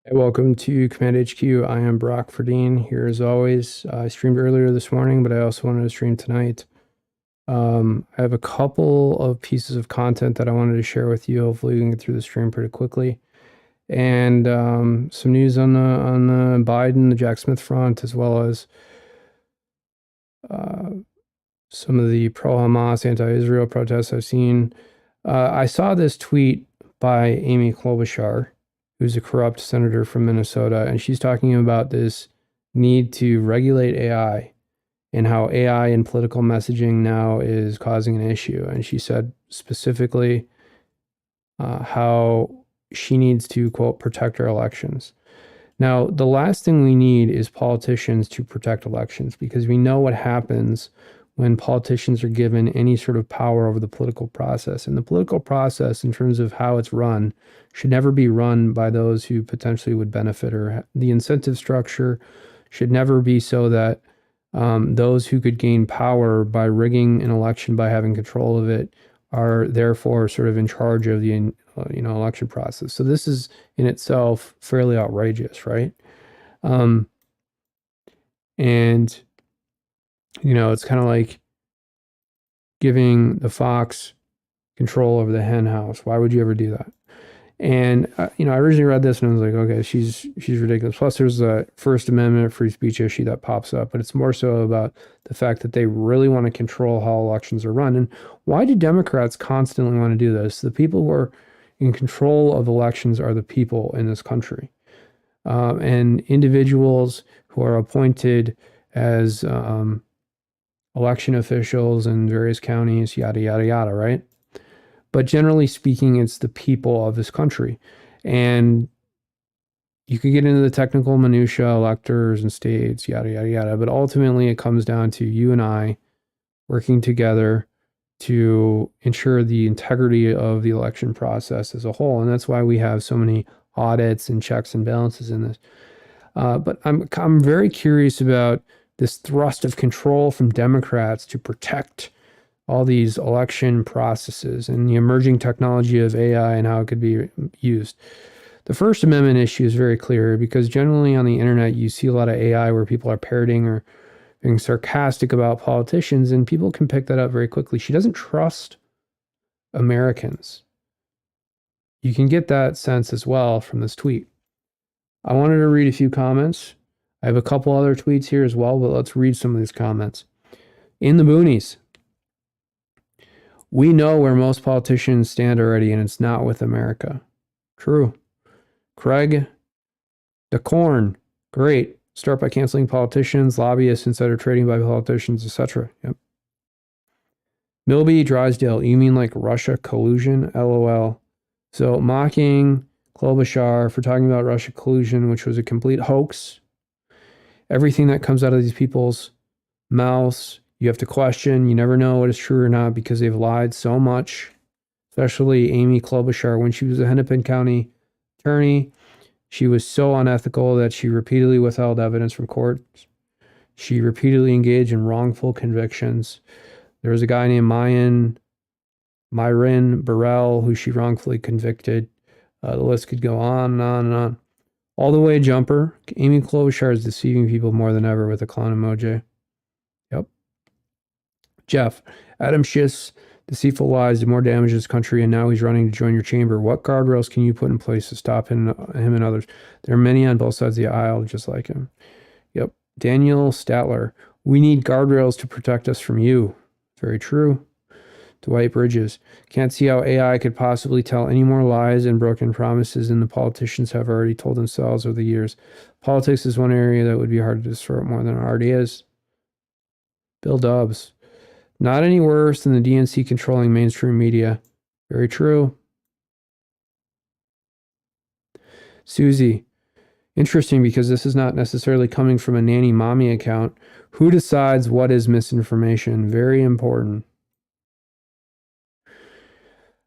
Hey, welcome to Command HQ. I am Brock Ferdine here as always. I streamed earlier this morning, but I also wanted to stream tonight. I have a couple of pieces of content that I wanted to share with you. Hopefully, we can get through the stream pretty quickly. And some news on the Biden, the Jack Smith front, as well as some of the pro-Hamas, anti-Israel protests I've seen. I saw this tweet by Amy Klobuchar, who's a corrupt senator from Minnesota, and she's talking about this need to regulate AI and how AI in political messaging now is causing an issue. And she said specifically how she needs to, quote, protect our elections. Now, the last thing we need is politicians to protect elections, because we know what happens when politicians are given any sort of power over the political process. And the political process, in terms of how it's run, should never be run by those who potentially would benefit, or the incentive structure should never be so that those who could gain power by rigging an election, by having control of it, are therefore sort of in charge of the election process. So this is in itself fairly outrageous, right? And it's kind of like giving the fox control over the hen house. Why would you ever do that? And I originally read this and I was like, okay, she's ridiculous. Plus, there's a First Amendment free speech issue that pops up, but it's more so about the fact that they really want to control how elections are run. And why do Democrats constantly want to do this? The people who are in control of elections are the people in this country, and individuals who are appointed as election officials in various counties, yada, yada, yada, right? But generally speaking, it's the people of this country. And you could get into the technical minutia, electors and states, yada, yada, yada. But ultimately, it comes down to you and I working together to ensure the integrity of the election process as a whole. And that's why we have so many audits and checks and balances in this. But I'm very curious about this thrust of control from Democrats to protect all these election processes and the emerging technology of AI and how it could be used. The First Amendment issue is very clear, because generally on the internet, you see a lot of AI where people are parroting or being sarcastic about politicians, and people can pick that up very quickly. She doesn't trust Americans. You can get that sense as well from this tweet. I wanted to read a few comments. I have a couple other tweets here as well, but let's read some of these comments. In the boonies, we know where most politicians stand already, and it's not with America. True. Craig, the corn, great. Start by canceling politicians, lobbyists, insider trading by politicians, etc. Yep. Milby Drysdale, you mean like Russia collusion? LOL. So mocking Klobuchar for talking about Russia collusion, which was a complete hoax. Everything that comes out of these people's mouths, you have to question. You never know what is true or not, because they've lied so much, especially Amy Klobuchar. When she was a Hennepin County attorney, she was so unethical that she repeatedly withheld evidence from court. She repeatedly engaged in wrongful convictions. There was a guy named Myron Burrell, who she wrongfully convicted. The list could go on and on and on. All the way jumper. Amy Klobuchar is deceiving people more than ever with a clown emoji. Yep. Jeff, Adam Schiff's deceitful lies did more damage to this country, and now he's running to join your chamber. What guardrails can you put in place to stop him and others? There are many on both sides of the aisle just like him. Yep. Daniel Statler, we need guardrails to protect us from you. Very true. Dwight Bridges, can't see how AI could possibly tell any more lies and broken promises than the politicians have already told themselves over the years. Politics is one area that would be hard to distort more than it already is. Bill Dobbs, not any worse than the DNC controlling mainstream media. Very true. Susie, interesting because this is not necessarily coming from a nanny mommy account. Who decides what is misinformation? Very important.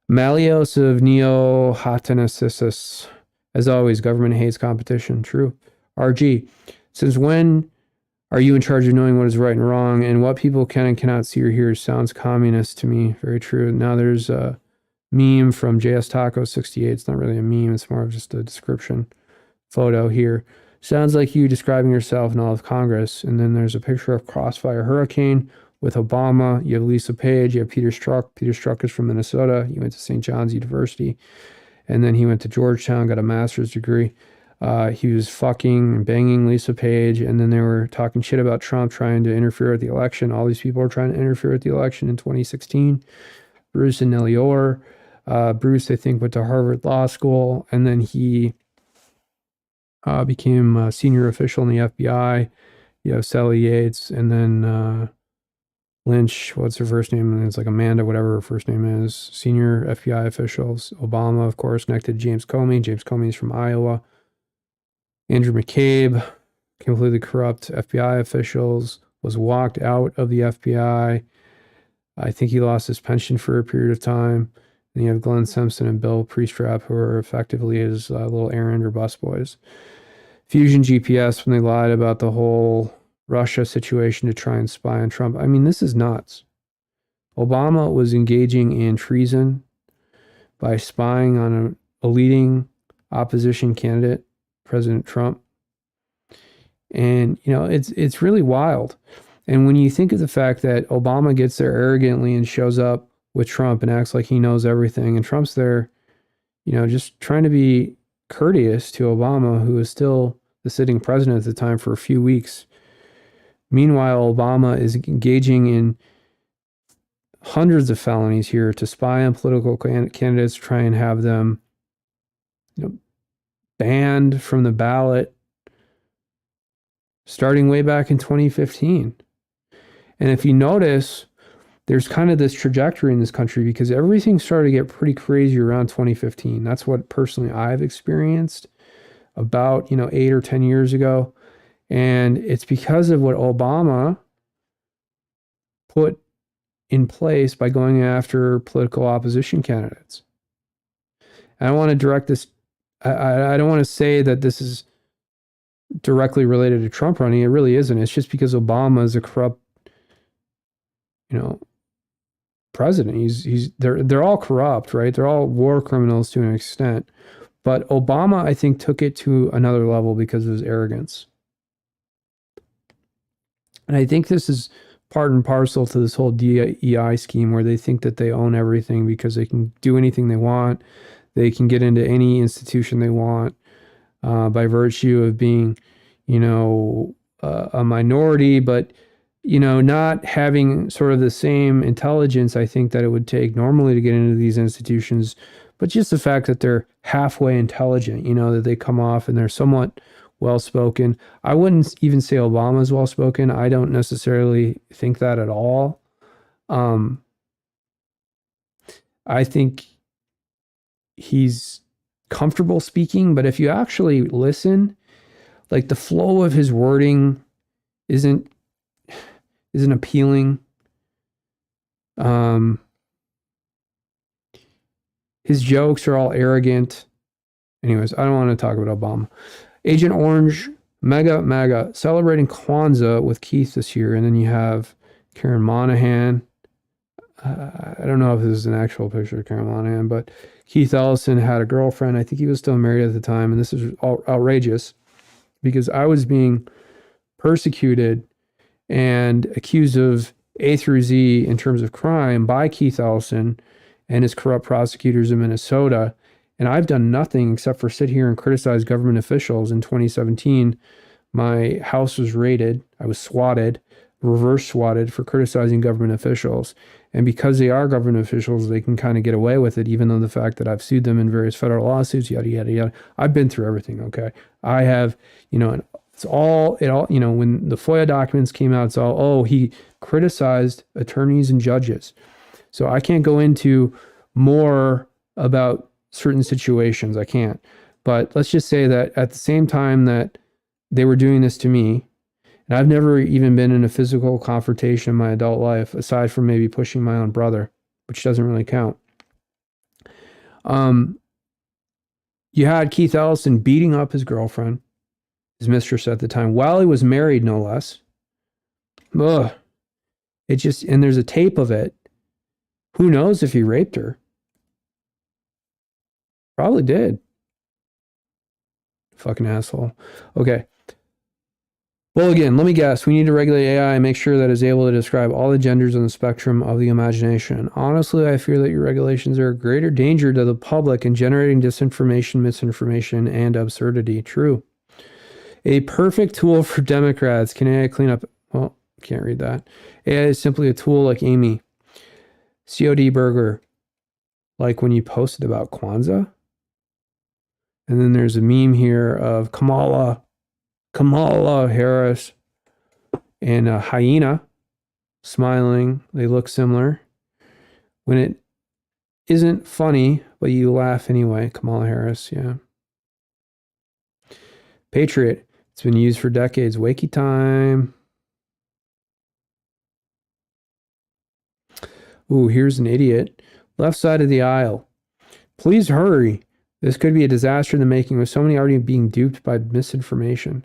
Malleus of Neo-Hatensis. As always, government hates competition. True. RG, since when are you in charge of knowing what is right and wrong and what people can and cannot see or hear? Sounds communist to me. Very true. Now there's a meme from JS Taco 68. It's not really a meme. It's more of just a description photo here. Sounds like you describing yourself in all of Congress. And then there's a picture of Crossfire Hurricane with Obama. You have Lisa Page. You have Peter Strzok. Peter Strzok is from Minnesota. He went to St. John's University. And then he went to Georgetown, got a master's degree. He was fucking and banging Lisa Page. And then they were talking shit about Trump trying to interfere with the election. All these people were trying to interfere with the election in 2016. Bruce and Nellie Orr. Bruce, I think, went to Harvard Law School. And then he became a senior official in the FBI. You have Sally Yates. And then Lynch, what's her first name? It's like Amanda, whatever her first name is. Senior FBI officials. Obama, of course, connected to James Comey. James Comey is from Iowa. Andrew McCabe, completely corrupt FBI officials, was walked out of the FBI. I think he lost his pension for a period of time. And you have Glenn Simpson and Bill Priestrap, who are effectively his little errand or busboys. Fusion GPS, when they lied about the whole Russia situation to try and spy on Trump. I mean, this is nuts. Obama was engaging in treason by spying on a leading opposition candidate, President Trump. And, you know, it's really wild. And when you think of the fact that Obama gets there arrogantly and shows up with Trump and acts like he knows everything, and Trump's there, you know, just trying to be courteous to Obama, who is still the sitting president at the time, for a few weeks. Meanwhile, Obama is engaging in hundreds of felonies here to spy on political candidates, try and have them, you know, banned from the ballot starting way back in 2015. And if you notice, there's kind of this trajectory in this country because everything started to get pretty crazy around 2015. That's what personally I've experienced about, 8 or 10 years ago. And it's because of what Obama put in place by going after political opposition candidates. I don't want to direct this. I don't want to say that this is directly related to Trump running. It really isn't. It's just because Obama is a corrupt, president. They're all corrupt, right? They're all war criminals to an extent. But Obama, I think, took it to another level because of his arrogance. And I think this is part and parcel to this whole DEI scheme where they think that they own everything because they can do anything they want. They can get into any institution they want by virtue of being, a minority, but, not having sort of the same intelligence I think that it would take normally to get into these institutions, but just the fact that they're halfway intelligent, that they come off and they're somewhat well-spoken. I wouldn't even say Obama's well-spoken. I don't necessarily think that at all. I think he's comfortable speaking, but if you actually listen, like the flow of his wording isn't appealing. His jokes are all arrogant. Anyways, I don't want to talk about Obama. Agent Orange, mega, celebrating Kwanzaa with Keith this year. And then you have Karen Monahan. I don't know if this is an actual picture of Karen Monahan, but Keith Ellison had a girlfriend. I think he was still married at the time. And this is outrageous because I was being persecuted and accused of A through Z in terms of crime by Keith Ellison and his corrupt prosecutors in Minnesota. And I've done nothing except for sit here and criticize government officials. In 2017, my house was raided. I was swatted, reverse swatted for criticizing government officials. And because they are government officials, they can kind of get away with it, even though the fact that I've sued them in various federal lawsuits, yada, yada, yada. I've been through everything, okay? I have, it's all, when the FOIA documents came out, it's all, he criticized attorneys and judges. So I can't go into more about certain situations. I can't. But let's just say that at the same time that they were doing this to me, and I've never even been in a physical confrontation in my adult life, aside from maybe pushing my own brother, which doesn't really count. You had Keith Ellison beating up his girlfriend, his mistress at the time, while he was married, no less. Ugh. It just, and there's a tape of it. Who knows if he raped her? Probably did. Fucking asshole. Okay. Well, again, let me guess. We need to regulate AI and make sure that it's able to describe all the genders on the spectrum of the imagination. Honestly, I fear that your regulations are a greater danger to the public in generating disinformation, misinformation, and absurdity. True. A perfect tool for Democrats. Can AI clean up? Well, can't read that. AI is simply a tool like Amy. COD Burger. Like when you posted about Kwanzaa. And then there's a meme here of Kamala Harris and a hyena smiling. They look similar. When it isn't funny, but you laugh anyway. Kamala Harris, yeah. Patriot. It's been used for decades. Wakey time. Ooh, here's an idiot. Left side of the aisle. Please hurry. This could be a disaster in the making with so many already being duped by misinformation.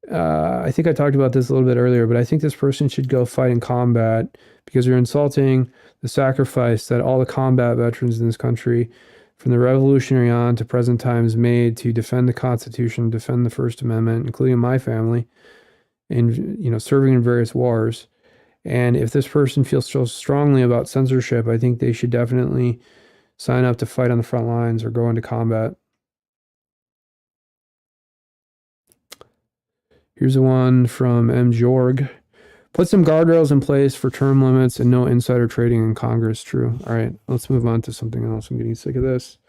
I think I talked about this a little bit earlier, but I think this person should go fight in combat because you're insulting the sacrifice that all the combat veterans in this country, from the Revolutionary on to present times, made to defend the Constitution, defend the First Amendment, including my family, and serving in various wars. And if this person feels so strongly about censorship, I think they should definitely sign up to fight on the front lines or go into combat. Here's a one from M. Jorg. Put some guardrails in place for term limits and no insider trading in Congress. True. All right, let's move on to something else. I'm getting sick of this.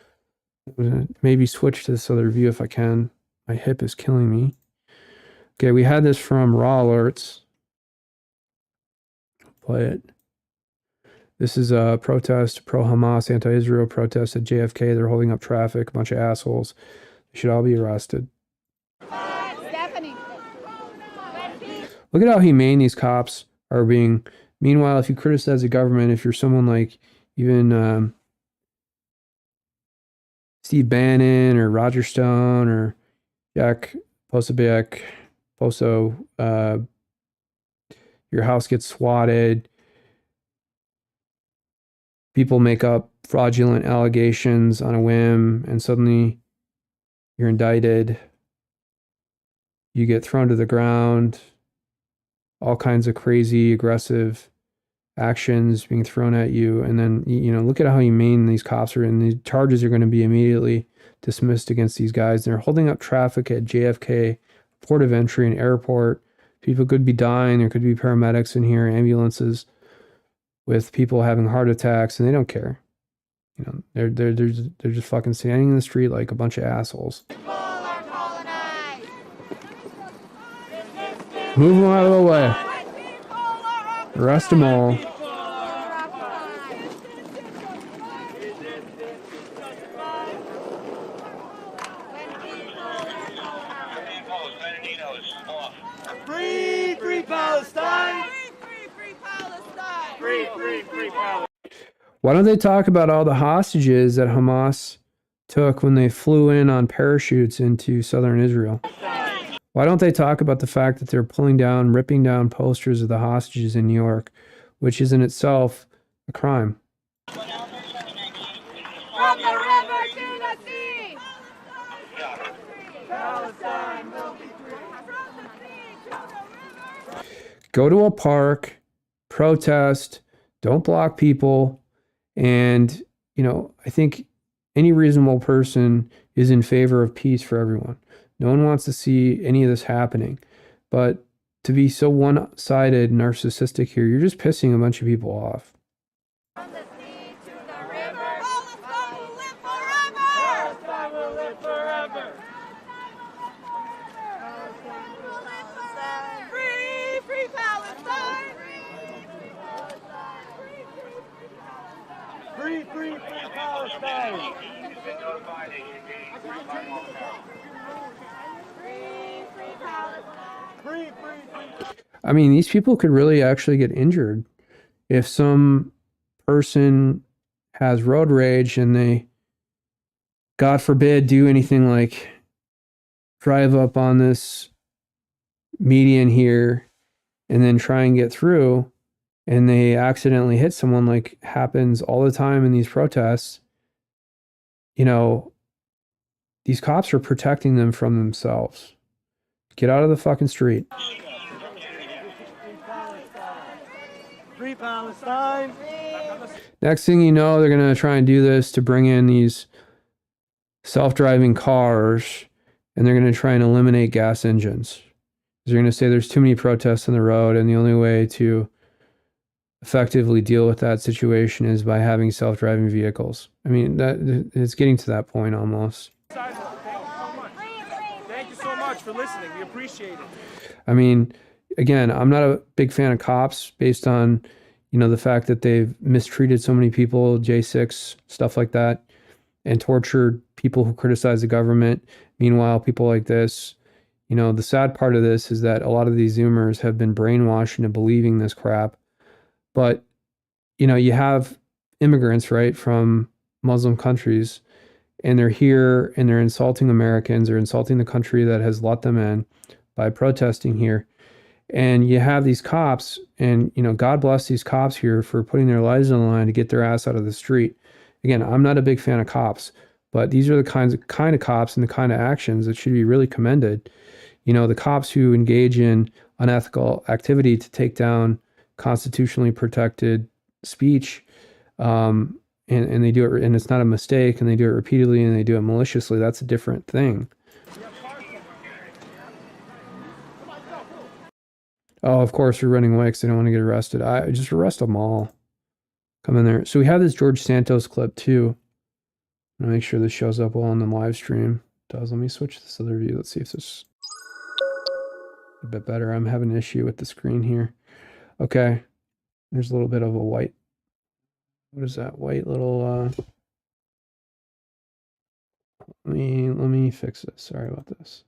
Maybe switch to this other view if I can. My hip is killing me. Okay, we had this from Raw Alerts. Play it. This is a protest, pro-Hamas, anti-Israel protest at JFK. They're holding up traffic, a bunch of assholes. They should all be arrested. Look at how humane these cops are being. Meanwhile, if you criticize the government, if you're someone like even Steve Bannon or Roger Stone or Jack Posobiec, your house gets swatted. People make up fraudulent allegations on a whim, and suddenly you're indicted. You get thrown to the ground. All kinds of crazy, aggressive actions being thrown at you. And then, look at how humane these cops are, and the charges are going to be immediately dismissed against these guys. They're holding up traffic at JFK, port of entry and airport. People could be dying. There could be paramedics in here, ambulances with people having heart attacks, and they don't care. They're just fucking standing in the street like a bunch of assholes. Move them out of the way. Arrest them all. Free Palestine! Free Palestine! Free Palestine! Why don't they talk about all the hostages that Hamas took when they flew in on parachutes into southern Israel? Why don't they talk about the fact that they're ripping down posters of the hostages in New York, which is in itself a crime? From the river to the sea! Palestine will be free. From the sea to the river. Go to a park, protest, don't block people. And, I think any reasonable person is in favor of peace for everyone. No one wants to see any of this happening. But to be so one-sided, narcissistic here, you're just pissing a bunch of people off. From the sea to the river. Palestine will live forever. Palestine will live forever. Palestine will live forever. Free Palestine. Free Palestine. Free Palestine. I mean, these people could really actually get injured if some person has road rage and they, God forbid, do anything like drive up on this median here and then try and get through, and they accidentally hit someone, like happens all the time in these protests. You know, these cops are protecting them from themselves. Get out of the fucking street. Free Palestine. Next thing you know, they're going to try and do this to bring in these self-driving cars, and they're going to try and eliminate gas engines. They're going to say there's too many protests on the road, and the only way to effectively deal with that situation is by having self-driving vehicles. I mean, that it's getting to that point almost. Thank you so much. Thank you so much for listening. We appreciate it. I mean, again, I'm not a big fan of cops based on, the fact that they've mistreated so many people, J6, stuff like that, and tortured people who criticize the government. Meanwhile, people like this, the sad part of this is that a lot of these Zoomers have been brainwashed into believing this crap. But, you have immigrants, right, from Muslim countries, and they're here and they're insulting Americans, they're insulting the country that has let them in by protesting here. And you have these cops, and, God bless these cops here for putting their lives on the line to get their ass out of the street. Again, I'm not a big fan of cops, but these are the kind of cops and the kind of actions that should be really commended. The cops who engage in unethical activity to take down constitutionally protected speech, and they do it, and it's not a mistake, and they do it repeatedly, and they do it maliciously. That's a different thing. Oh, of course, we're running away because they don't want to get arrested. I just arrest them all. Come in there. So we have this George Santos clip too. I'm gonna make sure this shows up well on the live stream. It does. Let me switch this other view. Let's see if this a bit better. I'm having an issue with the screen here. Okay. There's a little bit of a white. What is that? White little let me fix this. Sorry about this.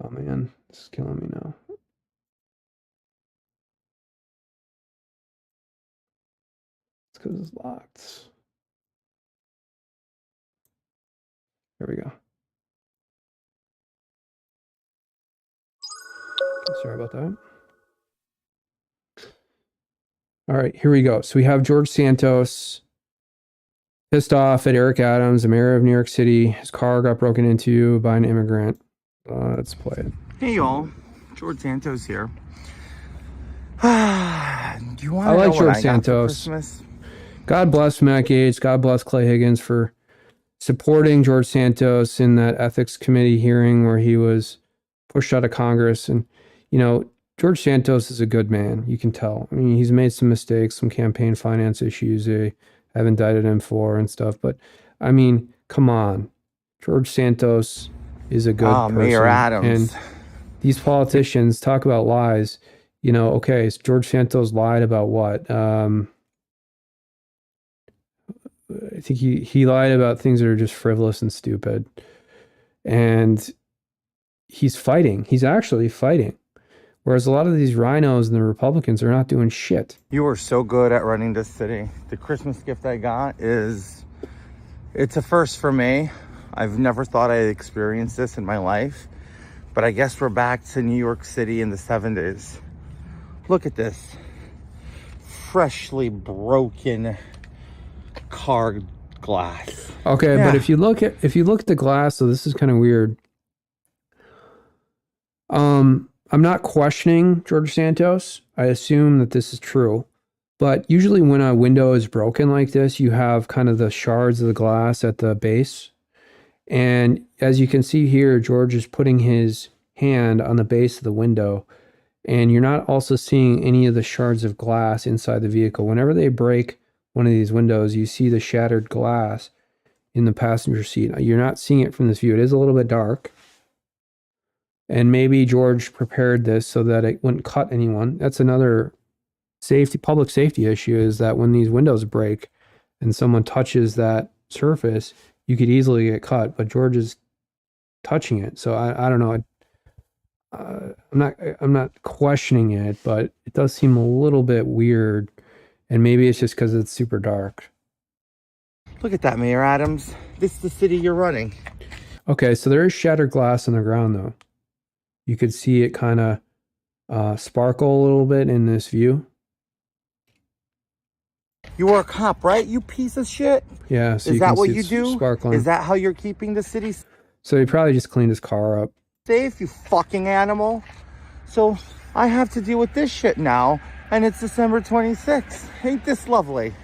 Oh man, this is killing me now. It's because it's locked. There we go. Okay, sorry about that. All right, here we go. So we have George Santos pissed off at Eric Adams, the mayor of New York City. His car got broken into by an immigrant. Let's play it. Hey y'all, George Santos here. Do you want to I like know George what I got for Santos. Christmas? God bless Matt Gaetz. God bless Clay Higgins for supporting George Santos in that ethics committee hearing where he was pushed out of Congress. And, George Santos is a good man. You can tell. I mean, he's made some mistakes, some campaign finance issues they have indicted him for and stuff. But, I mean, come on. George Santos is a good person. Mayor Adams. And these politicians talk about lies. Okay, so George Santos lied about what? I think he lied about things that are just frivolous and stupid. And he's fighting. He's actually fighting. Whereas a lot of these rhinos and the Republicans are not doing shit. You are so good at running this city. The Christmas gift I got it's a first for me. I've never thought I'd experience this in my life. But I guess we're back to New York City in the 70s. Look at this. Freshly broken car glass. Okay, Yeah. but if you look at the glass, so this is kind of weird. I'm not questioning George Santos. I assume that this is true. But usually when a window is broken like this, you have kind of the shards of the glass at the base. And as you can see here, George is putting his hand on the base of the window. And you're not also seeing any of the shards of glass inside the vehicle. Whenever they break one of these windows, you see the shattered glass in the passenger seat. You're not seeing it from this view. It is a little bit dark. And maybe George prepared this so that it wouldn't cut anyone. That's another public safety issue, is that when these windows break and someone touches that surface, you could easily get cut. But George is touching it, so I don't know. I'm not questioning it, but it does seem a little bit weird, and maybe it's just because it's super dark. Look at that, Mayor Adams. This is the city you're running. Okay, so there is shattered glass on the ground, though. You could see it kind of sparkle a little bit in this view. You were a cop, right? You piece of shit. Yeah, so is you that can what see you it's do? Sparkling. Is that how you're keeping the city So he probably just cleaned his car up. safe, you fucking animal? So I have to deal with this shit now, and it's December 26th. Ain't this lovely?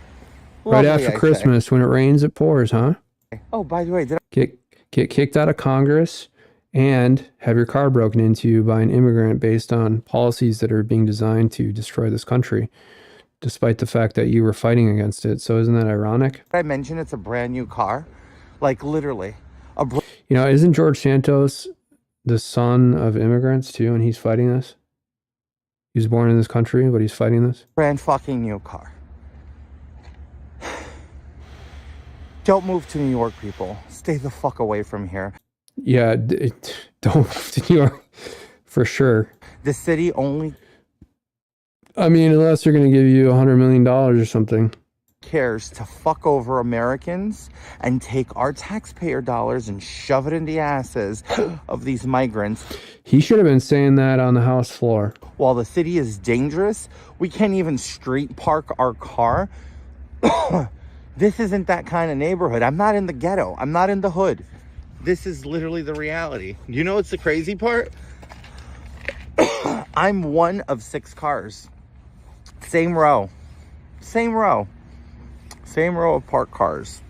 Right Lovely, after I Christmas, when it rains, it pours, huh? say. Oh, by the way, did Get kicked out of Congress and have your car broken into by an immigrant based on policies that are being designed to destroy this country, despite the fact that you were fighting against it. So isn't that ironic? I mention it's a brand new car? Like literally. You know, isn't George Santos the son of immigrants too, and he's fighting this? He was born in this country, but he's fighting this? Brand fucking new car. Don't move to New York, people. Stay the fuck away from here. Yeah, don't move to New York for sure. The city only I mean, unless they're going to give you $100 million or something. cares to fuck over Americans and take our taxpayer dollars and shove it in the asses of these migrants. He should have been saying that on the House floor. While the city is dangerous, we can't even street park our car. This isn't that kind of neighborhood. I'm not in the ghetto. I'm not in the hood. This is literally the reality. You know what's the crazy part? I'm one of 6 cars. Same row. Same row. Same row of parked cars.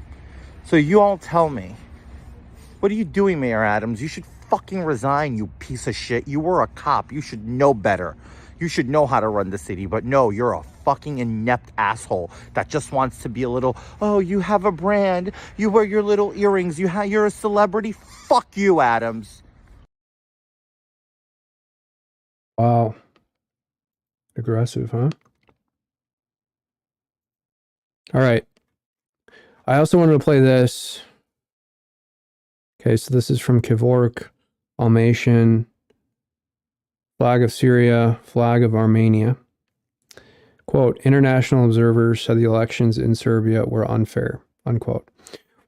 So you all tell me, what are you doing, Mayor Adams? You should fucking resign, you piece of shit. You were a cop. You should know better. You should know how to run the city. But no, you're a fucking inept asshole that just wants to be a little, oh, you have a brand. You wear your little earrings. You're a celebrity. Fuck you, Adams. Wow. Aggressive, huh? All right. I also wanted to play this. Okay, so this is from Kevork, Almatian, flag of Syria, flag of Armenia. Quote, international observers said the elections in Serbia were unfair, unquote.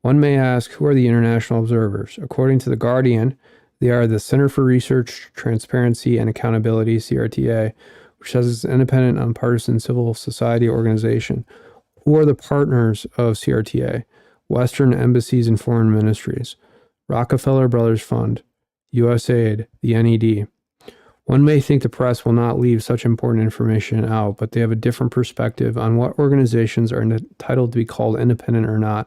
One may ask, who are the international observers? According to The Guardian, they are the Center for Research, Transparency, and Accountability, CRTA, which says it's an independent, nonpartisan civil society organization. Who are the partners of CRTA? Western embassies and foreign ministries, Rockefeller Brothers Fund, USAID, the NED. One may think the press will not leave such important information out, but they have a different perspective on what organizations are entitled to be called independent or not.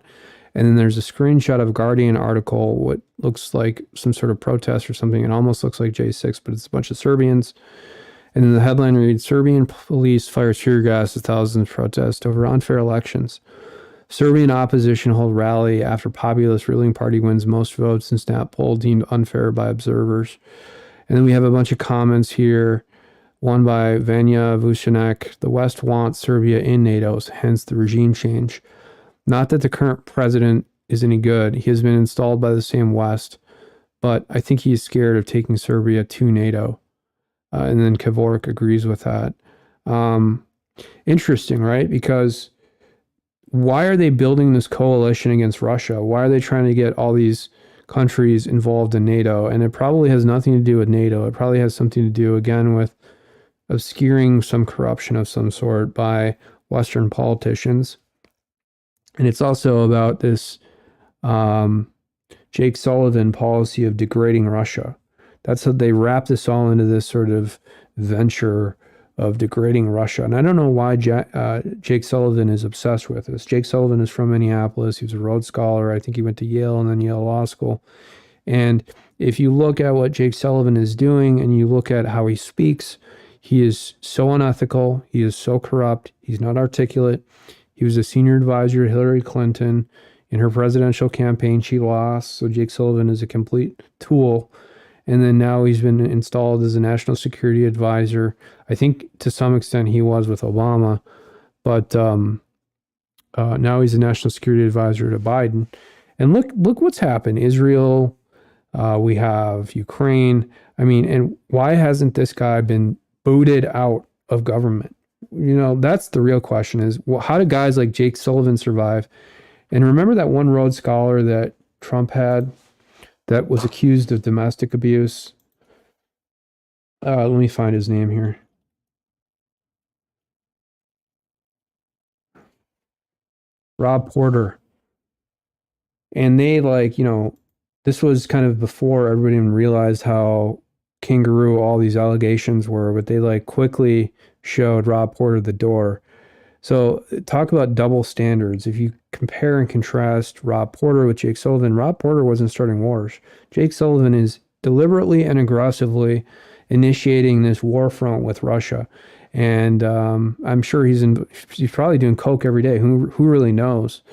And then there's a screenshot of a Guardian article, what looks like some sort of protest or something. It almost looks like J6, but it's a bunch of Serbians. And then the headline reads, Serbian police fires tear gas as thousands protest over unfair elections. Serbian opposition hold rally after populist ruling party wins most votes in snap poll deemed unfair by observers. And then we have a bunch of comments here. One by Vanya Vucinek. The West wants Serbia in NATO, hence the regime change. Not that the current president is any good. He has been installed by the same West, but I think he is scared of taking Serbia to NATO. And then Kevork agrees with that. Interesting, right? Because why are they building this coalition against Russia? Why are they trying to get all these countries involved in NATO? And it probably has nothing to do with NATO. It probably has something to do, again, with obscuring some corruption of some sort by Western politicians. And it's also about this Jake Sullivan policy of degrading Russia. That's how they wrap this all into this sort of venture of degrading Russia. And I don't know why Jake Sullivan is obsessed with this. Jake Sullivan is from Minneapolis. He was a Rhodes Scholar. I think he went to Yale and then Yale Law School. And if you look at what Jake Sullivan is doing and you look at how he speaks, he is so unethical. He is so corrupt. He's not articulate. He was a senior advisor to Hillary Clinton. In her presidential campaign, she lost. So Jake Sullivan is a complete tool. And then now he's been installed as a national security advisor. I think to some extent he was with Obama, but now he's a national security advisor to Biden. And look what's happened. Israel, we have Ukraine. I mean, and why hasn't this guy been booted out of government? You know, that's the real question is, well, how do guys like Jake Sullivan survive? And remember that one Rhodes Scholar that Trump had that was accused of domestic abuse? Let me find his name here. Rob Porter. And they this was kind of before everybody even realized how kangaroo all these allegations were, but they quickly showed Rob Porter the door. So talk about double standards. If you compare and contrast Rob Porter with Jake Sullivan, Rob Porter wasn't starting wars. Jake Sullivan is deliberately and aggressively initiating this war front with Russia. And I'm sure he's probably doing coke every day. Who really knows?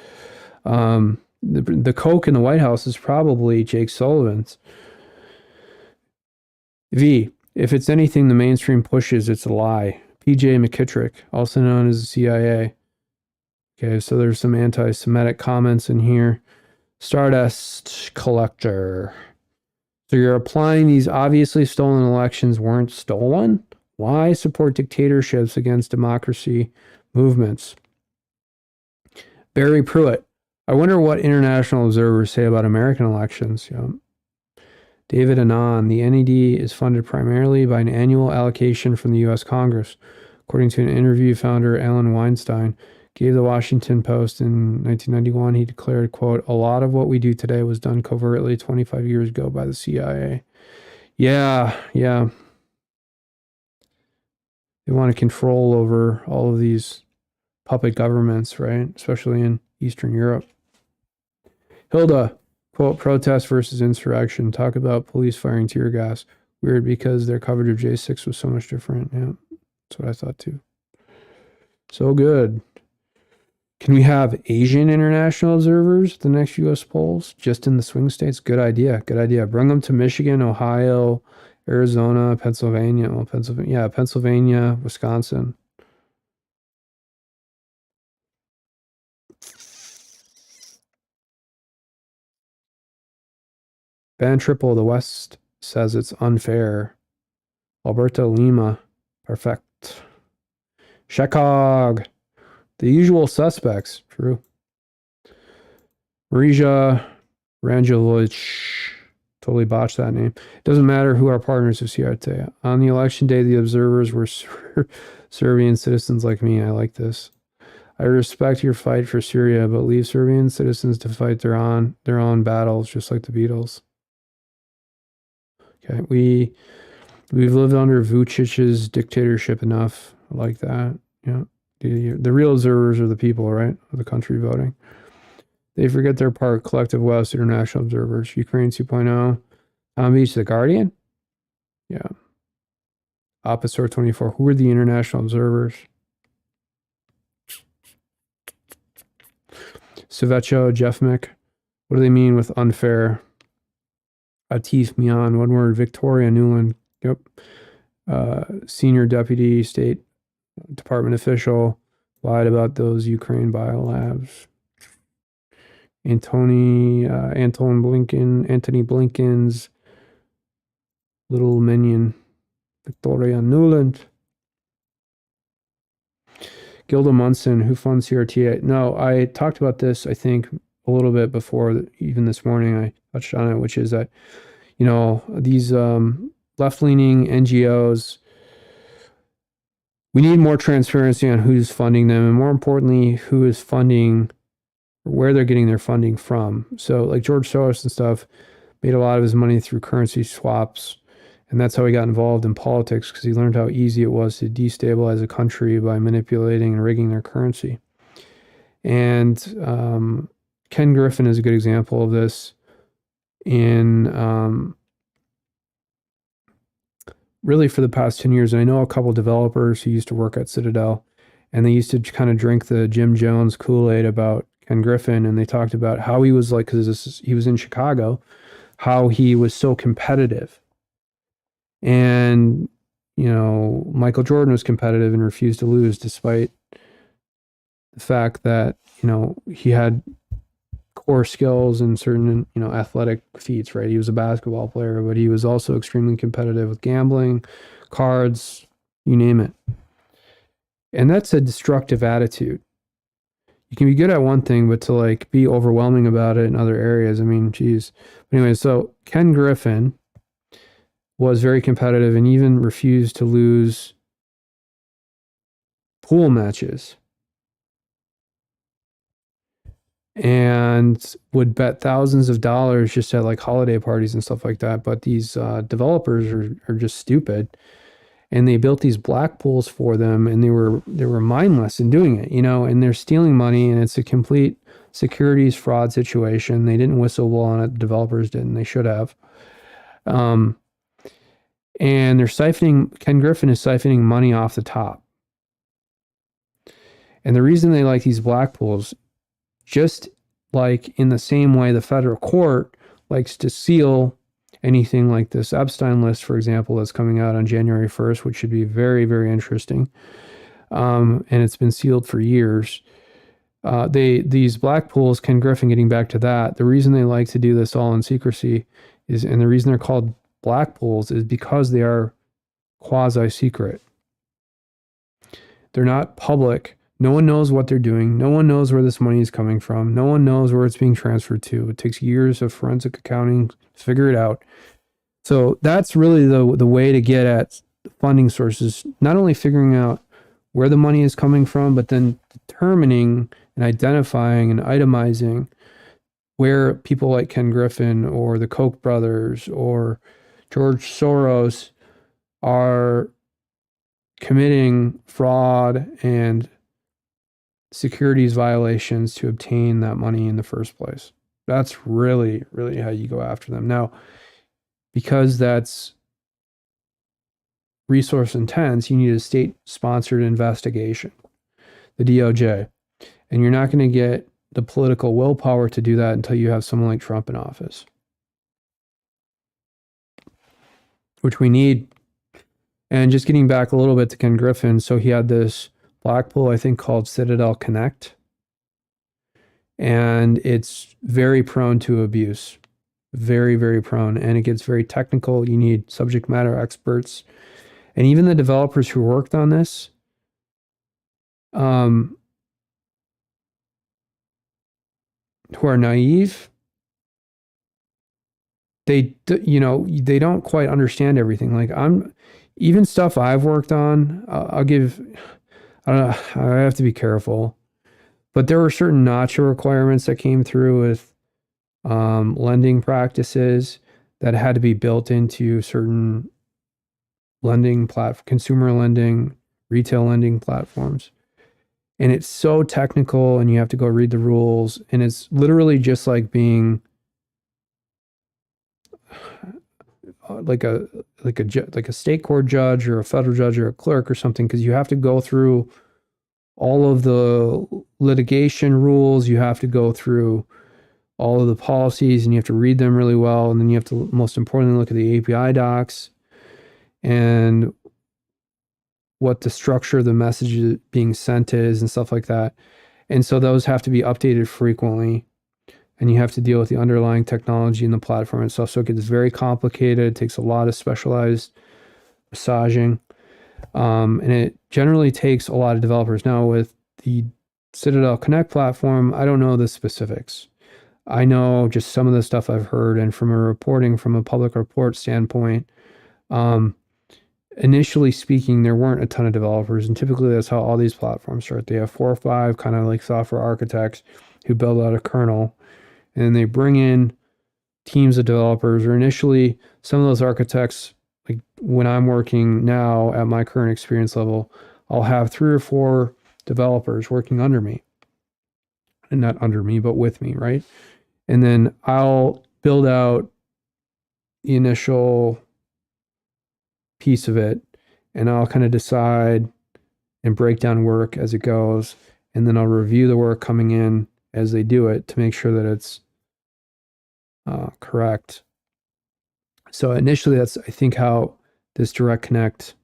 The coke in the White House is probably Jake Sullivan's. If it's anything the mainstream pushes, it's a lie. P.J. McKittrick, also known as the CIA. Okay, so there's some anti-Semitic comments in here. Stardust collector. So you're applying these obviously stolen elections weren't stolen? Why support dictatorships against democracy movements? Barry Pruitt. I wonder what international observers say about American elections. David Anand. The NED is funded primarily by an annual allocation from the U.S. Congress. According to an interview, founder Alan Weinstein gave the Washington Post in 1991, he declared, quote, "A lot of what we do today was done covertly 25 years ago by the CIA." Yeah. They want to control over all of these puppet governments, right? Especially in Eastern Europe. Hilda, quote, "Protest versus insurrection. Talk about police firing tear gas. Weird because their coverage of J6 was so much different." Yeah, that's what I thought too. So good. Can we have Asian international observers at the next U.S. polls just in the swing states? Good idea. Bring them to Michigan, Ohio, Arizona, Pennsylvania. Well, Pennsylvania, Wisconsin. Ben Triple, the West says it's unfair. Alberto Lima, perfect. Shekog, the usual suspects, true. Marija Rangelovich, totally botched that name. It doesn't matter who our partners of CRT. On the election day, the observers were Serbian citizens like me. I like this. I respect your fight for Syria, but leave Serbian citizens to fight their own battles, just like the Beatles. Okay, we've lived under Vucic's dictatorship enough. I like that. Yeah, the real observers are the people, right, of the country voting. They forget their part. Collective West, international observers. Ukraine 2.0. Tom Beach, The Guardian. Yeah. Opposite 24. Who are the international observers? Savecho, Jeff Mick. What do they mean with unfair? Atif Mian, one word. Victoria Newland. Yep. Senior deputy State Department official lied about those Ukraine biolabs. Antony Blinken's little minion. Victoria Newland. Gilda Munson, who funds CRT? No, I talked about this, I think, a little bit before, even this morning I touched on it, which is that, these left-leaning NGOs, we need more transparency on who's funding them, and more importantly, who is funding, or where they're getting their funding from. So like George Soros and stuff made a lot of his money through currency swaps, and that's how he got involved in politics, because he learned how easy it was to destabilize a country by manipulating and rigging their currency. And Ken Griffin is a good example of this in really for the past 10 years. And I know a couple developers who used to work at Citadel, and they used to kind of drink the Jim Jones Kool-Aid about Ken Griffin. And they talked about how he was like, because he was in Chicago, how he was so competitive. And, Michael Jordan was competitive and refused to lose despite the fact that, he had core skills and certain, athletic feats, right? He was a basketball player, but he was also extremely competitive with gambling, cards, you name it. And that's a destructive attitude. You can be good at one thing, but to like be overwhelming about it in other areas, I mean, geez. Anyway, so Ken Griffin was very competitive and even refused to lose pool matches and would bet thousands of dollars just at like holiday parties and stuff like that. But these developers are just stupid, and they built these black pools for them, and they were mindless in doing it, and they're stealing money, and it's a complete securities fraud situation. They didn't whistle on it. The developers didn't. They should have. And they're siphoning. Ken Griffin is siphoning money off the top. And the reason they like these black pools, just like in the same way the federal court likes to seal anything like this Epstein list, for example, that's coming out on January 1st, which should be very, very interesting. And it's been sealed for years. These black pools, Ken Griffin, getting back to that, the reason they like to do this all in secrecy is, and the reason they're called black pools is because they are quasi-secret. They're not public. No one knows what they're doing. No one knows where this money is coming from. No one knows where it's being transferred to. It takes years of forensic accounting to figure it out. So that's really the way to get at funding sources, not only figuring out where the money is coming from, but then determining and identifying and itemizing where people like Ken Griffin or the Koch brothers or George Soros are committing fraud and securities violations to obtain that money in the first place. That's really, really how you go after them. Now, because that's resource intense, you need a state-sponsored investigation, the DOJ. And you're not going to get the political willpower to do that until you have someone like Trump in office, which we need. And just getting back a little bit to Ken Griffin, so he had this black pool, I think, called Citadel Connect. And it's very prone to abuse. Very, very prone. And it gets very technical. You need subject matter experts. And even the developers who worked on this, who are naive, they don't quite understand everything. Like even stuff I've worked on, I don't know, I have to be careful, but there were certain nacho requirements that came through with lending practices that had to be built into certain consumer lending, retail lending platforms. And it's so technical, and you have to go read the rules, and it's literally just like being like a state court judge or a federal judge or a clerk or something, because you have to go through all of the litigation rules, you have to go through all of the policies, and you have to read them really well, and then you have to, most importantly, look at the API docs and what the structure of the message being sent is and stuff like that. And so those have to be updated frequently, and you have to deal with the underlying technology and the platform and stuff. So it gets very complicated. It takes a lot of specialized massaging. And it generally takes a lot of developers. Now with the Citadel Connect platform, I don't know the specifics. I know just some of the stuff I've heard, and from a public report standpoint, initially speaking, there weren't a ton of developers, and typically that's how all these platforms start. They have 4 or 5 kind of like software architects who build out a kernel, and then they bring in teams of developers, or initially some of those architects, like when I'm working now at my current experience level, I'll have 3 or 4 developers working under me, and not under me, but with me, right? And then I'll build out the initial piece of it, and I'll kind of decide and break down work as it goes, and then I'll review the work coming in as they do it to make sure that it's correct. So initially, that's, I think, how this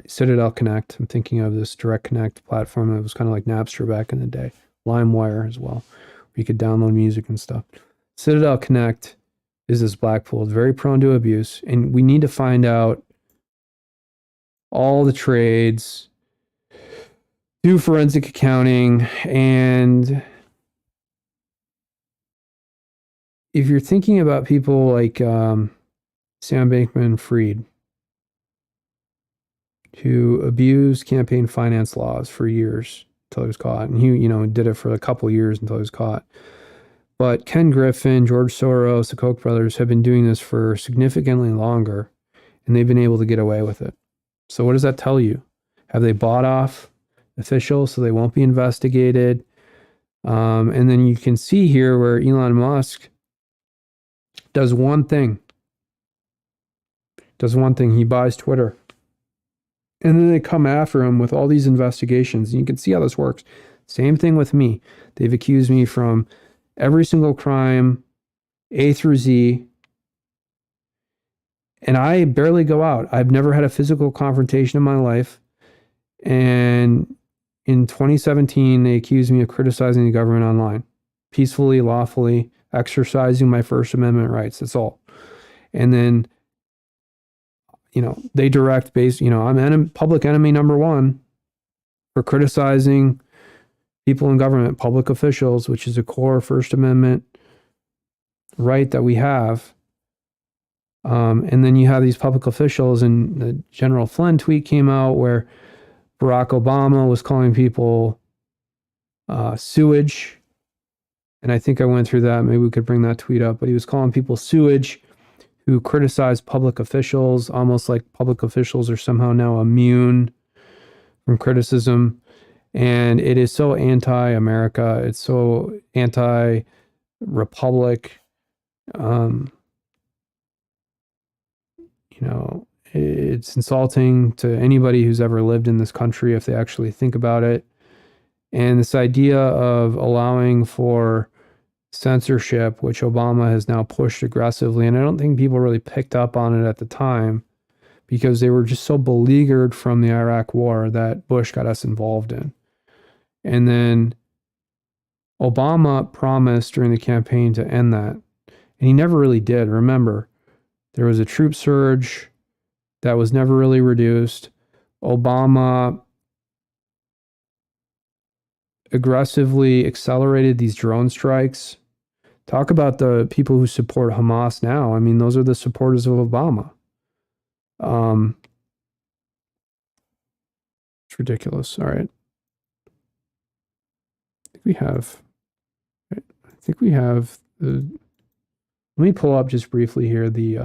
Citadel Connect. I'm thinking of this Direct Connect platform that was kind of like Napster back in the day, LimeWire as well, where you could download music and stuff. Citadel Connect is this black pool. It's very prone to abuse, and we need to find out all the trades, do forensic accounting, and if you're thinking about people like Sam Bankman-Fried, who abused campaign finance laws for years until he was caught, and he, did it for a couple years until he was caught. But Ken Griffin, George Soros, the Koch brothers have been doing this for significantly longer, and they've been able to get away with it. So what does that tell you? Have they bought off officials so they won't be investigated? And then you can see here where Elon Musk does one thing. He buys Twitter. And then they come after him with all these investigations. And you can see how this works. Same thing with me. They've accused me from every single crime, A through Z. And I barely go out. I've never had a physical confrontation in my life. And in 2017, they accused me of criticizing the government online, peacefully, lawfully, exercising my First Amendment rights. That's all. And then, they direct I'm public enemy number one for criticizing people in government, public officials, which is a core First Amendment right that we have. And then you have these public officials, and the General Flynn tweet came out where Barack Obama was calling people sewage. And I think I went through that. Maybe we could bring that tweet up. But he was calling people sewage who criticized public officials, almost like public officials are somehow now immune from criticism. And it is so anti-America. It's so anti-republic. It's insulting to anybody who's ever lived in this country if they actually think about it. And this idea of allowing for censorship, which Obama has now pushed aggressively, and I don't think people really picked up on it at the time because they were just so beleaguered from the Iraq war that Bush got us involved in. And then Obama promised during the campaign to end that, and he never really did. Remember, there was a troop surge that was never really reduced. Obama aggressively accelerated these drone strikes. Talk about the people who support Hamas now. I mean, those are the supporters of Obama. It's ridiculous. All right. I think we have the, let me pull up just briefly here the,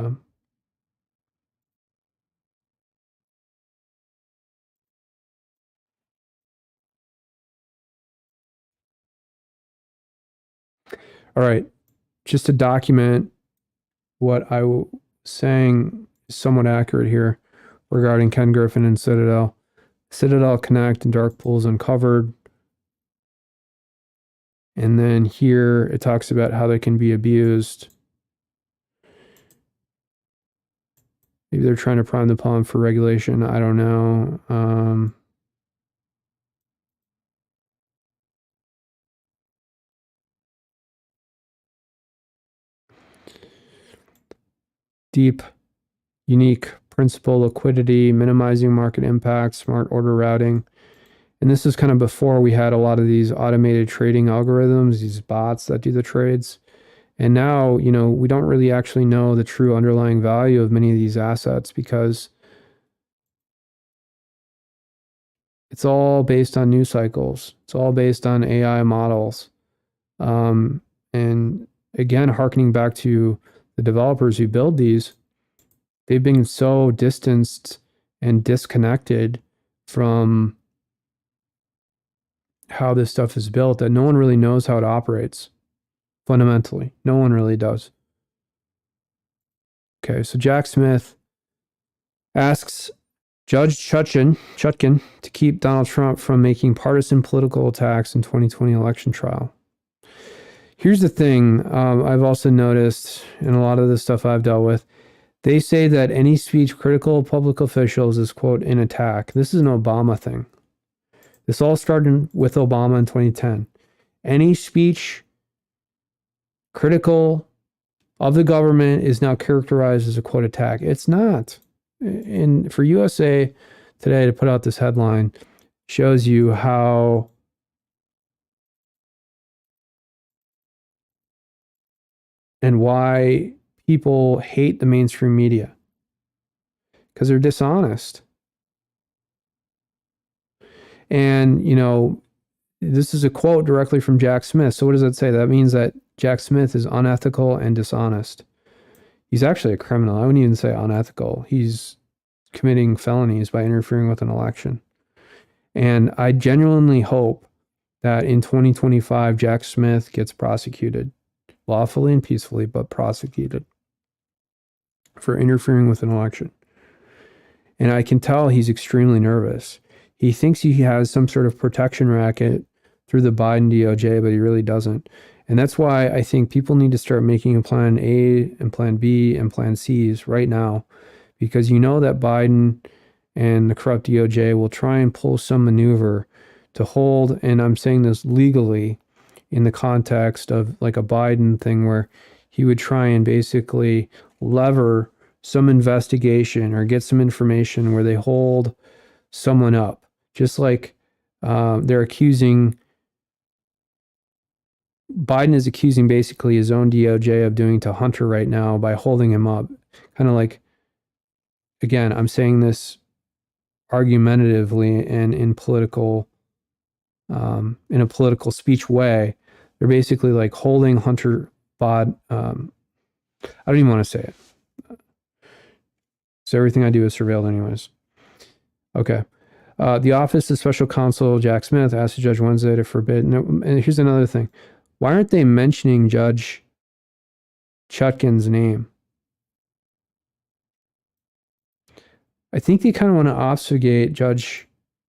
all right, just to document what I was saying is somewhat accurate here regarding Ken Griffin and Citadel. Citadel Connect and Dark Pools Uncovered. And then here it talks about how they can be abused. Maybe they're trying to prime the pump for regulation. I don't know. Deep, unique principal liquidity, minimizing market impact, smart order routing. And this is kind of before we had a lot of these automated trading algorithms, these bots that do the trades. And now, we don't really actually know the true underlying value of many of these assets because it's all based on news cycles. It's all based on AI models. And again, harkening back to the developers who build these, they've been so distanced and disconnected from how this stuff is built that no one really knows how it operates. Fundamentally, no one really does. Okay, so Jack Smith asks Judge Chutkin to keep Donald Trump from making partisan political attacks in 2020 election trial. Here's the thing I've also noticed in a lot of the stuff I've dealt with, They say that any speech critical of public officials is, quote, an attack. This is an Obama thing. This all started with Obama in 2010. Any speech critical of the government is now characterized as a, quote, attack. It's not. And for USA Today to put out this headline shows you how and why people hate the mainstream media, because they're dishonest. And, you know, this is a quote directly from Jack Smith. So what does that say? That means that Jack Smith is unethical and dishonest. He's actually a criminal. I wouldn't even say unethical. He's committing felonies by interfering with an election. And I genuinely hope that in 2025, Jack Smith gets prosecuted lawfully and peacefully, but prosecuted for interfering with an election. And I can tell he's extremely nervous. He thinks he has some sort of protection racket through the Biden DOJ, but he really doesn't. And that's why I think people need to start making a plan A and plan B and plan C's right now, because you know that Biden and the corrupt DOJ will try and pull some maneuver to hold, and I'm saying this legally in the context of like a Biden thing where he would try and basically lever some investigation or get some information where they hold someone up, just like they're accusing, Biden is accusing basically his own DOJ of doing to Hunter right now by holding him up. Kind of like, again, I'm saying this argumentatively and in a political speech way. They're basically like holding Hunter Bod. I don't even want to say it. So everything I do is surveilled anyways. Okay. The Office of Special Counsel Jack Smith asked the judge Wednesday to forbid. And here's another thing. Why aren't they mentioning Judge Chutkan's name? I think they kind of want to obfuscate Judge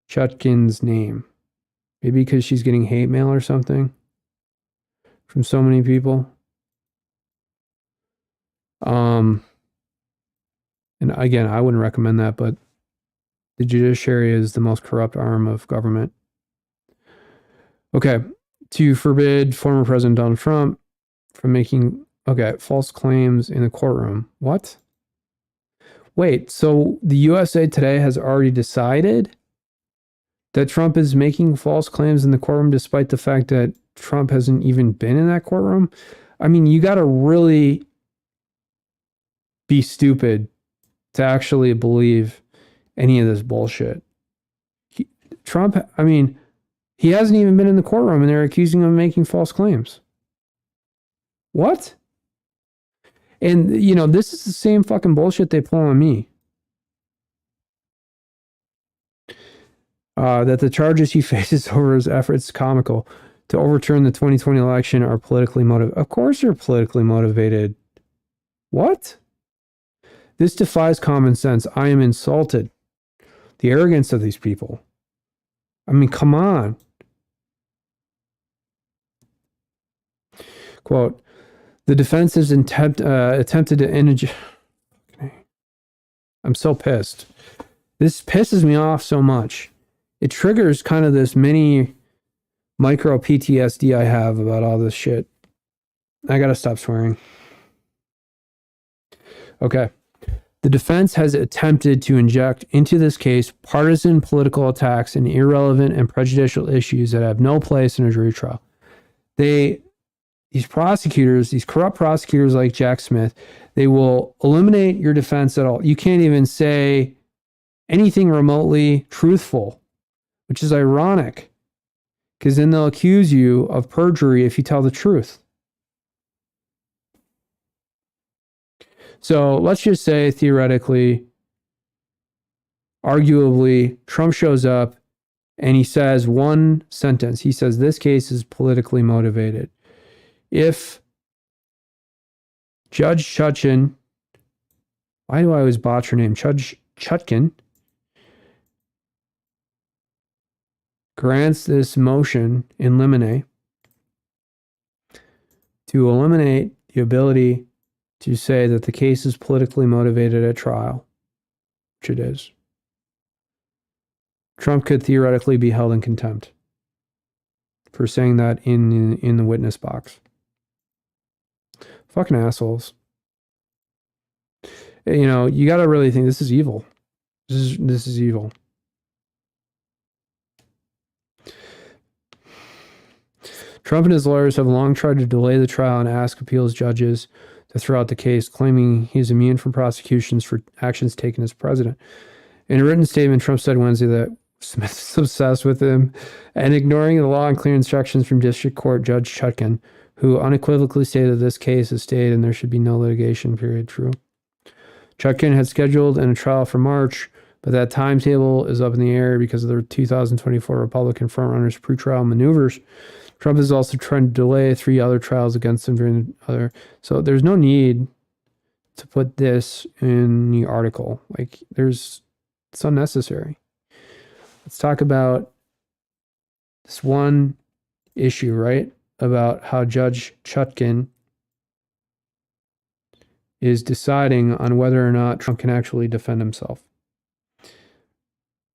Chutkan's name. Maybe because she's getting hate mail or something from so many people. And again, I wouldn't recommend that, but the judiciary is the most corrupt arm of government. Okay. To forbid former President Donald Trump from making, false claims in the courtroom. What? Wait, so the USA Today has already decided that Trump is making false claims in the courtroom despite the fact that Trump hasn't even been in that courtroom? I mean, you got to really be stupid to actually believe any of this bullshit. Trump, I mean, he hasn't even been in the courtroom and they're accusing him of making false claims. What? And, you know, this is the same fucking bullshit they pull on me. That the charges he faces over his efforts, comical, to overturn the 2020 election are politically motivated. Of course they're politically motivated. What? This defies common sense. I am insulted. The arrogance of these people. I mean, come on. Quote, the defense has attempted to I'm so pissed. This pisses me off so much. It triggers kind of this mini micro PTSD I have about all this shit. I gotta stop swearing. Okay. The defense has attempted to inject into this case partisan political attacks and irrelevant and prejudicial issues that have no place in a jury trial. These prosecutors, these corrupt prosecutors like Jack Smith, they will eliminate your defense at all. You can't even say anything remotely truthful, which is ironic, because then they'll accuse you of perjury if you tell the truth. So let's just say, theoretically, arguably, Trump shows up and he says one sentence. He says, this case is politically motivated. If Judge Chutkan, why do I always botch her name? Judge Chutkan grants this motion in limine to eliminate the ability to say that the case is politically motivated at trial, which it is, Trump could theoretically be held in contempt for saying that in the witness box. Fucking assholes. You know, you got to really think this is evil. This is evil. Trump and his lawyers have long tried to delay the trial and ask appeals judges to throw out the case, claiming he's immune from prosecutions for actions taken as president. In a written statement, Trump said Wednesday that Smith is obsessed with him and ignoring the law and clear instructions from District Court Judge Chutkan, who unequivocally stated that this case is stayed and there should be no litigation, period. True. Chutkan had scheduled a trial for March, but that timetable is up in the air because of the 2024 Republican frontrunners' pretrial maneuvers. Trump is also trying to delay 3 other trials against him during the other. So there's no need to put this in the article. Like, it's unnecessary. Let's talk about this one issue, right? About how Judge Chutkan is deciding on whether or not Trump can actually defend himself.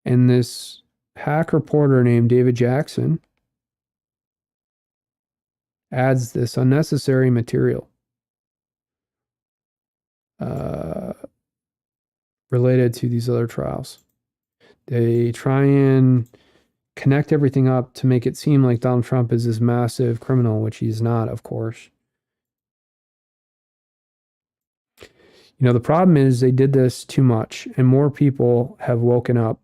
And this hack reporter named David Jackson adds this unnecessary material related to these other trials. They try and connect everything up to make it seem like Donald Trump is this massive criminal, which he's not, of course. You know, the problem is they did this too much, and more people have woken up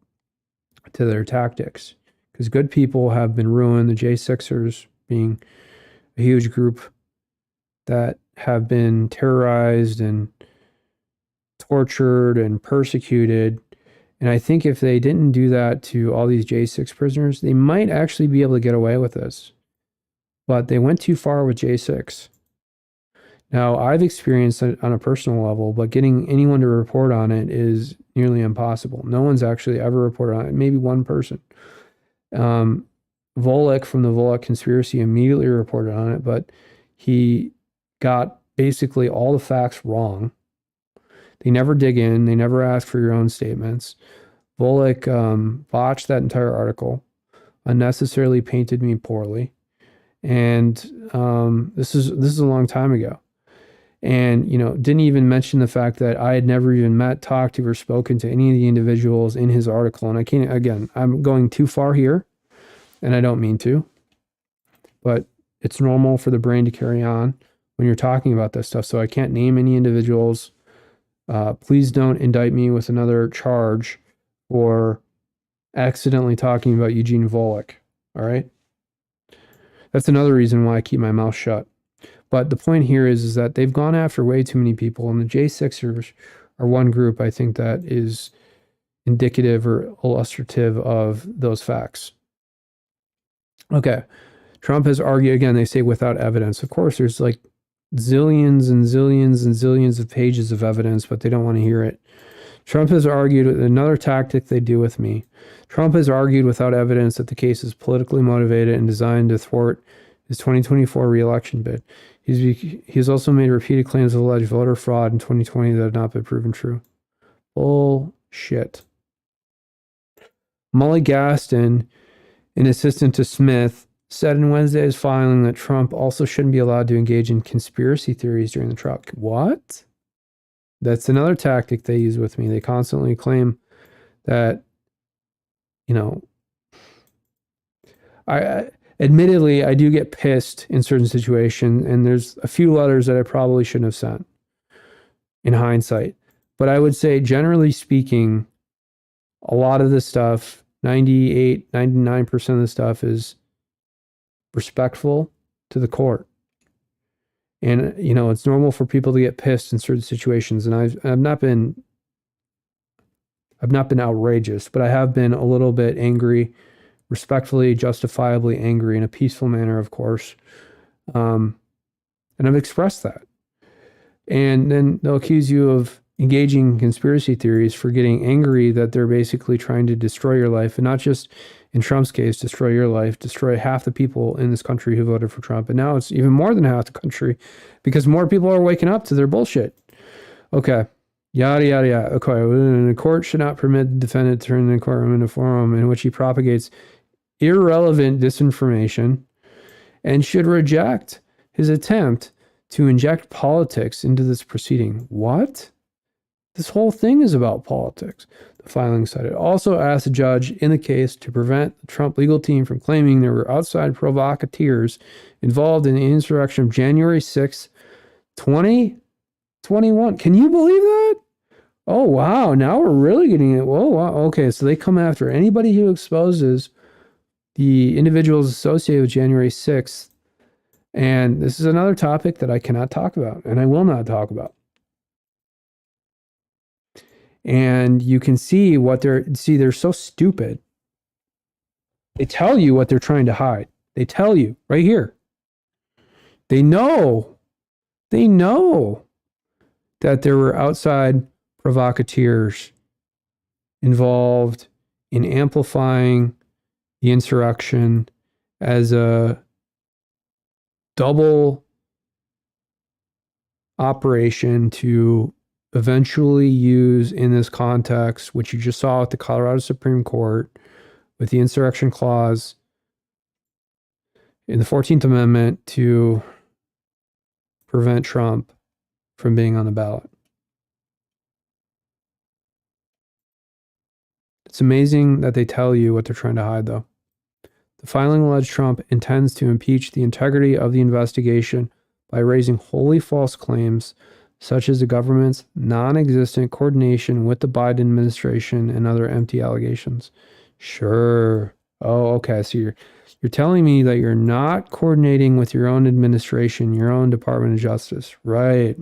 to their tactics because good people have been ruined. The J6ers being a huge group that have been terrorized and tortured and persecuted. And I think if they didn't do that to all these J6 prisoners, they might actually be able to get away with this. But they went too far with J6. Now, I've experienced it on a personal level, but getting anyone to report on it is nearly impossible. No one's actually ever reported on it, maybe one person. Volek from the Volek conspiracy immediately reported on it, but he got basically all the facts wrong. They never dig in. They never ask for your own statements. Volek botched that entire article, unnecessarily painted me poorly. And this is a long time ago. And, you know, didn't even mention the fact that I had never even met, talked to, or spoken to any of the individuals in his article. And I can't, again, I'm going too far here, and I don't mean to. But it's normal for the brain to carry on when you're talking about this stuff. So I can't name any individuals. Please don't indict me with another charge for accidentally talking about Eugene Volek. All right. That's another reason why I keep my mouth shut. But the point here is that they've gone after way too many people, and the J6ers are one group I think that is indicative or illustrative of those facts. Okay. Trump has argued, again, they say without evidence. Of course, there's like zillions and zillions and zillions of pages of evidence, but they don't want to hear it. Trump has argued, another tactic they do with me. Trump has argued without evidence that the case is politically motivated and designed to thwart his 2024 re-election bid. He's also made repeated claims of alleged voter fraud in 2020 that have not been proven true. Bullshit. Molly Gaston, an assistant to Smith, said in Wednesday's filing that Trump also shouldn't be allowed to engage in conspiracy theories during the trial. What? That's another tactic they use with me. They constantly claim that, you know, admittedly, I do get pissed in certain situations, and there's a few letters that I probably shouldn't have sent in hindsight. But I would say, generally speaking, a lot of this stuff, 98, 99% of the stuff is respectful to the court. And, you know, it's normal for people to get pissed in certain situations. And I've not been outrageous, but I have been a little bit angry, respectfully, justifiably angry in a peaceful manner, of course. And I've expressed that. And then they'll accuse you of, engaging in conspiracy theories, for getting angry that they're basically trying to destroy your life, and not just in Trump's case, destroy your life, destroy half the people in this country who voted for Trump. And now it's even more than half the country because more people are waking up to their bullshit. Okay. Yada, yada, yada. Okay. The court should not permit the defendant to turn the courtroom into a forum in which he propagates irrelevant disinformation, and should reject his attempt to inject politics into this proceeding. What? This whole thing is about politics. The filing said it also asked the judge in the case to prevent the Trump legal team from claiming there were outside provocateurs involved in the insurrection of January 6th, 2021. Can you believe that? Oh, wow. Now we're really getting it. Whoa, wow. Okay, so they come after anybody who exposes the individuals associated with January 6th. And this is another topic that I cannot talk about, and I will not talk about. And you can see they're so stupid. They tell you what they're trying to hide. They tell you right here. They know that there were outside provocateurs involved in amplifying the insurrection as a double operation to eventually use in this context, which you just saw at the Colorado Supreme Court with the insurrection clause in the 14th Amendment, to prevent Trump from being on the ballot. It's amazing that they tell you what they're trying to hide, though. The filing alleged Trump intends to impeach the integrity of the investigation by raising wholly false claims, such as the government's non-existent coordination with the Biden administration and other empty allegations. Sure. Oh, okay. So you're telling me that you're not coordinating with your own administration, your own Department of Justice, right?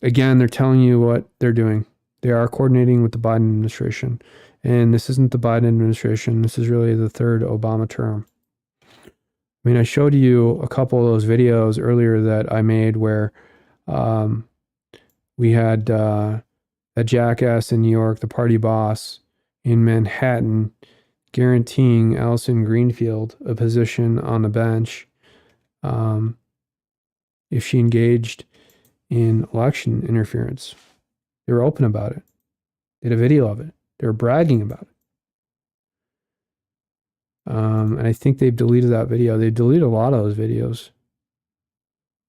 Again, they're telling you what they're doing. They are coordinating with the Biden administration. And this isn't the Biden administration. This is really the third Obama term. I mean, I showed you a couple of those videos earlier that I made where we had that jackass in New York, the party boss in Manhattan, guaranteeing Allison Greenfield a position on the bench if she engaged in election interference. They were open about it. They had a video of it. They were bragging about it. And I think they've deleted that video. They deleted a lot of those videos.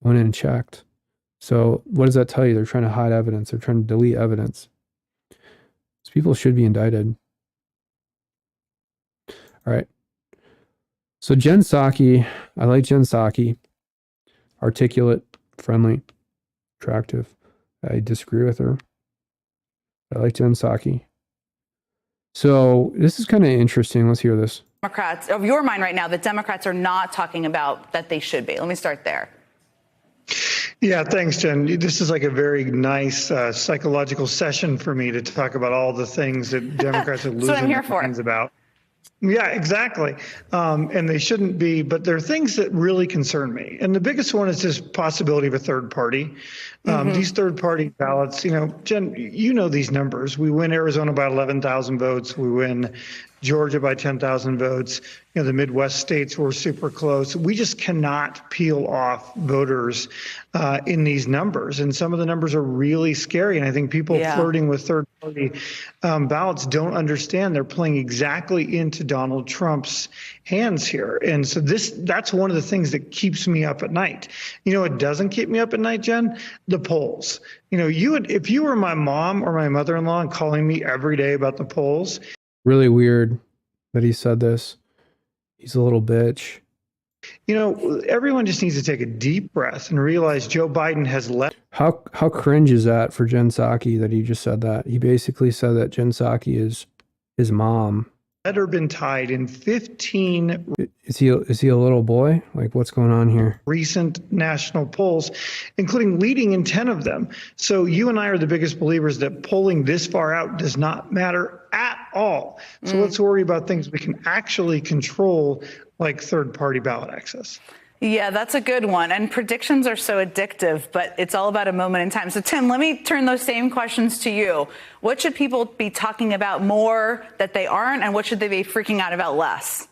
Went in and checked. So what does that tell you? They're trying to hide evidence. They're trying to delete evidence. So people should be indicted. All right. So Jen Psaki, I like Jen Psaki. Articulate, friendly, attractive. I disagree with her. I like Jen Psaki. So this is kind of interesting. Let's hear this. Democrats, of your mind right now, that Democrats are not talking about that they should be. Let me start there. Yeah, thanks, Jen. This is like a very nice psychological session for me to talk about all the things that Democrats are losing their minds about. Yeah, exactly. And they shouldn't be, but there are things that really concern me. And the biggest one is this possibility of a third party. These third party ballots, Jen, you know these numbers. We win Arizona by 11,000 votes. We win Georgia by 10,000 votes. The Midwest states were super close. We just cannot peel off voters in these numbers. And some of the numbers are really scary. And I think people flirting with third party ballots don't understand they're playing exactly into Donald Trump's hands here. And so that's one of the things that keeps me up at night. It doesn't keep me up at night, Jen, the polls. If you were my mom or my mother-in-law and calling me every day about the polls. Really weird that he said this. He's a little bitch. Everyone just needs to take a deep breath and realize Joe Biden has left. How cringe is that for Jen Psaki that he just said that? He basically said that Jen Psaki is his mom. Better been tied in 15. Is he a little boy? Like, what's going on here? Recent national polls, including leading in 10 of them. So you and I are the biggest believers that polling this far out does not matter at all. So let's worry about things we can actually control, like third-party ballot access. Yeah, that's a good one. And predictions are so addictive, but it's all about a moment in time. So, Tim, let me turn those same questions to you. What should people be talking about more that they aren't, and what should they be freaking out about less?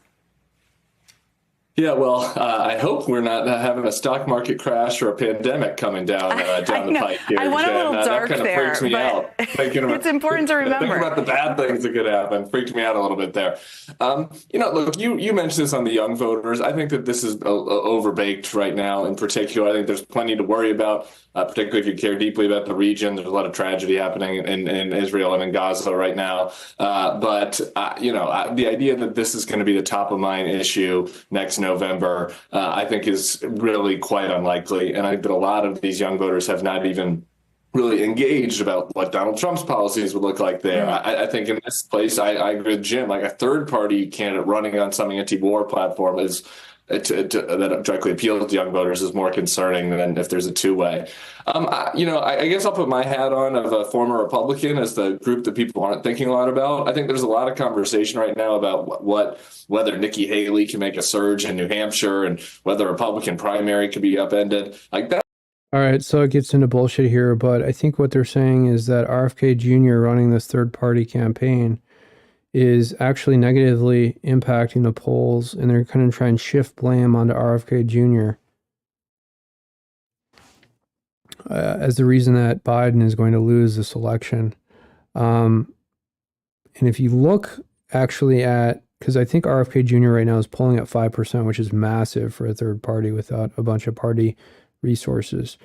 Yeah, well, I hope we're not having a stock market crash or a pandemic coming down the pike here. I went a little dark that kind there, of freaks me out. It's important to remember. Thinking about the bad things that could happen freaked me out a little bit there. Look, you mentioned this on the young voters. I think that this is overbaked right now. In particular, I think there's plenty to worry about, particularly if you care deeply about the region. There's a lot of tragedy happening in Israel and in Gaza right now. But the idea that this is going to be the top of mind issue next November, I think is really quite unlikely. And I think that a lot of these young voters have not even really engaged about what Donald Trump's policies would look like there. I think in this place, I agree with Jim, like a third party candidate running on some anti-war platform is that directly appeals to young voters is more concerning than if there's a two-way. I guess I'll put my hat on of a former Republican as the group that people aren't thinking a lot about. I think there's a lot of conversation right now about whether Nikki Haley can make a surge in New Hampshire and whether a Republican primary could be upended. Like that. All right, so it gets into bullshit here, but I think what they're saying is that RFK Jr. running this third-party campaign is actually negatively impacting the polls, and they're going to try and shift blame onto RFK Jr. As the reason that Biden is going to lose this election. And if you look actually at, because I think RFK Jr. right now is polling at 5%, which is massive for a third party without a bunch of party resources.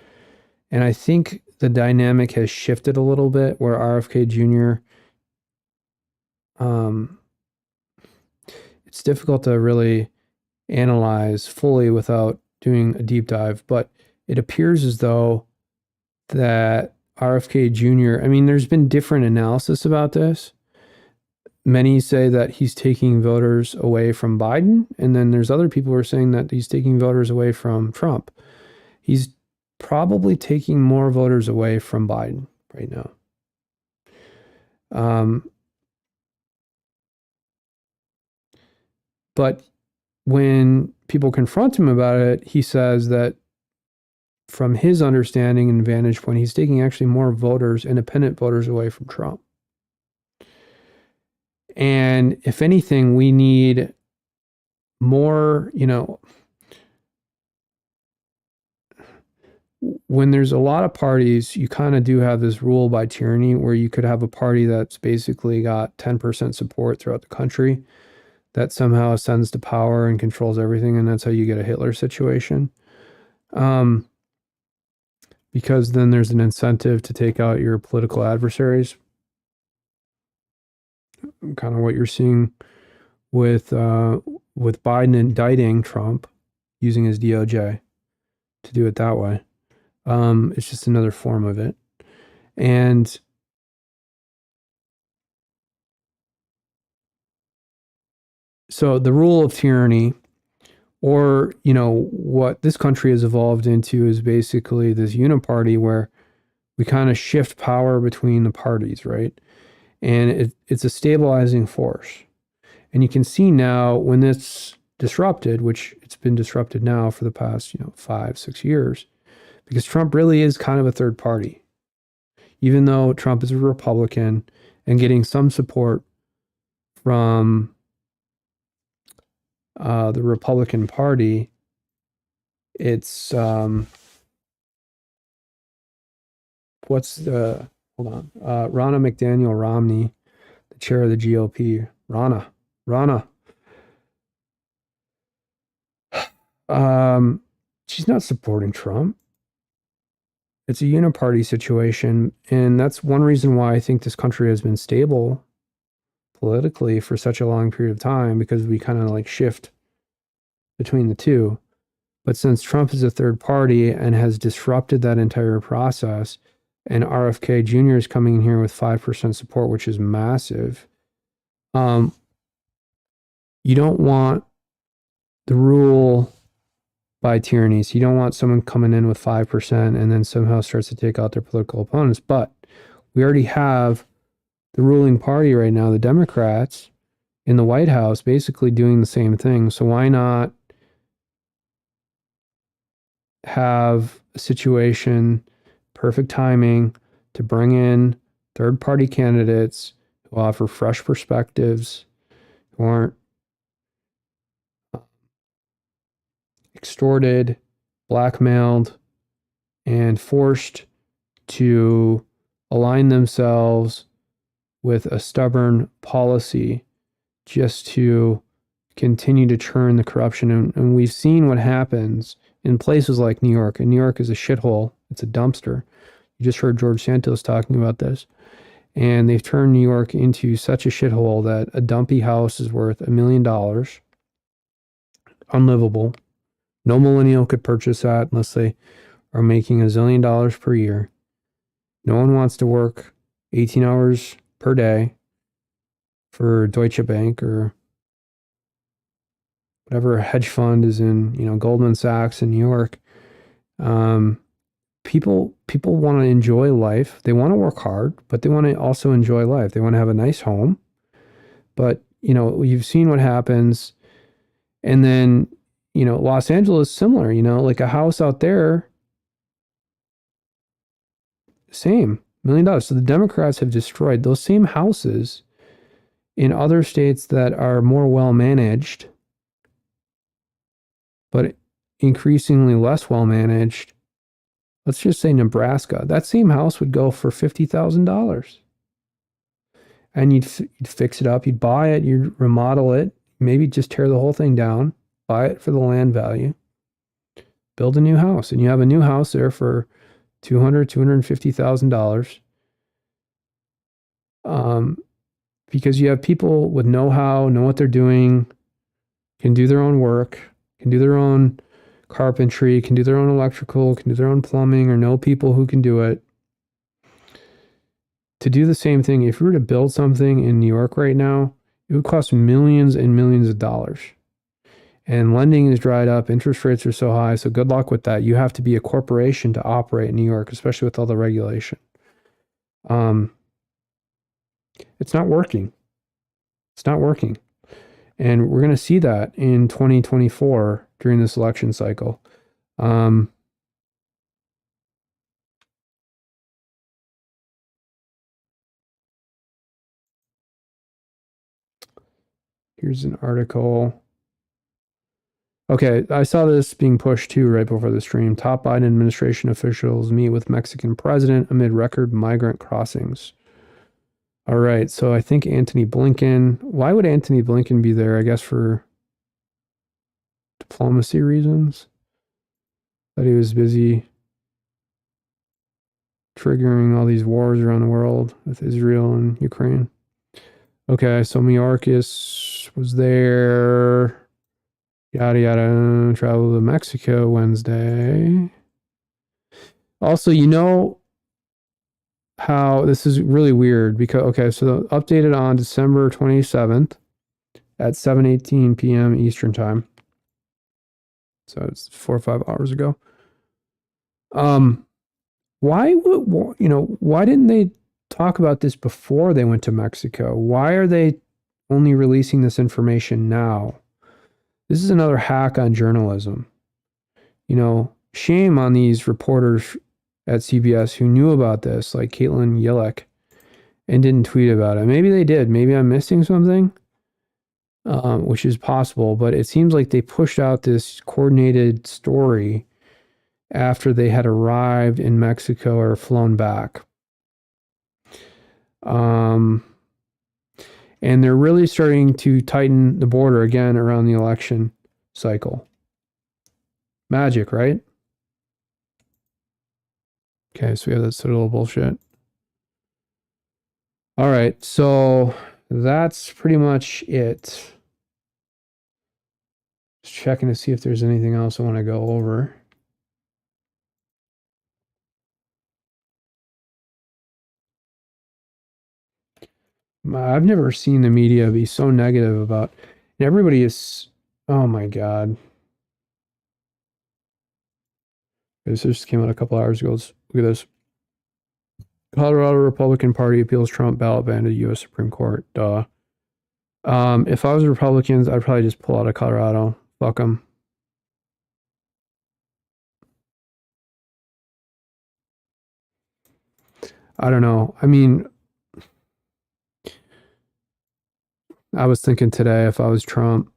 And I think the dynamic has shifted a little bit where RFK Jr., it's difficult to really analyze fully without doing a deep dive, but it appears as though that RFK Jr., I mean, there's been different analysis about this. Many say that he's taking voters away from Biden, and then there's other people who are saying that he's taking voters away from Trump. He's probably taking more voters away from Biden right now. But when people confront him about it, he says that from his understanding and vantage point, he's taking actually more voters, independent voters, away from Trump. And if anything, we need more, when there's a lot of parties, you kind of do have this rule by tyranny where you could have a party that's basically got 10% support throughout the country that somehow ascends to power and controls everything, and that's how you get a Hitler situation. Because then there's an incentive to take out your political adversaries. Kind of what you're seeing with Biden indicting Trump, using his DOJ to do it that way. It's just another form of it. And so the rule of tyranny, or, what this country has evolved into is basically this uniparty where we kind of shift power between the parties, right? And it's a stabilizing force. And you can see now when it's disrupted, which it's been disrupted now for the past, 5-6 years, because Trump really is kind of a third party. Even though Trump is a Republican and getting some support from the Republican Party, it's Ronna McDaniel Romney, the chair of the GOP. Ronna. She's not supporting Trump. It's a uniparty situation, and that's one reason why I think this country has been stable politically for such a long period of time, because we kind of shift between the two. But since Trump is a third party and has disrupted that entire process, and RFK Jr. is coming in here with 5% support, which is massive, you don't want the rule by tyrannies. You don't want someone coming in with 5% and then somehow starts to take out their political opponents. But we already have the ruling party right now, the Democrats, in the White House, basically doing the same thing. So why not have a situation, perfect timing to bring in third-party candidates who offer fresh perspectives, who aren't extorted, blackmailed, and forced to align themselves with a stubborn policy just to continue to churn the corruption. And we've seen what happens in places like New York. And New York is a shithole. It's a dumpster. You just heard George Santos talking about this. And they've turned New York into such a shithole that a dumpy house is worth $1 million. Unlivable. No millennial could purchase that unless they are making $1 zillion per year. No one wants to work 18 hours per day for Deutsche Bank or whatever hedge fund is in, Goldman Sachs in New York. People want to enjoy life. They want to work hard, but they want to also enjoy life. They want to have a nice home. But, you've seen what happens. And then, Los Angeles, similar, like a house out there, same, $1 million. So the Democrats have destroyed those same houses in other states that are more well managed, but increasingly less well managed. Let's just say Nebraska. That same house would go for $50,000. And you'd fix it up, you'd buy it, you'd remodel it, maybe just tear the whole thing down, buy it for the land value, build a new house, and you have a new house there for $250,000. Because you have people with know-how, know what they're doing, can do their own work, can do their own carpentry, can do their own electrical, can do their own plumbing, or know people who can do it. To do the same thing, if you were to build something in New York right now, it would cost millions and millions of dollars. And lending is dried up, interest rates are so high, so good luck with that. You have to be a corporation to operate in New York, especially with all the regulation. It's not working. It's not working. And we're going to see that in 2024 during this election cycle. Here's an article. Okay, I saw this being pushed too right before the stream. Top Biden administration officials meet with Mexican president amid record migrant crossings. All right, so I think Antony Blinken. Why would Antony Blinken be there? I guess for diplomacy reasons. That he was busy triggering all these wars around the world with Israel and Ukraine. Okay, so Mayorkas was there. Yada yada. Travel to Mexico Wednesday. Also, how this is really weird because, okay, so updated on December 27th at 7:18 p.m. Eastern time. So it's 4 or 5 hours ago. Why didn't they talk about this before they went to Mexico? Why are they only releasing this information now? This is another hack on journalism. Shame on these reporters at CBS who knew about this, like Caitlin Yillick, and didn't tweet about it. Maybe they did. Maybe I'm missing something, which is possible. But it seems like they pushed out this coordinated story after they had arrived in Mexico or flown back. And they're really starting to tighten the border again around the election cycle. Magic, right? Okay, so we have that sort of little bullshit. All right, so that's pretty much it. Just checking to see if there's anything else I want to go over. I've never seen the media be so negative about, and everybody is, oh my God. This just came out a couple hours ago. Let's look at this. Colorado Republican Party appeals Trump ballot ban to the U.S. Supreme Court. Duh. If I was Republicans, I'd probably just pull out of Colorado. Fuck them. I don't know. I mean, I was thinking today if I was Trump,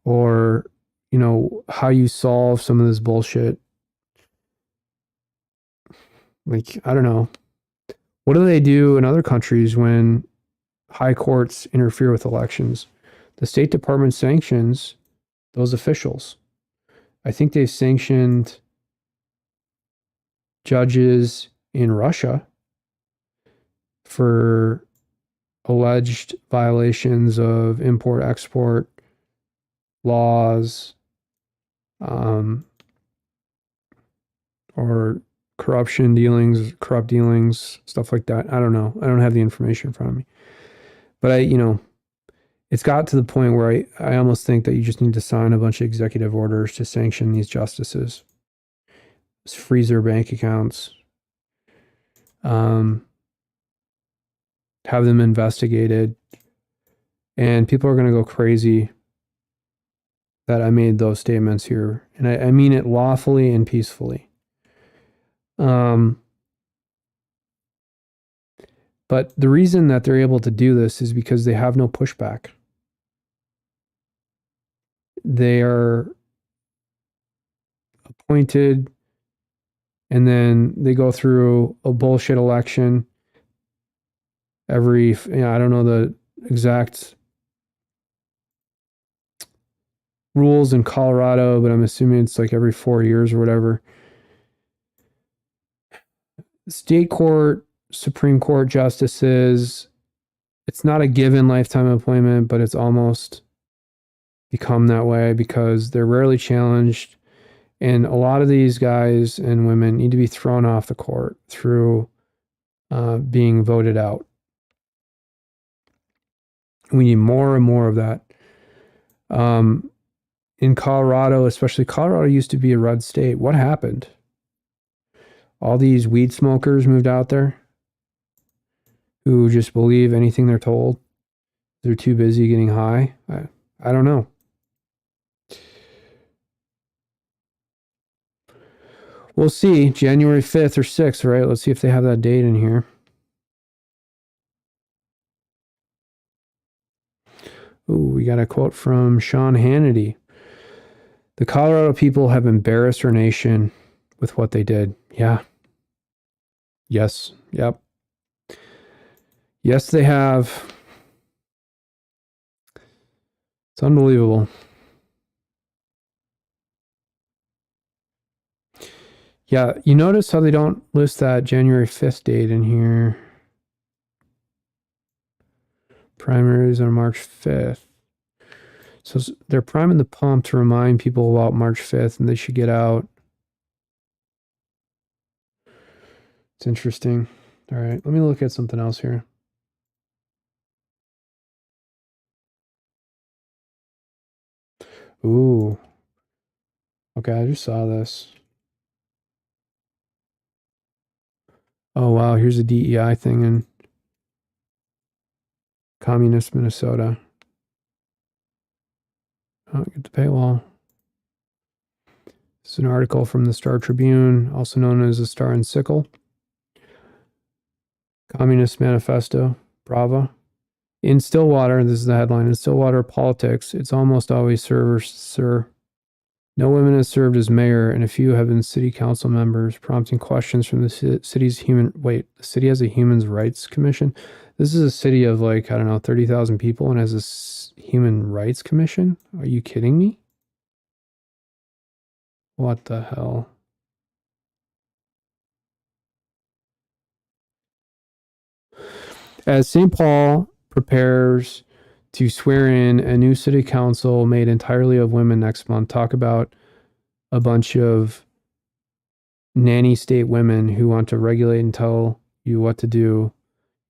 or, you know, how you solve some of this bullshit. Like, I don't know. What do they do in other countries when high courts interfere with elections? The State Department sanctions those officials. I think they've sanctioned judges in Russia for alleged violations of import export laws, or corrupt dealings, stuff like that. I don't know. I don't have the information in front of me. But it's got to the point where I almost think that you just need to sign a bunch of executive orders to sanction these justices, freeze their bank accounts, have them investigated, and people are going to go crazy that I made those statements here. And I mean it lawfully and peacefully. But the reason that they're able to do this is because they have no pushback. They are appointed, and then they go through a bullshit election every, I don't know the exact rules in Colorado, but I'm assuming it's like every 4 years or whatever. State court, Supreme Court justices, it's not a given lifetime appointment, but it's almost become that way because they're rarely challenged. And a lot of these guys and women need to be thrown off the court through being voted out. We need more and more of that. In Colorado, especially, Colorado used to be a red state. What happened? All these weed smokers moved out there who just believe anything they're told. They're too busy getting high. I don't know. We'll see. January 5th or 6th, right? Let's see if they have that date in here. Ooh, we got a quote from Sean Hannity. The Colorado people have embarrassed our nation with what they did. Yeah. Yes. Yep. Yes, they have. It's unbelievable. Yeah, you notice how they don't list that January 5th date in here. Primaries on March 5th. So they're priming the pump to remind people about March 5th, and they should get out. It's interesting. All right, let me look at something else here. Ooh. Okay, I just saw this. Oh, wow, here's a DEI thing in communist Minnesota. Oh, get the paywall. This is an article from the Star Tribune, also known as the Star and Sickle. Communist Manifesto, Brava. In Stillwater, this is the headline, in Stillwater politics, it's almost always sir. No women have served as mayor, and a few have been city council members, prompting questions from the city's the city has a human rights commission? This is a city of 30,000 people and has a human rights commission? Are you kidding me? What the hell? As St. Paul prepares to swear in a new city council made entirely of women next month, talk about a bunch of nanny state women who want to regulate and tell you what to do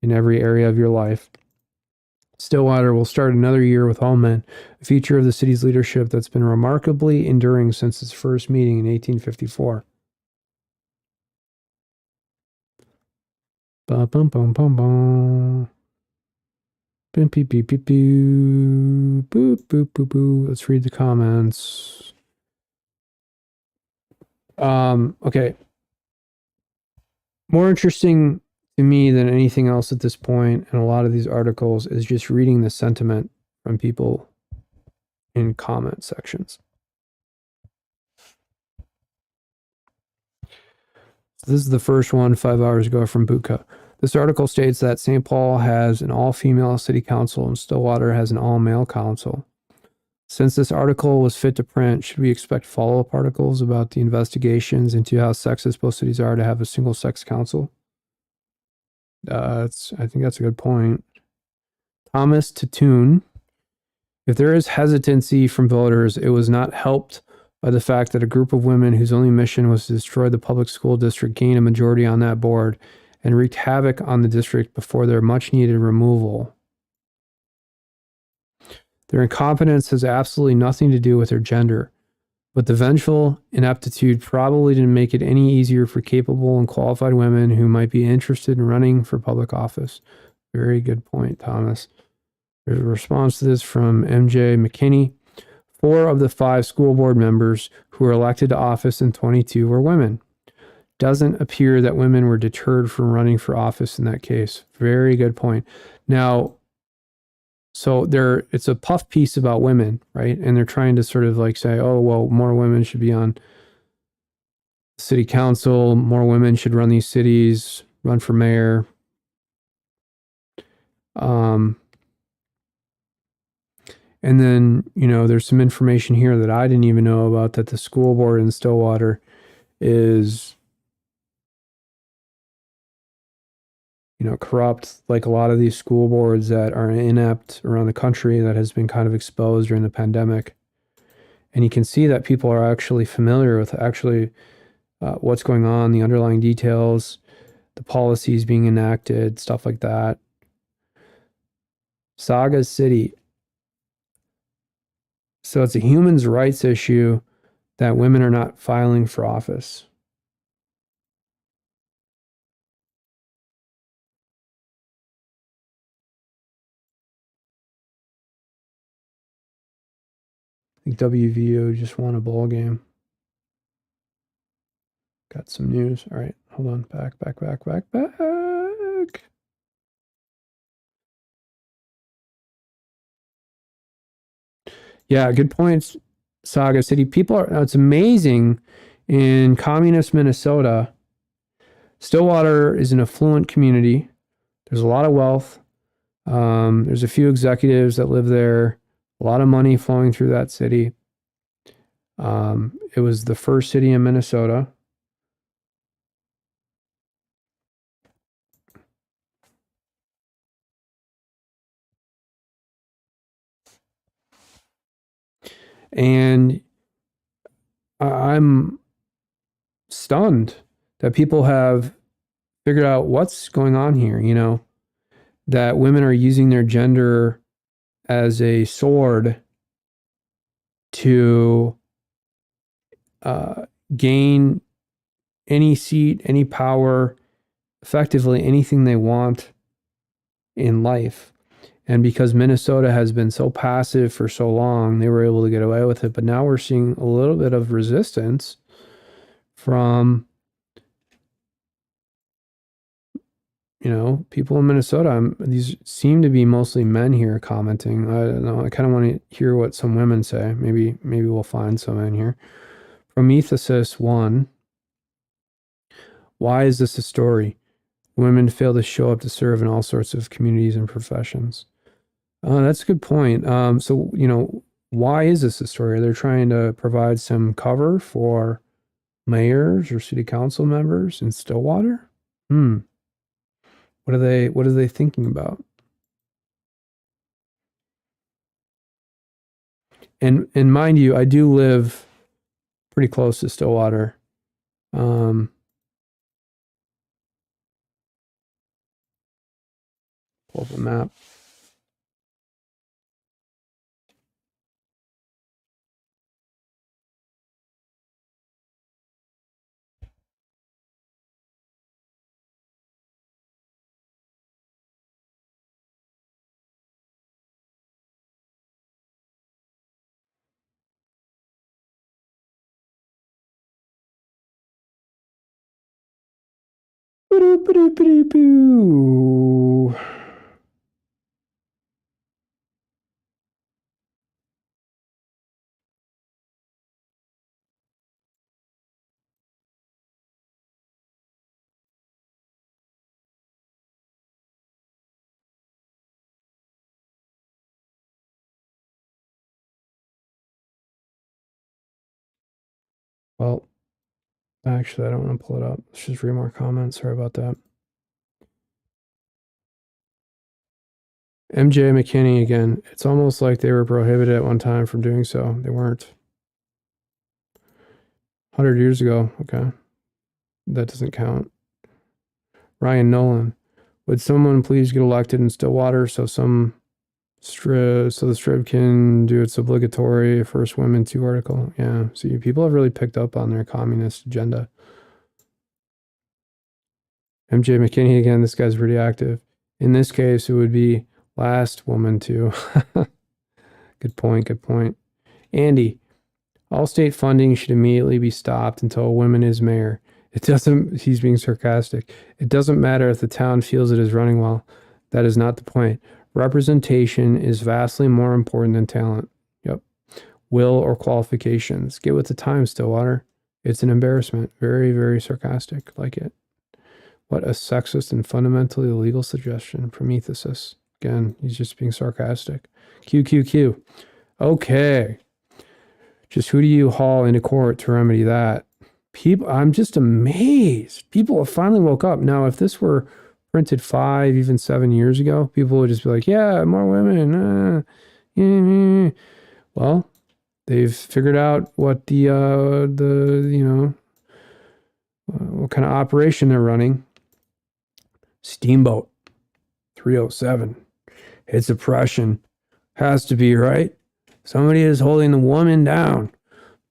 in every area of your life. Stillwater will start another year with all men, a feature of the city's leadership that's been remarkably enduring since its first meeting in 1854. Bum, bum, bum, bum, bum. Boop, beep, beep, beep, boop, boop, boop, boop, boop. Let's read the comments. Okay. More interesting to me than anything else at this point in a lot of these articles is just reading the sentiment from people in comment sections. So this is the first one 5 hours ago from Buka. This article states that St. Paul has an all-female city council and Stillwater has an all-male council. Since this article was fit to print, should we expect follow-up articles about the investigations into how sexist both cities are to have a single-sex council? I think that's a good point. Thomas Tattoon. If there is hesitancy from voters, it was not helped by the fact that a group of women whose only mission was to destroy the public school district gained a majority on that board and wreaked havoc on the district before their much needed removal. Their incompetence has absolutely nothing to do with their gender, but the vengeful ineptitude probably didn't make it any easier for capable and qualified women who might be interested in running for public office. Very good point, Thomas. There's a response to this from MJ McKinney. 4 of the 5 school board members who were elected to office in 22 were women. Doesn't appear that women were deterred from running for office in that case. Very good point. Now, so it's a puff piece about women, right? And they're trying to sort of like say, oh, well, more women should be on city council, more women should run these cities, run for mayor. And then, there's some information here that I didn't even know about, that the school board in Stillwater is, corrupt, like a lot of these school boards that are inept around the country that has been kind of exposed during the pandemic. And you can see that people are actually familiar with what's going on, the underlying details, the policies being enacted, stuff like that. Saga City. So it's a human rights issue that women are not filing for office. I think WVO just won a ball game. Got some news. All right, hold on. Back. Yeah, good points, Saga City. It's amazing in communist Minnesota. Stillwater is an affluent community. There's a lot of wealth. There's a few executives that live there, a lot of money flowing through that city. It was the first city in Minnesota. And I'm stunned that people have figured out what's going on here, that women are using their gender as a sword to gain any seat, any power, effectively anything they want in life. And because Minnesota has been so passive for so long, they were able to get away with it. But now we're seeing a little bit of resistance from, people in Minnesota. These seem to be mostly men here commenting. I don't know. I kind of want to hear what some women say. Maybe we'll find some in here. Prometheus 1. Why is this a story? Women fail to show up to serve in all sorts of communities and professions. That's a good point. So, why is this a story? Are they trying to provide some cover for mayors or city council members in Stillwater? What are they thinking about? And mind you, I do live pretty close to Stillwater. Pull up a map. Boo. Well, actually, I don't want to pull it up. Let's just read more comments. Sorry about that. MJ McKinney again. It's almost like they were prohibited at one time from doing so. They weren't. 100 years ago. Okay. That doesn't count. Ryan Nolan. Would someone please get elected in Stillwater so the strip can do its obligatory first women 2 article? Yeah. See, people have really picked up on their communist agenda. MJ McKinney again. This guy's pretty active. In this case, it would be last woman 2. Good point. Good point. Andy. All state funding should immediately be stopped until a woman is mayor. It doesn't, he's being sarcastic. It doesn't matter if the town feels it is running well. That is not the point. Representation is vastly more important than talent. Yep. Will or qualifications. Get with the times, Stillwater. It's an embarrassment. Very, very sarcastic. Like it. What a sexist and fundamentally illegal suggestion. Prometheus. Again, he's just being sarcastic. QQQ. Okay. Just who do you haul into court to remedy that? People, I'm just amazed. People have finally woke up. Now, if this were printed 5, even 7 years ago, people would just be like, yeah, more women. Well, they've figured out what what kind of operation they're running. Steamboat 307. It's oppression. Has to be, right? Somebody is holding the woman down.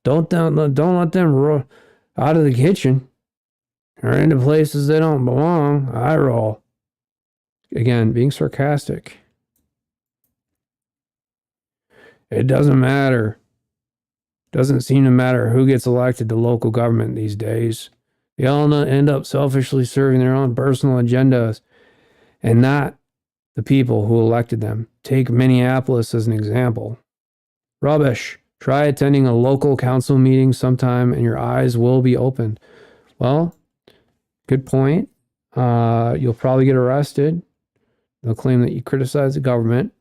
Don't let them roll out of the kitchen or into places they don't belong. I roll. Again, being sarcastic. It doesn't matter. Doesn't seem to matter who gets elected to local government these days. They all end up selfishly serving their own personal agendas and not the people who elected them. Take Minneapolis as an example. Rubbish. Try attending a local council meeting sometime and your eyes will be opened. Well, good point. You'll probably get arrested. They'll claim that you criticize the government.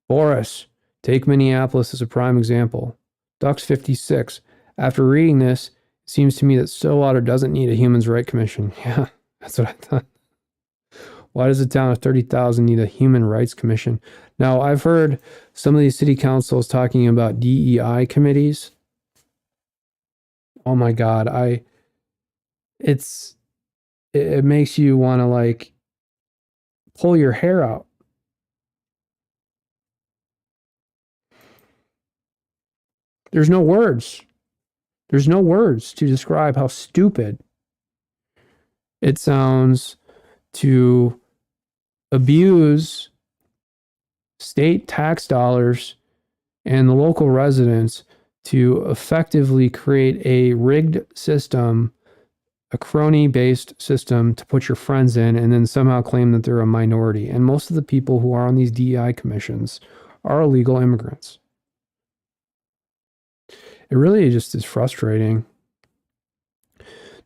Boris. Take Minneapolis as a prime example. Ducks 56. After reading this, it seems to me that Stillwater doesn't need a Human Rights Commission. Yeah, that's what I thought. Why does a town of 30,000 need a Human Rights Commission? Now, I've heard some of these city councils talking about DEI committees. Oh my God, it makes you want to like pull your hair out. There's no words. There's no words to describe how stupid it sounds to abuse state tax dollars and the local residents to effectively create a rigged system, a crony-based system to put your friends in and then somehow claim that they're a minority. And most of the people who are on these DEI commissions are illegal immigrants. It really just is frustrating.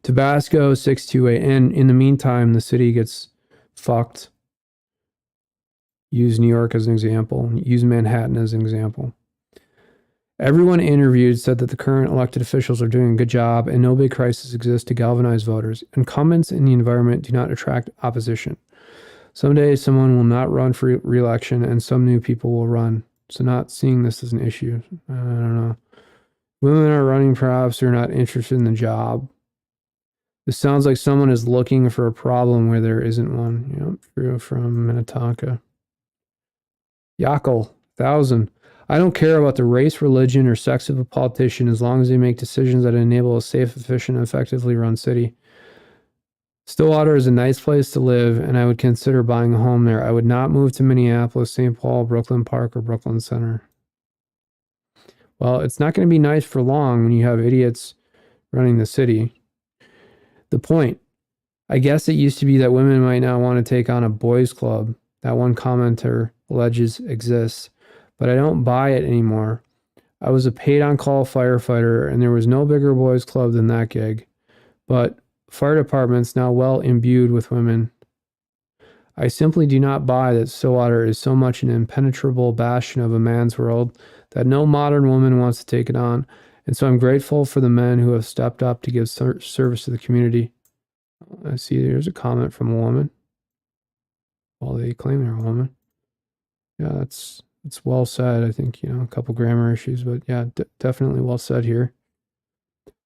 Tabasco 628. And in the meantime, the city gets fucked. Use New York as an example. Use Manhattan as an example. Everyone interviewed said that the current elected officials are doing a good job and no big crisis exists to galvanize voters. Incumbents in the environment do not attract opposition. Someday someone will not run for re-election and some new people will run. So not seeing this as an issue. I don't know. Women are running, perhaps they're not interested in the job. This sounds like someone is looking for a problem where there isn't one. Yep, from Minnetonka. Yakel, 1,000. I don't care about the race, religion, or sex of a politician as long as they make decisions that enable a safe, efficient, and effectively run city. Stillwater is a nice place to live, and I would consider buying a home there. I would not move to Minneapolis, St. Paul, Brooklyn Park, or Brooklyn Center. Well, it's not going to be nice for long when you have idiots running the city. The point, I guess it used to be that women might not want to take on a boys' club. That one commenter alleges exists, but I don't buy it anymore. I was a paid-on-call firefighter, and there was no bigger boys' club than that gig. But fire departments now well imbued with women. I simply do not buy that Stillwater is so much an impenetrable bastion of a man's world that no modern woman wants to take it on. And so I'm grateful for the men who have stepped up to give service to the community. I see there's a comment from a woman. Well, they claim they're a woman. Yeah, that's well said. I think, a couple grammar issues, but yeah, definitely well said here.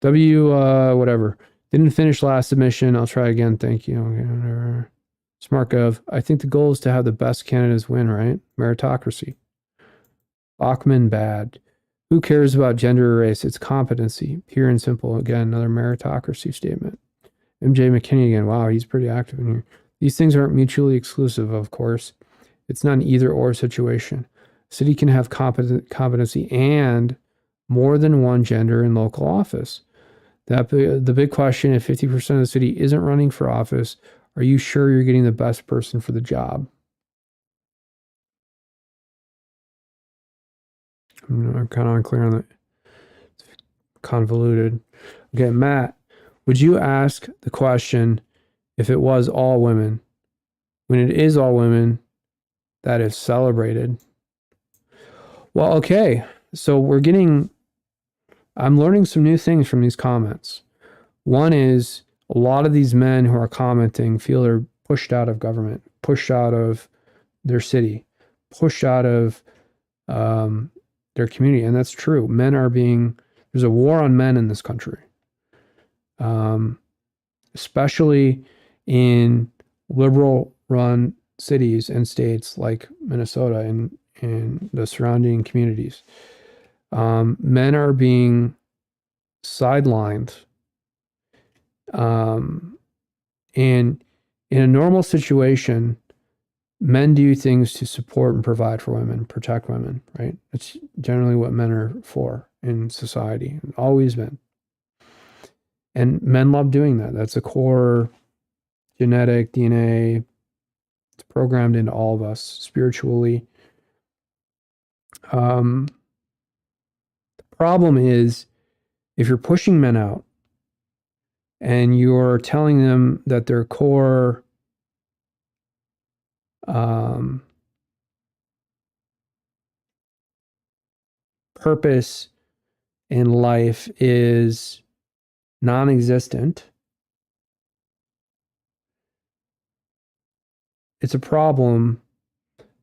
Whatever. Didn't finish last submission. I'll try again. Thank you. Okay, whatever. SmartGov. I think the goal is to have the best candidates win, right? Meritocracy. Bachman bad. Who cares about gender or race? It's competency. Pure and simple. Again, another meritocracy statement. MJ McKinney again. Wow, he's pretty active in here. These things aren't mutually exclusive, of course. It's not an either or situation. City can have competency and more than one gender in local office. The big question, if 50% of the city isn't running for office, are you sure you're getting the best person for the job? I'm kind of unclear on that. It's convoluted. Okay, Matt, would you ask the question if it was all women? When it is all women, that is celebrated. Well, okay. So I'm learning some new things from these comments. One is a lot of these men who are commenting feel they're pushed out of government, pushed out of their city, pushed out of their community. And that's true. There's a war on men in this country, especially in liberal run cities and states like Minnesota and the surrounding communities. Men are being sidelined. And in a normal situation, men do things to support and provide for women, protect women, right? It's generally what men are for in society, always been. And men love doing that. That's a core genetic DNA. It's programmed into all of us spiritually. The problem is if you're pushing men out and you're telling them that their core purpose in life is non-existent, it's a problem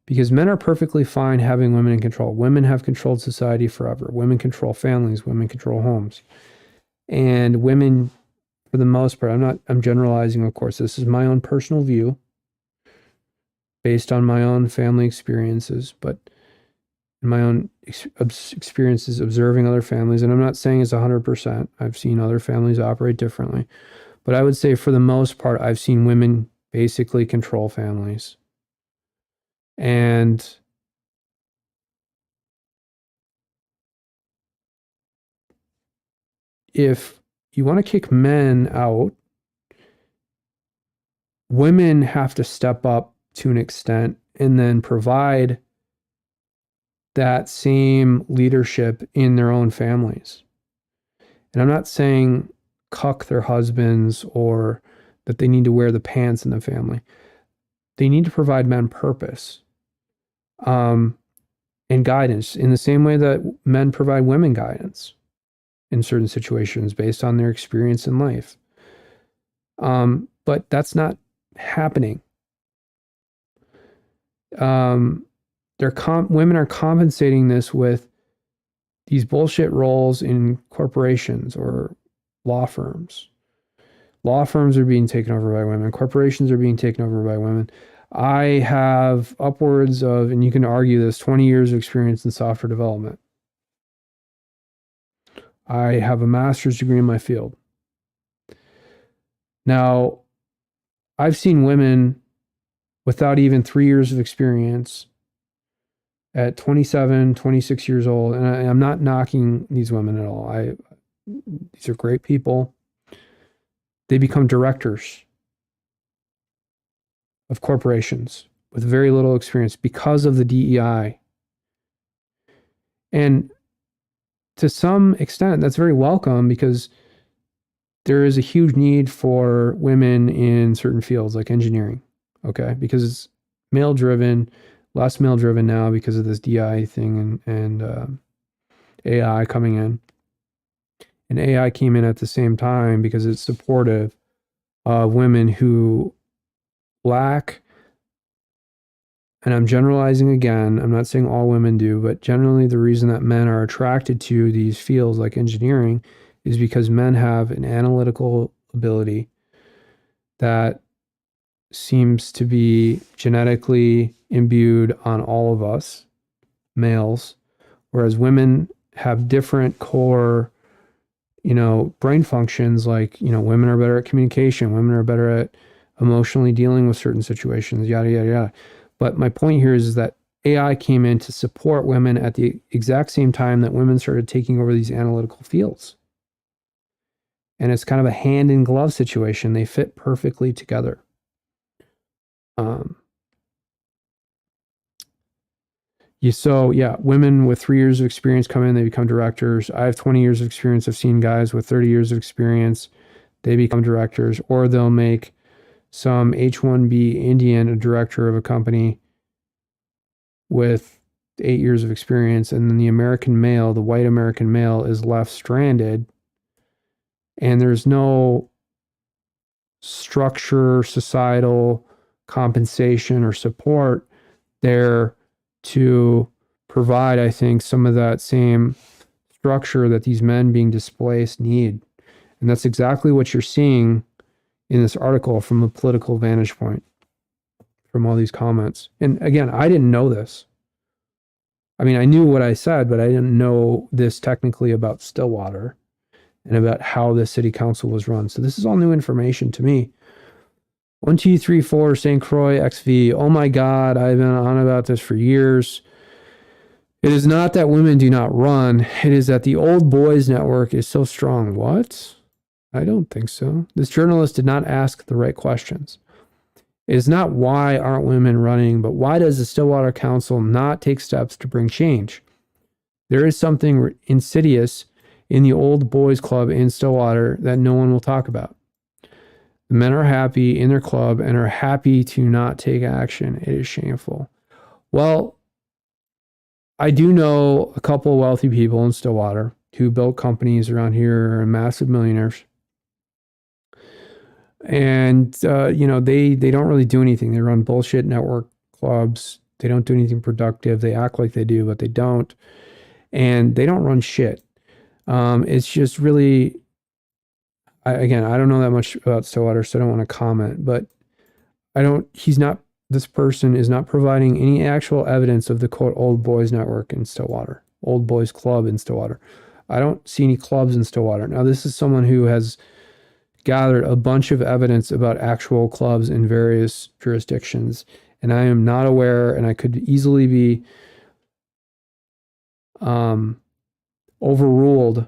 because men are perfectly fine having women in control. Women have controlled society forever. Women control families. Women control homes. And women, for the most part, I'm generalizing, of course. This is my own personal view based on my own family experiences, but my own experiences observing other families. And I'm not saying it's 100%. I've seen other families operate differently. But I would say for the most part, I've seen women basically control families. And if you want to kick men out, women have to step up to an extent and then provide that same leadership in their own families. And I'm not saying cuck their husbands or that they need to wear the pants in the family. They need to provide men purpose and guidance in the same way that men provide women guidance in certain situations based on their experience in life. But that's not happening. Women are compensating this with these bullshit roles in corporations or law firms. Law firms are being taken over by women. Corporations are being taken over by women. I have upwards of, and you can argue this, 20 years of experience in software development. I have a master's degree in my field. Now, I've seen women without even 3 years of experience at 27, 26 years old, and I'm not knocking these women at all. These are great people. They become directors of corporations with very little experience because of the DEI. And to some extent, that's very welcome because there is a huge need for women in certain fields like engineering, okay? Because it's male driven, less male driven now because of this DI thing and AI coming in. And AI came in at the same time because it's supportive of women who lack, and I'm generalizing again, I'm not saying all women do, but generally the reason that men are attracted to these fields like engineering is because men have an analytical ability that seems to be genetically imbued on all of us, males, whereas women have different core, brain functions. Like, women are better at communication, women are better at emotionally dealing with certain situations, yada, yada, yada. But my point here is that AI came in to support women at the exact same time that women started taking over these analytical fields. And it's kind of a hand in glove situation. They fit perfectly together. Women with 3 years of experience come in, they become directors. I have 20 years of experience. I've seen guys with 30 years of experience, they become directors, or they'll make some H-1B Indian a director of a company with 8 years of experience. And then the American male, the white American male, is left stranded. And there's no structure, societal compensation, or support there to provide, I think, some of that same structure that these men being displaced need. And that's exactly what you're seeing in this article from a political vantage point, from all these comments. And again, I didn't know this. I mean, I knew what I said, but I didn't know this technically about Stillwater and about how the city council was run. So this is all new information to me. 1, 2, 3, 4, St. Croix, XV. Oh my God, I've been on about this for years. It is not that women do not run. It is that the old boys network is so strong. What? I don't think so. This journalist did not ask the right questions. It is not why aren't women running, but why does the Stillwater Council not take steps to bring change? There is something insidious in the old boys club in Stillwater that no one will talk about. The men are happy in their club and are happy to not take action. It is shameful. Well, I do know a couple of wealthy people in Stillwater who built companies around here and massive millionaires. And, they don't really do anything. They run bullshit network clubs. They don't do anything productive. They act like they do, but they don't. And they don't run shit. It's just really, I don't know that much about Stillwater, so I don't want to comment, but this person is not providing any actual evidence of the quote old boys network in Stillwater, old boys club in Stillwater. I don't see any clubs in Stillwater. Now, this is someone who has gathered a bunch of evidence about actual clubs in various jurisdictions, and I am not aware, and I could easily be overruled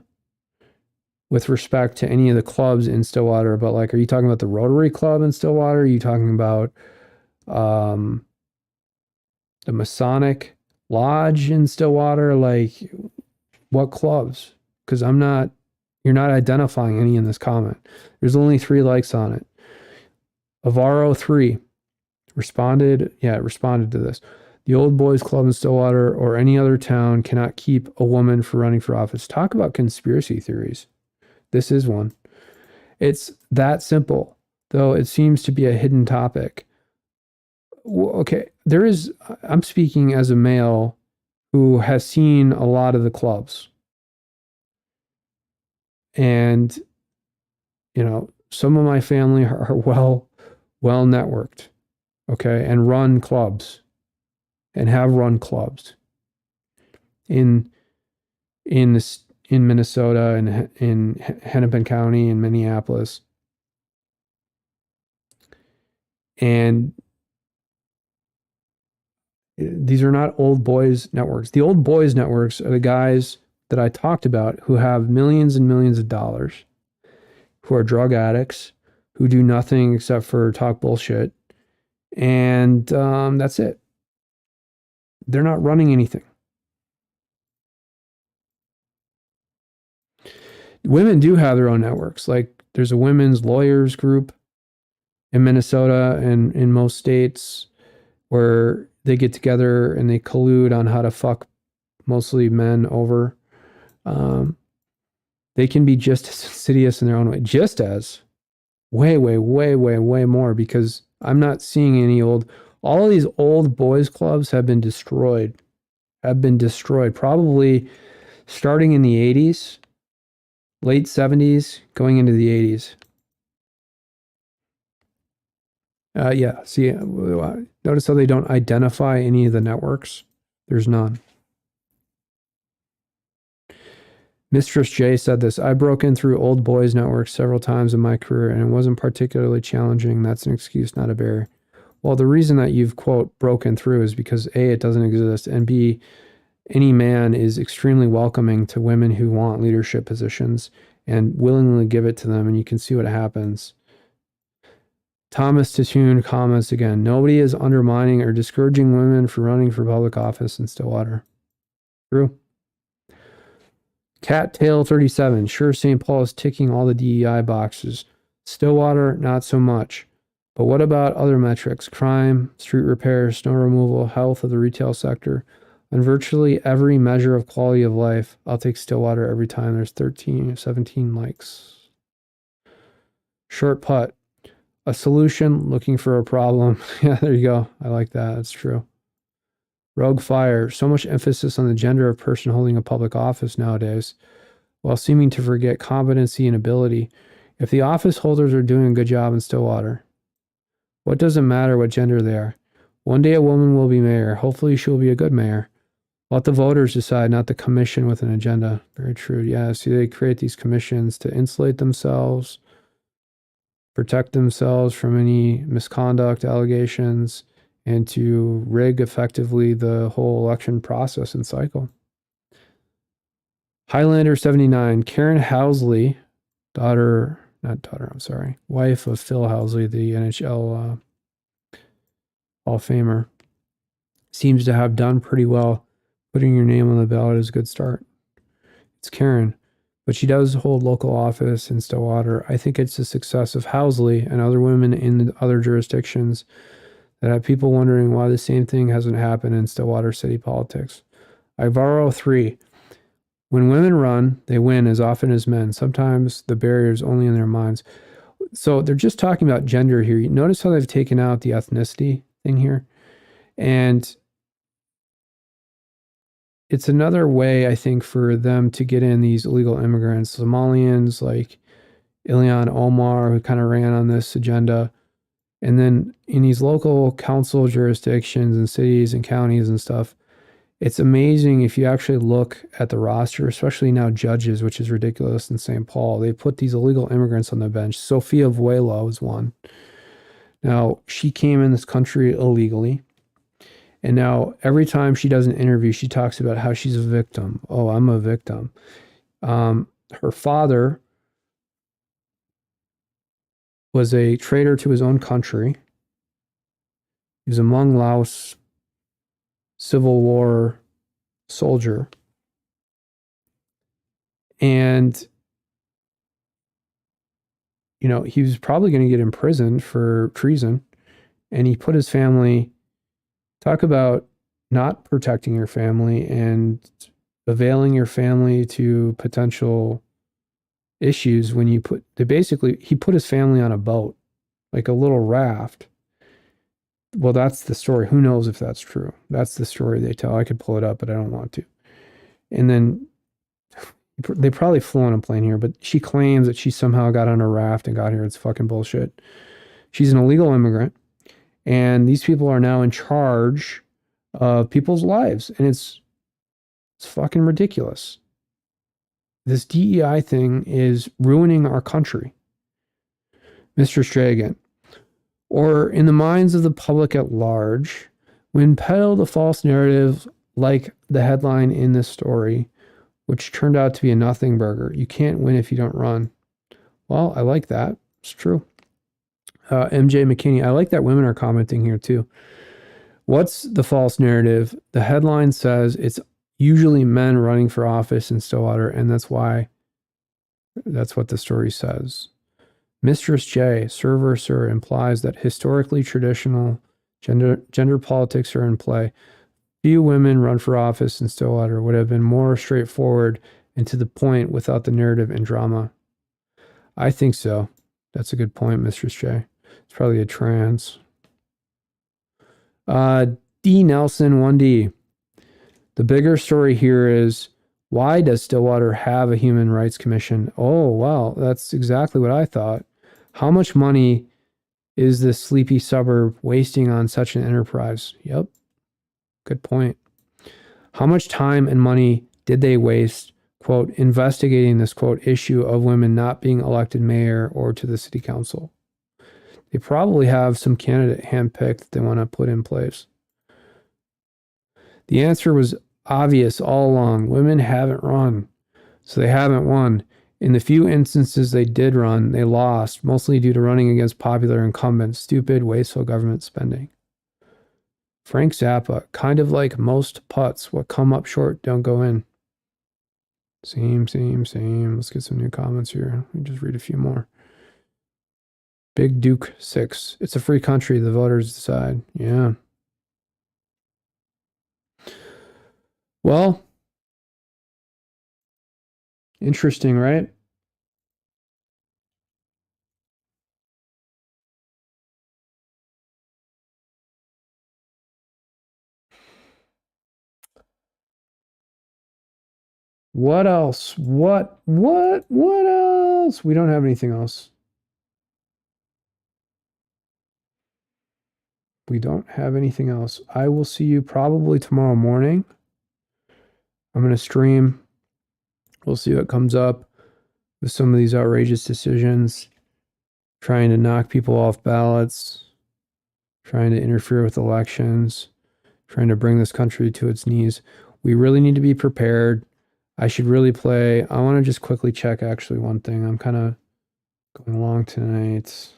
with respect to any of the clubs in Stillwater. But like, are you talking about the Rotary Club in Stillwater? Are you talking about the Masonic Lodge in Stillwater? Like, what clubs? Because you're not identifying any in this comment. There's only 3 likes on it. Avaro 3 responded to this. The Old Boys Club in Stillwater or any other town cannot keep a woman from running for office. Talk about conspiracy theories. This is one. It's that simple, though it seems to be a hidden topic. Okay, I'm speaking as a male who has seen a lot of the clubs. And, some of my family are well networked, okay, and run clubs and have run clubs in Minnesota and in Hennepin County and Minneapolis. And these are not old boys networks. The old boys networks are the guys that I talked about who have millions and millions of dollars, who are drug addicts, who do nothing except for talk bullshit And that's it. They're not running anything. Women do have their own networks. Like there's a women's lawyers group in Minnesota and in most states where they get together and they collude on how to fuck mostly men over. They can be just as insidious in their own way, just as way more, because I'm not seeing all of these old boys clubs have been destroyed, probably starting in the 80s, late 70s, going into the 80s. Yeah, see, notice how they don't identify any of the networks? There's none. Mistress J said this, I broke in through old boys networks several times in my career and it wasn't particularly challenging. That's an excuse, not a barrier. Well, the reason that you've, quote, broken through is because A, it doesn't exist, and B, any man is extremely welcoming to women who want leadership positions and willingly give it to them, and you can see what happens. Thomas Tattoon comments again, nobody is undermining or discouraging women for running for public office in Stillwater. True. Cattail 37, sure, St. Paul is ticking all the DEI boxes. Stillwater, not so much. But what about other metrics? Crime, street repair, snow removal, health of the retail sector. On virtually every measure of quality of life, I'll take Stillwater every time. There's 17 likes. Short putt. A solution, looking for a problem. Yeah, there you go. I like that. That's true. Rogue Fire. So much emphasis on the gender of person holding a public office nowadays, while seeming to forget competency and ability. If the office holders are doing a good job in Stillwater, what does it matter what gender they are? One day a woman will be mayor. Hopefully she'll be a good mayor. Let the voters decide, not the commission with an agenda. Very true. Yeah, see, they create these commissions to insulate themselves, protect themselves from any misconduct allegations, and to rig effectively the whole election process and cycle. Highlander 79, Karen Housley, wife of Phil Housley, the NHL Hall of Famer, seems to have done pretty well. Putting your name on the ballot is a good start. It's Karen, but she does hold local office in Stillwater. I think it's the success of Housley and other women in other jurisdictions that have people wondering why the same thing hasn't happened in Stillwater city politics. Ivaro 3. When women run, they win as often as men. Sometimes the barrier is only in their minds. So they're just talking about gender here. You notice how they've taken out the ethnicity thing here? And it's another way, I think, for them to get in these illegal immigrants, Somalians like Ilhan Omar, who kind of ran on this agenda. And then in these local council jurisdictions and cities and counties and stuff, it's amazing if you actually look at the roster, especially now judges, which is ridiculous in St. Paul. They put these illegal immigrants on the bench. Sophia Vuelo is one. Now, she came in this country illegally. And now every time she does an interview, she talks about how she's a victim. Oh, I'm a victim. Her father was a traitor to his own country. He was a Hmong Laos Civil War soldier. And, you know, he was probably going to get imprisoned for treason. And he put his family, talk about not protecting your family and availing your family to potential issues when he put his family on a boat, like a little raft. Well, that's the story. Who knows if that's true? That's the story they tell. I could pull it up, but I don't want to. And then they probably flew on a plane here, but she claims that she somehow got on a raft and got here. It's fucking bullshit. She's an illegal immigrant, and these people are now in charge of people's lives, and it's fucking ridiculous. This DEI thing is ruining our country. Mr. Stragan. Or in the minds of the public at large, when peddled a false narrative like the headline in this story, which turned out to be a nothing burger, you can't win if you don't run. Well, I like that. It's true. MJ McKinney. I like that women are commenting here too. What's the false narrative? The headline says it's usually men running for office in Stillwater, and that's what the story says. Mistress J, Sir, implies that historically traditional gender politics are in play. Few women run for office in Stillwater would have been more straightforward and to the point without the narrative and drama. I think so. That's a good point, Mistress J. It's probably a trans. D Nelson 1D. The bigger story here is, why does Stillwater have a human rights commission? Oh, well, that's exactly what I thought. How much money is this sleepy suburb wasting on such an enterprise? Yep. Good point. How much time and money did they waste, quote, investigating this, quote, issue of women not being elected mayor or to the city council? They probably have some candidate handpicked that they want to put in place. The answer was obvious all along. Women haven't run, so they haven't won. In the few instances they did run, they lost, mostly due to running against popular incumbents, stupid, wasteful government spending. Frank Zappa, kind of like most putts, what come up short don't go in. Same. Let's get some new comments here. Let me just read a few more. Big Duke 6. It's a free country. The voters decide. Yeah. Well, interesting, right? What else? What else? We don't have anything else. We don't have anything else. I will see you probably tomorrow morning. I'm going to stream. We'll see what comes up with some of these outrageous decisions, trying to knock people off ballots, trying to interfere with elections, trying to bring this country to its knees. We really need to be prepared. I should really play. I want to just quickly check actually one thing. I'm kind of going long tonight.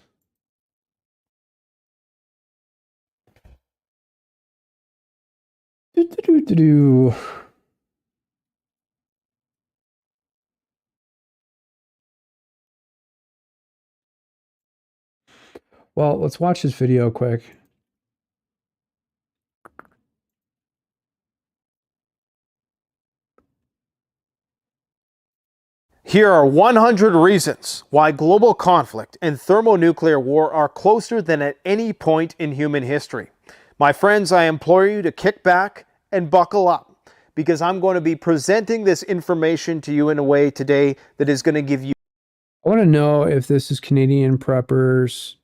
Well, let's watch this video quick. Here are 100 reasons why global conflict and thermonuclear war are closer than at any point in human history. My friends, I implore you to kick back and buckle up, because I'm going to be presenting this information to you in a way today that is going to give you... I want to know if this is Canadian Prepper's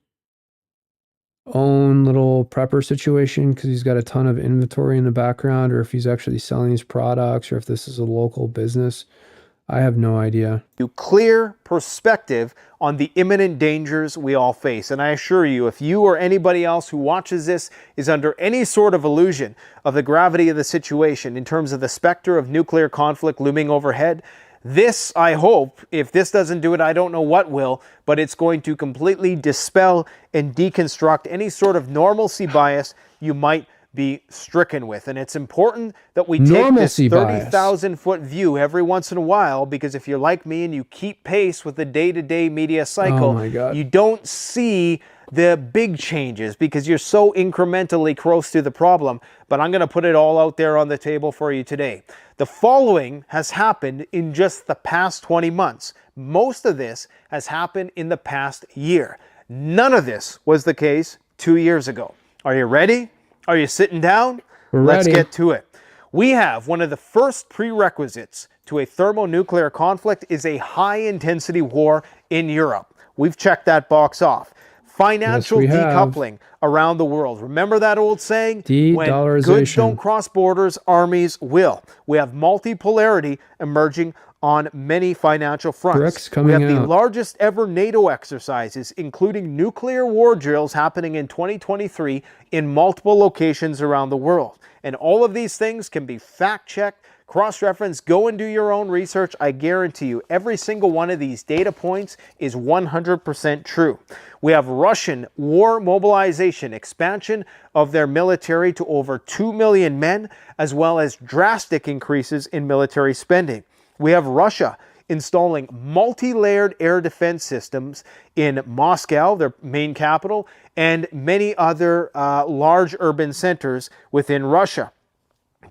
own little prepper situation, because he's got a ton of inventory in the background, or if he's actually selling these products, or if this is a local business. I have no idea. Clear perspective on the imminent dangers we all face. And I assure you, if you or anybody else who watches this is under any sort of illusion of the gravity of the situation in terms of the specter of nuclear conflict looming overhead, this, I hope, if this doesn't do it, I don't know what will, but it's going to completely dispel and deconstruct any sort of normalcy bias you might be stricken with. And it's important that we take this 30,000-foot view every once in a while, because if you're like me and you keep pace with the day-to-day media cycle, you don't see the big changes because you're so incrementally close to the problem. But I'm going to put it all out there on the table for you today. The following has happened in just the past 20 months. Most of this has happened in the past year. None of this was the case 2 years ago. Are you ready? Are you sitting down? Let's get to it. We have one of the first prerequisites to a thermonuclear conflict is a high-intensity war in Europe. We've checked that box off. Financial decoupling around the world. Remember that old saying? When goods don't cross borders, armies will. We have multipolarity emerging on many financial fronts. We have the largest ever NATO exercises, including nuclear war drills happening in 2023 in multiple locations around the world. And all of these things can be fact-checked, Cross-reference, go and do your own research. I guarantee you every single one of these data points is 100% true. We have Russian war mobilization, expansion of their military to over 2 million men, as well as drastic increases in military spending. We have Russia installing multi-layered air defense systems in Moscow, their main capital, and many other large urban centers within Russia.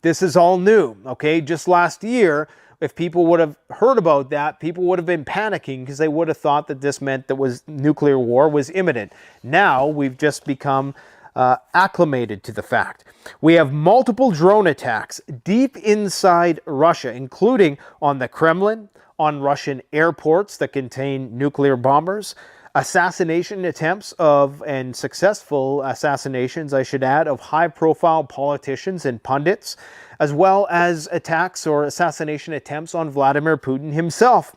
This is all new, okay? Just last year, if people would have heard about that, people would have been panicking because they would have thought that this meant that nuclear war was imminent. Now, we've just become acclimated to the fact. We have multiple drone attacks deep inside Russia, including on the Kremlin, on Russian airports that contain nuclear bombers, assassination attempts and successful assassinations, I should add, of high-profile politicians and pundits, as well as attacks or assassination attempts on Vladimir Putin himself.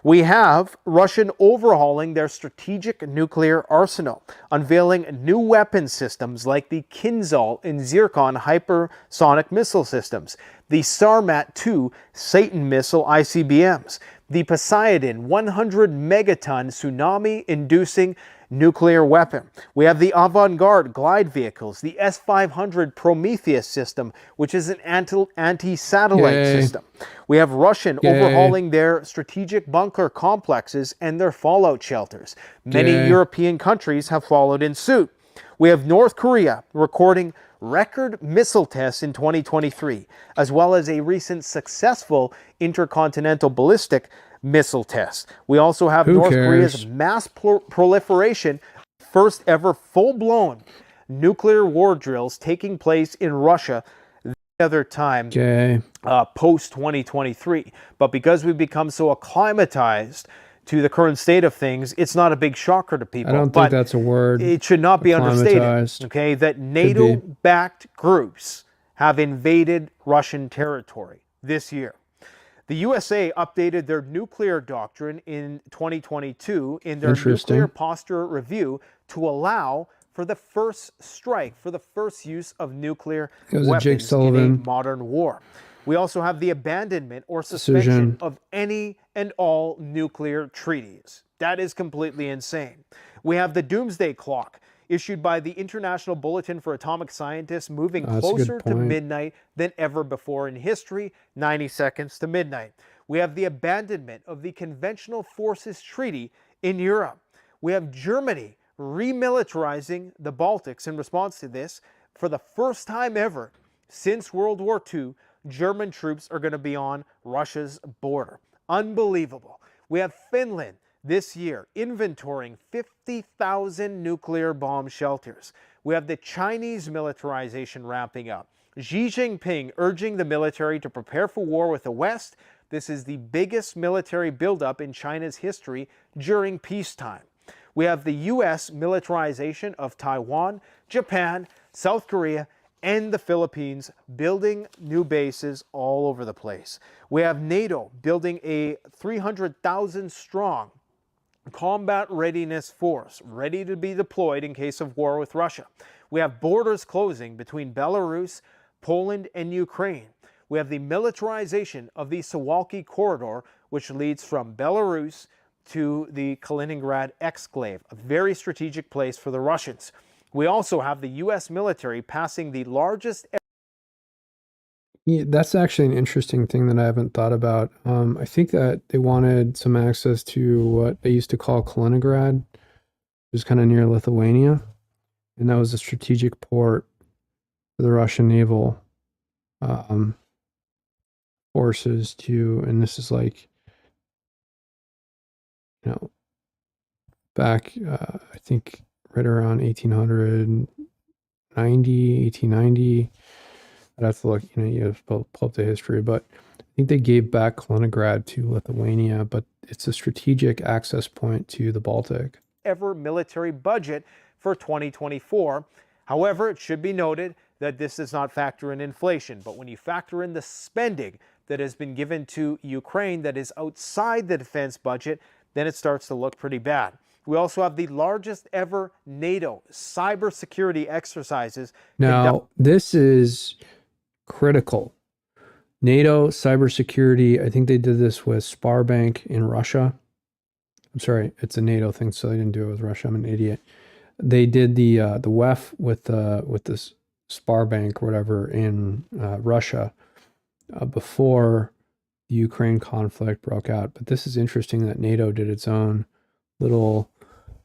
We have Russian overhauling their strategic nuclear arsenal, unveiling new weapon systems like the Kinzhal and Zircon hypersonic missile systems, the Sarmat-2 Satan missile ICBMs, the Poseidon 100 megaton tsunami-inducing nuclear weapon. We have the Avant-Garde glide vehicles, the S-500 Prometheus system, which is an anti-satellite system. We have Russian overhauling their strategic bunker complexes and their fallout shelters. Many European countries have followed in suit. We have North Korea recording record missile tests in 2023, as well as a recent successful intercontinental ballistic missile test. We also have North Korea's mass proliferation, first ever full-blown nuclear war drills taking place in Russia the other time post-2023. But because we've become so acclimatized to the current state of things, it's not a big shocker to people. I don't think that's a word. It should not be understated, okay, that NATO-backed groups have invaded Russian territory this year. The USA updated their nuclear doctrine in 2022 in their nuclear posture review to allow for the first strike, for the first use of nuclear weapons in a modern war. We also have the abandonment or suspension of any and all nuclear treaties. That is completely insane. We have the doomsday clock issued by the International Bulletin for Atomic Scientists, moving closer to midnight than ever before in history, 90 seconds to midnight. We have the abandonment of the Conventional Forces Treaty in Europe. We have Germany remilitarizing the Baltics in response to this. For the first time ever since World War II, German troops are going to be on Russia's border. Unbelievable. We have Finland this year inventorying 50,000 nuclear bomb shelters. We have the Chinese militarization ramping up. Xi Jinping urging the military to prepare for war with the West. This is the biggest military buildup in China's history during peacetime. We have the U.S. militarization of Taiwan, Japan, South Korea, and the Philippines building new bases all over the place. We have NATO building a 300,000 strong combat readiness force ready to be deployed in case of war with Russia. We have borders closing between Belarus, Poland, and Ukraine. We have the militarization of the Suwalki corridor, which leads from Belarus to the Kaliningrad exclave, a very strategic place for the Russians. We also have the U.S. military passing the largest... Yeah, that's actually an interesting thing that I haven't thought about. I think that they wanted some access to what they used to call Kaliningrad, which is kind of near Lithuania. And that was a strategic port for the Russian naval forces to, and this is like, you know, back, I think, right around 1890. I'd have to look, you know, you have to pull up the history, but I think they gave back Kaliningrad to Lithuania, but it's a strategic access point to the Baltic. Ever military budget for 2024. However, it should be noted that this does not factor in inflation, but when you factor in the spending that has been given to Ukraine that is outside the defense budget, then it starts to look pretty bad. We also have the largest ever NATO cybersecurity exercises. Now, this is critical NATO cybersecurity. I think they did this with Sparbank in Russia. I'm sorry, it's a NATO thing, so they didn't do it with Russia. I'm an idiot. They did the WEF with this Sparbank or whatever in Russia before the Ukraine conflict broke out. But this is interesting that NATO did its own little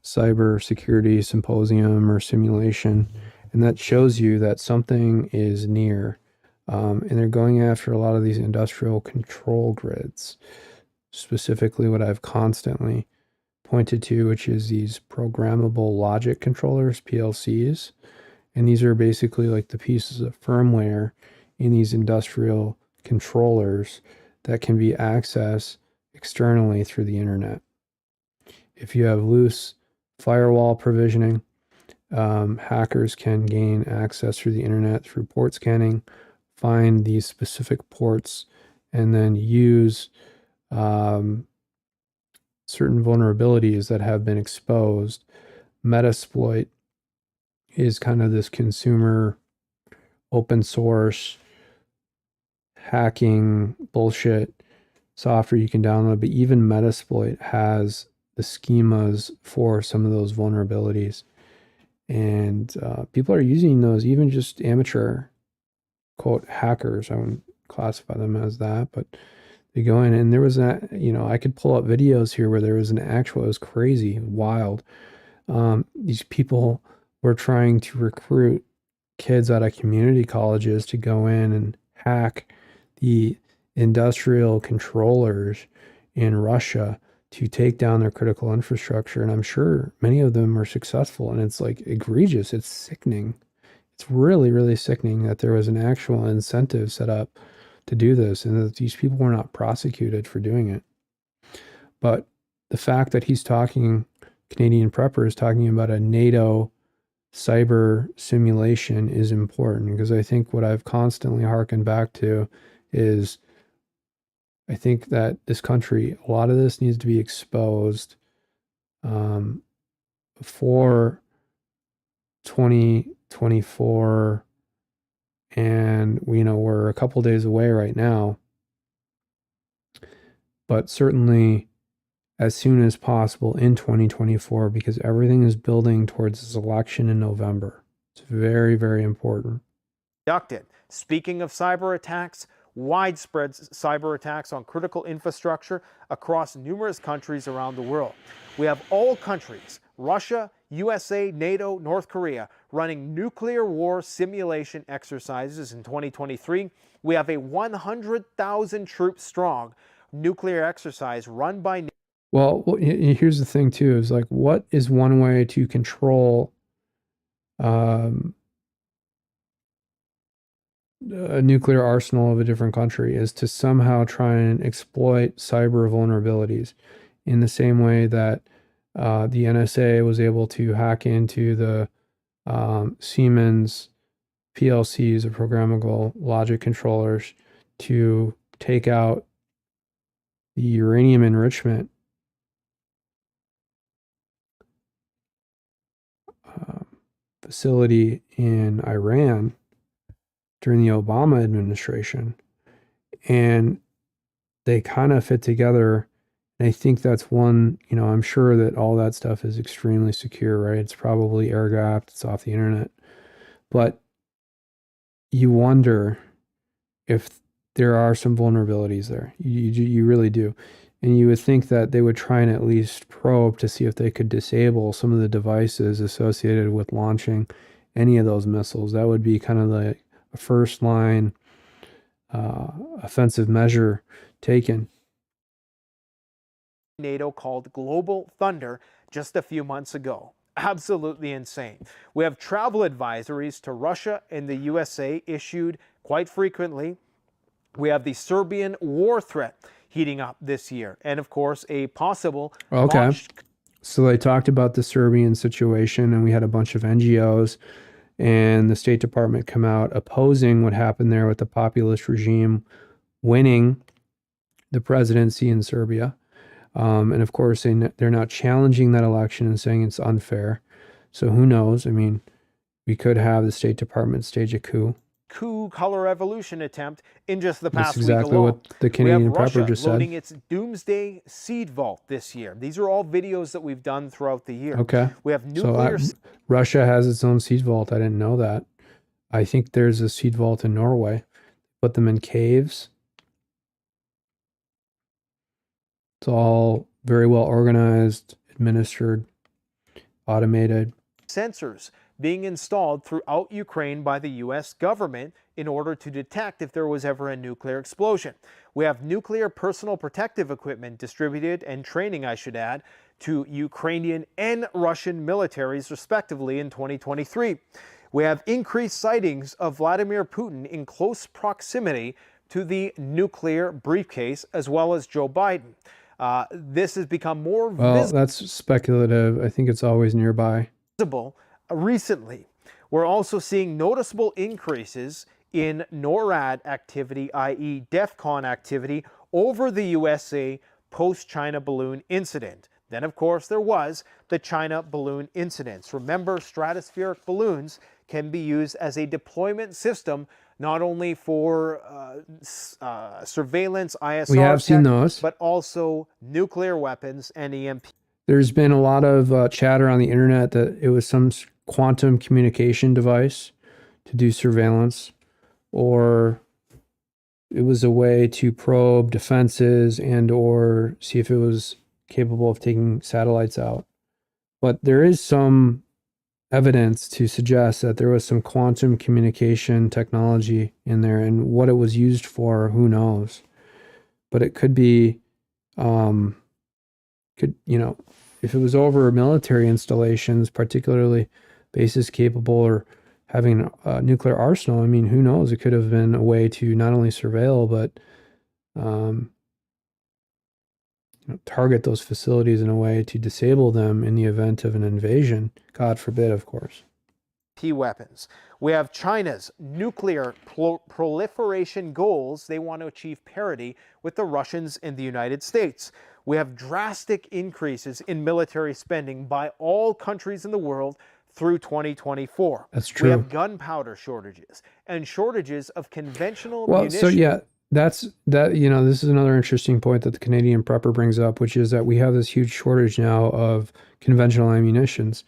cybersecurity symposium or simulation, and that shows you that something is near. And they're going after a lot of these industrial control grids, specifically what I've constantly pointed to, which is these programmable logic controllers, PLCs. And these are basically like the pieces of firmware in these industrial controllers that can be accessed externally through the internet. If you have loose firewall provisioning, hackers can gain access through the internet through port scanning, find these specific ports, and then use certain vulnerabilities that have been exposed. Metasploit is kind of this consumer open source hacking bullshit software you can download, but even Metasploit has the schemas for some of those vulnerabilities. And people are using those, even just amateur, quote, hackers. I wouldn't classify them as that, but they go in, and there was that, I could pull up videos here where there was an actual, it was crazy, wild. These people were trying to recruit kids out of community colleges to go in and hack the industrial controllers in Russia to take down their critical infrastructure. And I'm sure many of them are successful, and it's like egregious. It's sickening. It's really, really sickening that there was an actual incentive set up to do this and that these people were not prosecuted for doing it. But the fact that he's talking, Canadian Prepper is talking about a NATO cyber simulation is important, because I think what I've constantly harkened back to is I think that this country, a lot of this needs to be exposed before 2024. And we're a couple days away right now, but certainly as soon as possible in 2024, because everything is building towards this election in November. It's very, very important. Speaking of cyber attacks, widespread cyber attacks on critical infrastructure across numerous countries around the world. We have all countries, Russia, USA, NATO, North Korea, running nuclear war simulation exercises in 2023. We have a 100,000 troop strong nuclear exercise run by. Well, here's the thing too, is like, what is one way to control a nuclear arsenal of a different country is to somehow try and exploit cyber vulnerabilities in the same way that the NSA was able to hack into the Siemens PLCs, or programmable logic controllers, to take out the uranium enrichment facility in Iran during the Obama administration. And they kind of fit together. And I think that's one, I'm sure that all that stuff is extremely secure, right? It's probably air gapped, it's off the internet. But you wonder if there are some vulnerabilities there. You really do. And you would think that they would try and at least probe to see if they could disable some of the devices associated with launching any of those missiles. That would be kind of like a first line offensive measure taken. NATO called Global Thunder just a few months ago. Absolutely insane. We have travel advisories to Russia and the USA issued quite frequently. We have the Serbian war threat heating up this year, and of course a possible So they talked about the Serbian situation, and we had a bunch of NGOs and the State Department come out opposing what happened there with the populist regime winning the presidency in Serbia. And of course, they're not challenging that election and saying it's unfair. So who knows? I mean, we could have the State Department stage a coup. coup color revolution attempt in just the That's past exactly week alone. what the We have Canadian prepper Russia just loading said. its doomsday seed vault this year. These are all videos that we've done throughout the year. Okay. We have So nuclear. Russia has its own seed vault. I didn't know that. I think there's a seed vault in Norway. Put them in caves. It's all very well organized, administered, automated. Sensors being installed throughout Ukraine by the US government in order to detect if there was ever a nuclear explosion. We have nuclear personal protective equipment distributed and training, I should add, to Ukrainian and Russian militaries respectively in 2023. We have increased sightings of Vladimir Putin in close proximity to the nuclear briefcase, as well as Joe Biden. This has become more Well, that's speculative. I think it's always nearby. visible recently. We're also seeing noticeable increases in NORAD activity, i.e. DEFCON activity, over the USA post-China balloon incident. Then, of course, there was the China balloon incidents. Remember, stratospheric balloons can be used as a deployment system, not only for surveillance, ISR We have seen those, but also nuclear weapons and EMP. There's been a lot of chatter on the internet that it was some quantum communication device to do surveillance, or it was a way to probe defenses and or see if it was capable of taking satellites out. But there is some evidence to suggest that there was some quantum communication technology in there, and what it was used for, who knows. But it could be, if it was over military installations, particularly bases capable or having a nuclear arsenal, I mean, who knows? It could have been a way to not only surveil, but target those facilities in a way to disable them in the event of an invasion. God forbid, of course. Weapons. We have China's nuclear proliferation goals. They want to achieve parity with the Russians and the United States. We have drastic increases in military spending by all countries in the world through 2024. That's true. We have gunpowder shortages and shortages of conventional munitions. So yeah, this is another interesting point that the Canadian prepper brings up, which is that we have this huge shortage now of conventional ammunitions.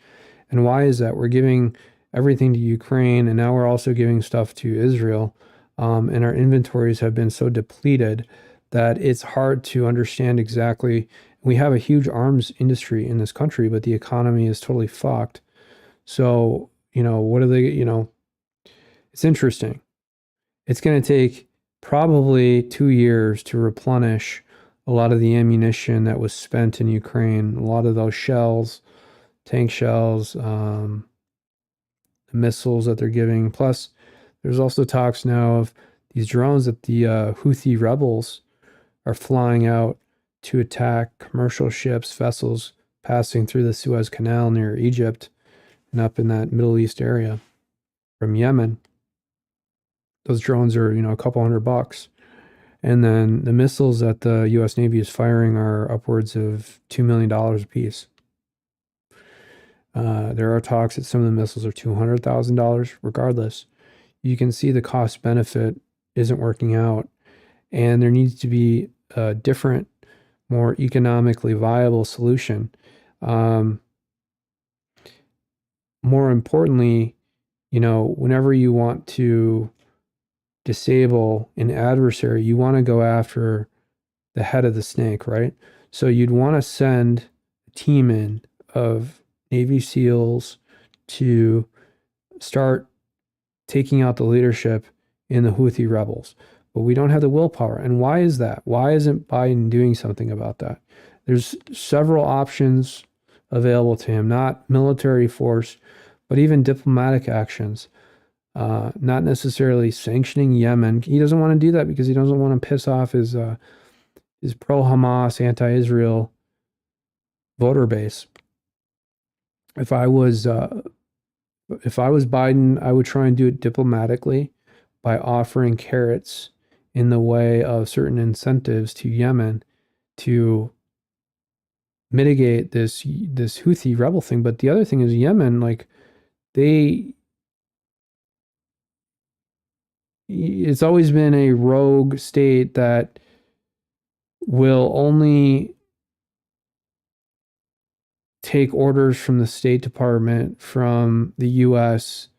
And why is that? We're giving everything to Ukraine, and now we're also giving stuff to Israel. And our inventories have been so depleted that it's hard to understand exactly. We have a huge arms industry in this country, but the economy is totally fucked. So, what are they, it's interesting. It's going to take probably 2 years to replenish a lot of the ammunition that was spent in Ukraine, a lot of those shells, tank shells, the missiles that they're giving. Plus, there's also talks now of these drones that the Houthi rebels are flying out to attack commercial ships, vessels passing through the Suez Canal near Egypt and up in that Middle East area from Yemen. Those drones are, a couple $100. And then the missiles that the U.S. Navy is firing are upwards of $2 million a piece. There are talks that some of the missiles are $200,000. Regardless, you can see the cost benefit isn't working out, and there needs to be a different, more economically viable solution. More importantly, whenever you want to disable an adversary, you want to go after the head of the snake, right? So you'd want to send a team in of Navy SEALs to start taking out the leadership in the Houthi rebels. But we don't have the willpower. And why is that? Why isn't Biden doing something about that? There's several options available to him, not military force, but even diplomatic actions. Not necessarily sanctioning Yemen. He doesn't want to do that because he doesn't want to piss off his pro-Hamas, anti-Israel voter base. If I was Biden, I would try and do it diplomatically by offering carrots in the way of certain incentives to Yemen to mitigate this Houthi rebel thing. But the other thing is Yemen, they it's always been a rogue state that will only take orders from the State Department, from the US,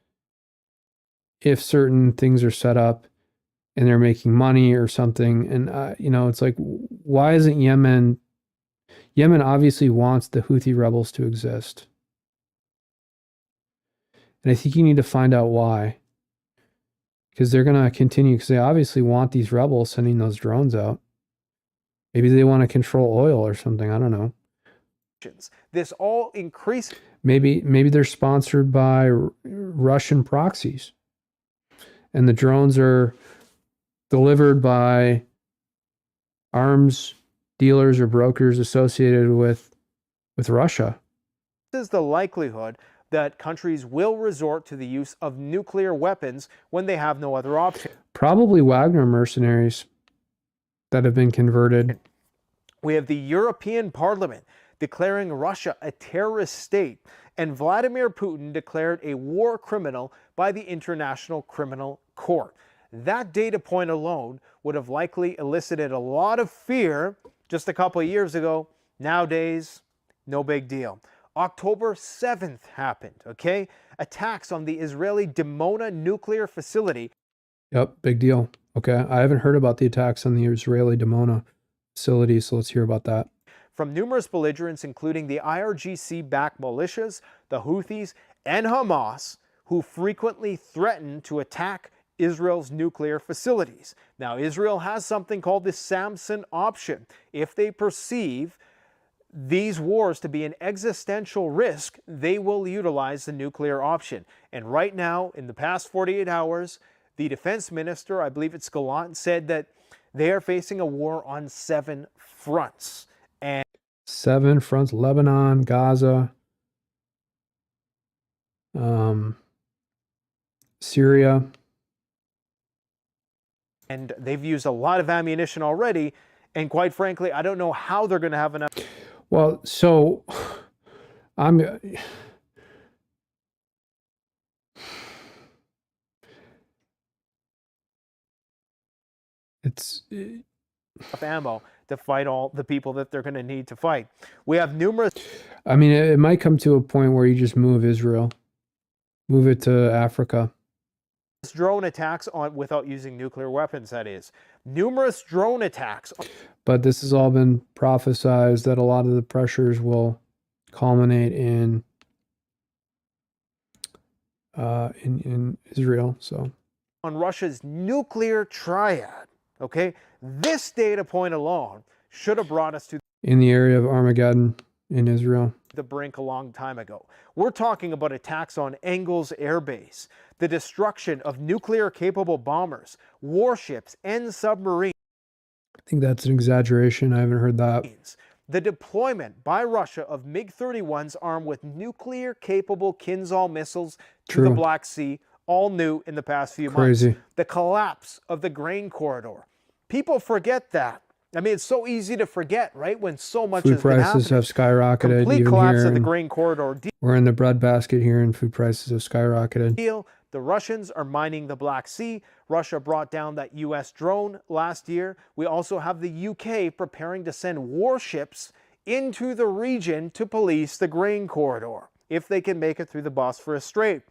if certain things are set up and they're making money or something. And, it's like, why isn't Yemen? Yemen obviously wants the Houthi rebels to exist. And I think you need to find out why. Because they're going to continue, because they obviously want these rebels sending those drones out. Maybe they want to control oil or something. I don't know. This all increases. Maybe they're sponsored by Russian proxies. And the drones are delivered by arms dealers or brokers associated with Russia. This is the likelihood that countries will resort to the use of nuclear weapons when they have no other option. Probably Wagner mercenaries that have been converted. We have the European Parliament declaring Russia a terrorist state, and Vladimir Putin declared a war criminal by the International Criminal Court. That data point alone would have likely elicited a lot of fear just a couple of years ago. Nowadays, no big deal. October 7th happened, okay? Attacks on the Israeli Dimona nuclear facility. Yep, big deal. Okay, I haven't heard about the attacks on the Israeli Dimona facility, so let's hear about that. From numerous belligerents, including the IRGC-backed militias, the Houthis, and Hamas, who frequently threaten to attack Israel's nuclear facilities. Now, Israel has something called the Samson option. If they perceive these wars to be an existential risk, they will utilize the nuclear option. And right now, in the past 48 hours, the defense minister, I believe it's Gallant, said that they are facing a war on 7 fronts. And 7 fronts: Lebanon, Gaza, Syria. And they've used a lot of ammunition already. And quite frankly, I don't know how they're going to have enough. Well, so it's ammo to fight all the people that they're going to need to fight. We have numerous. I mean, it might come to a point where you just move Israel, move it to Africa. Drone attacks on without using nuclear weapons, that is. Numerous drone attacks. But this has all been prophesized that a lot of the pressures will culminate in Israel. So on Russia's nuclear triad, okay? This data point alone should have brought us to in the area of Armageddon in Israel. The brink a long time ago. We're talking about attacks on Engels Air Base, the destruction of nuclear-capable bombers, warships, and submarines. I think that's an exaggeration. I haven't heard that. The deployment by Russia of MiG-31s armed with nuclear-capable Kinzhal missiles to the Black Sea, all new in the past few months. The collapse of the grain corridor. People forget that. I mean, it's so easy to forget, right? When so much food prices have skyrocketed. Complete collapse of the grain corridor. We're in the breadbasket here, and food prices have skyrocketed. The Russians are mining the Black Sea. Russia brought down that U.S. drone last year. We also have the UK preparing to send warships into the region to police the grain corridor, if they can make it through the Bosphorus Strait.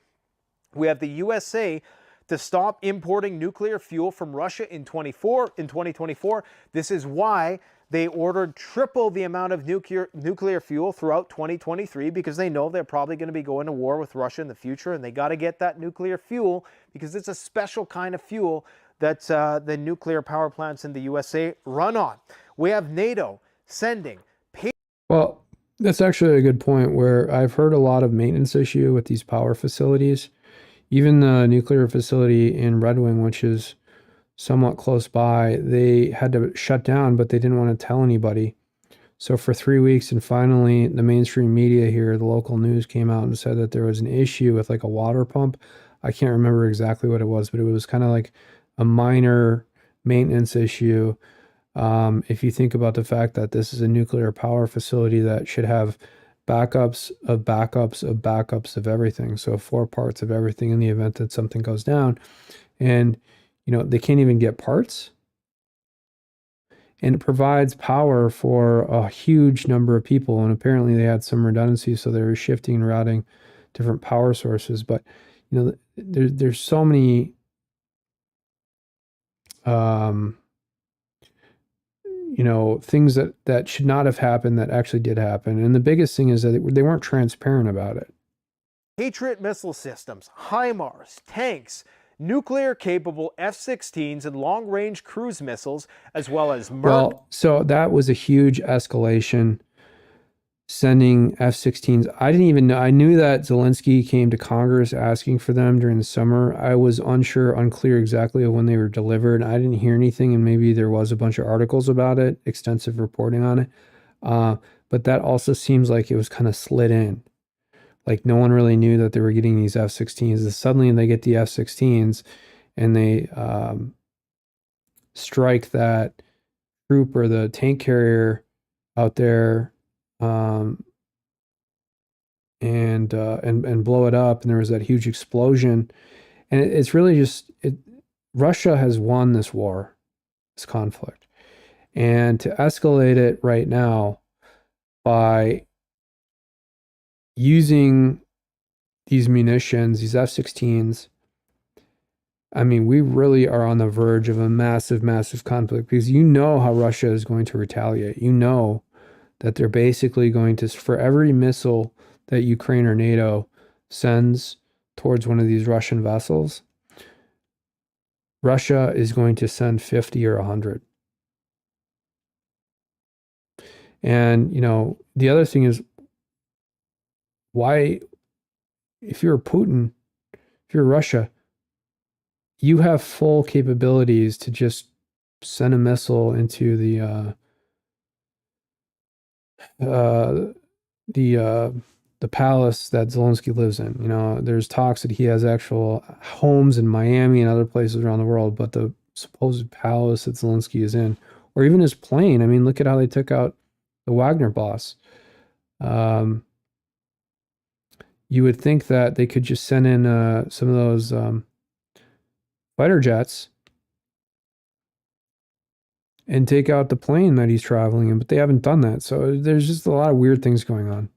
We have the USA to stop importing nuclear fuel from Russia in 2024. This is why they ordered triple the amount of nuclear fuel throughout 2023, because they know they're probably going to be going to war with Russia in the future, and they got to get that nuclear fuel because it's a special kind of fuel that the nuclear power plants in the USA run on. We have NATO sending. Well, that's actually a good point, where I've heard a lot of maintenance issue with these power facilities. Even the nuclear facility in Red Wing, which is somewhat close by, they had to shut down, but they didn't want to tell anybody. So for 3 weeks, and finally the mainstream media here, the local news, came out and said that there was an issue with like a water pump. I can't remember exactly what it was, but it was kind of like a minor maintenance issue. If you think about the fact that this is a nuclear power facility that should have backups of backups of backups of everything. So 4 parts of everything in the event that something goes down. And, they can't even get parts. And it provides power for a huge number of people. And apparently they had some redundancy, so they were shifting and routing different power sources. But there's so many things that should not have happened that actually did happen. And the biggest thing is that they weren't transparent about it. Patriot missile systems, HIMARS, tanks, nuclear-capable F-16s and long-range cruise missiles, as well as Well, so that was a huge escalation, sending F-16s. I didn't even know. I knew that Zelensky came to Congress asking for them during the summer. I was unclear exactly of when they were delivered. I didn't hear anything, and maybe there was a bunch of articles about it, extensive reporting on it. But that also seems like it was kind of slid in. Like no one really knew that they were getting these F-16s. And suddenly they get the F-16s and they strike that troop or the tank carrier out there and blow it up. And there was that huge explosion. And it's really just Russia has won this war, this conflict. And to escalate it right now by using these munitions, these F-16s, I mean, we really are on the verge of a massive, massive conflict because how Russia is going to retaliate. That they're basically going to, for every missile that Ukraine or NATO sends towards one of these Russian vessels, Russia is going to send 50 or 100. And, the other thing is, why, if you're Putin, if you're Russia, you have full capabilities to just send a missile into the palace that Zelensky lives in. There's talks that he has actual homes in Miami and other places around the world, but the supposed palace that Zelensky is in, or even his plane. I mean, look at how they took out the Wagner boss. You would think that they could just send in some of those fighter jets and take out the plane that he's traveling in, but they haven't done that. So there's just a lot of weird things going on.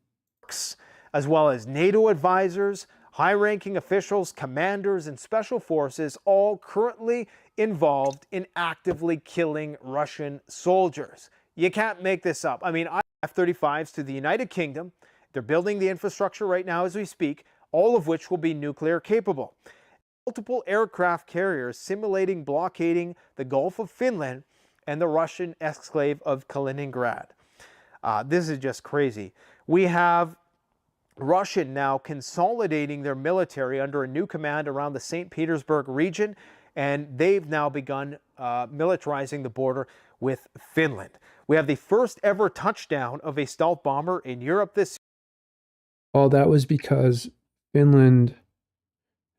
As well as NATO advisors, high-ranking officials, commanders, and special forces, all currently involved in actively killing Russian soldiers. You can't make this up. I mean, F-35s to the United Kingdom. They're building the infrastructure right now as we speak, all of which will be nuclear capable. Multiple aircraft carriers simulating blockading the Gulf of Finland and the Russian exclave of Kaliningrad. This is just crazy. We have Russia now consolidating their military under a new command around the St. Petersburg region, and they've now begun militarizing the border with Finland. We have the first ever touchdown of a stealth bomber in Europe this year. Well, that was because Finland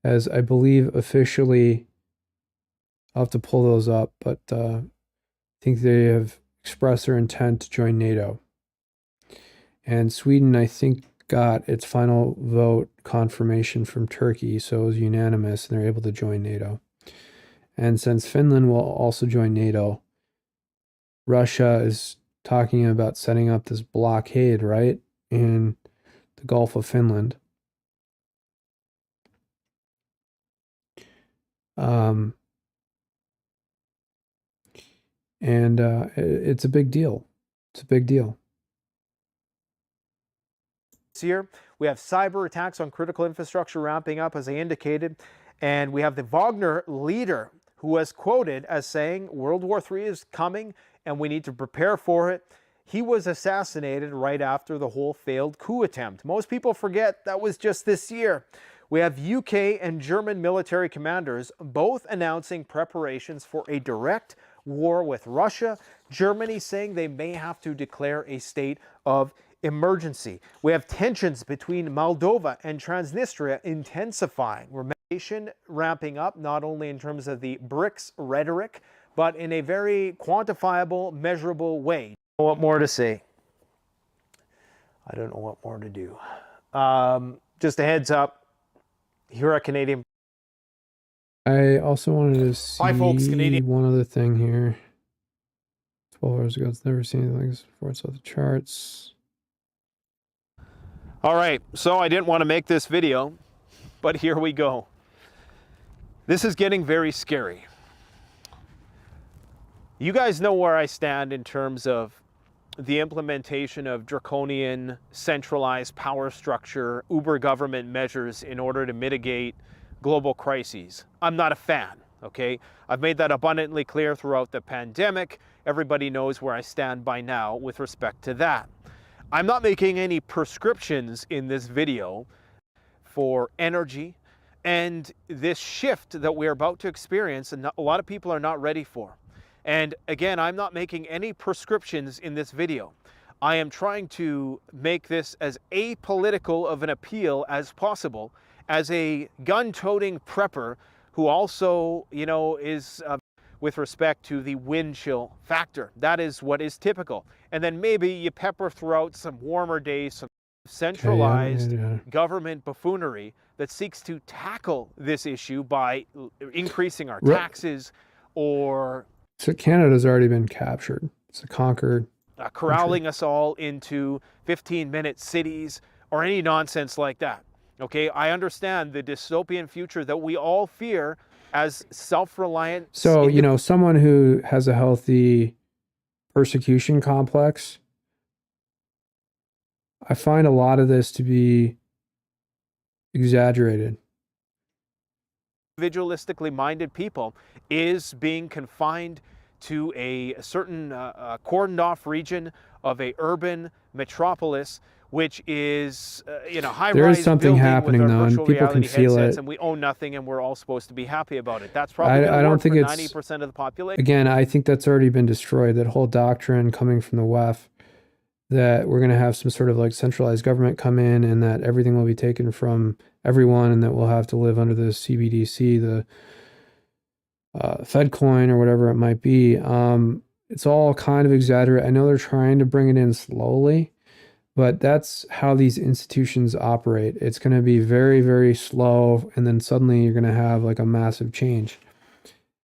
has, I believe, officially, I'll have to pull those up, but I think they have expressed their intent to join NATO. And Sweden, I think, got its final vote confirmation from Turkey, so it was unanimous, and they're able to join NATO. And since Finland will also join NATO, Russia is talking about setting up this blockade, right, in the Gulf of Finland. And it's a big deal. It's a big deal. This year, we have cyber attacks on critical infrastructure ramping up, as I indicated, and we have the Wagner leader who was quoted as saying World War III is coming and we need to prepare for it. He was assassinated right after the whole failed coup attempt. Most people forget that was just this year. We have UK and German military commanders both announcing preparations for a direct war with Russia. Germany saying they may have to declare a state of emergency. We have tensions between Moldova and Transnistria intensifying. Remediation ramping up, not only in terms of the BRICS rhetoric, but in a very quantifiable, measurable way. What more to say? I don't know what more to do. Just a heads up, here at Canadian I also wanted to see Hi, folks. Canadian. one other thing here. 12 hours ago, it's never seen anything like this before. It's off the charts. All right, so I didn't want to make this video, but here we go. This is getting very scary. You guys know where I stand in terms of the implementation of draconian, centralized power structure, uber government measures in order to mitigate global crises. I'm not a fan, okay? I've made that abundantly clear throughout the pandemic. Everybody knows where I stand by now with respect to that. I'm not making any prescriptions in this video for energy and this shift that we're about to experience, and a lot of people are not ready for. And again, I'm not making any prescriptions in this video. I am trying to make this as apolitical of an appeal as possible, as a gun-toting prepper who also, you know, is with respect to the wind chill factor. That is what is typical. And then maybe you pepper throughout some warmer days, some centralized government buffoonery that seeks to tackle this issue by increasing our taxes or... So Canada's already been captured. It's a conquered corralling us all into 15-minute cities or any nonsense like that. Okay, I understand the dystopian future that we all fear as self-reliant. So, you know, someone who has a healthy persecution complex, I find a lot of this to be exaggerated. Individualistically minded people is being confined to a certain cordoned off region of a urban metropolis, which is, you know, high-rise There is something happening though, and people can feel it. And we own nothing, and we're all supposed to be happy about it. That's probably I don't think for it's 90% of the population. Again, I think that's already been destroyed. That whole doctrine coming from the WEF that we're going to have some sort of like centralized government come in, and that everything will be taken from everyone, and that we'll have to live under the CBDC, the Fed coin or whatever it might be. It's all kind of exaggerated. I know they're trying to bring it in slowly, but that's how these institutions operate. It's going to be very, very slow, and then suddenly you're going to have like a massive change.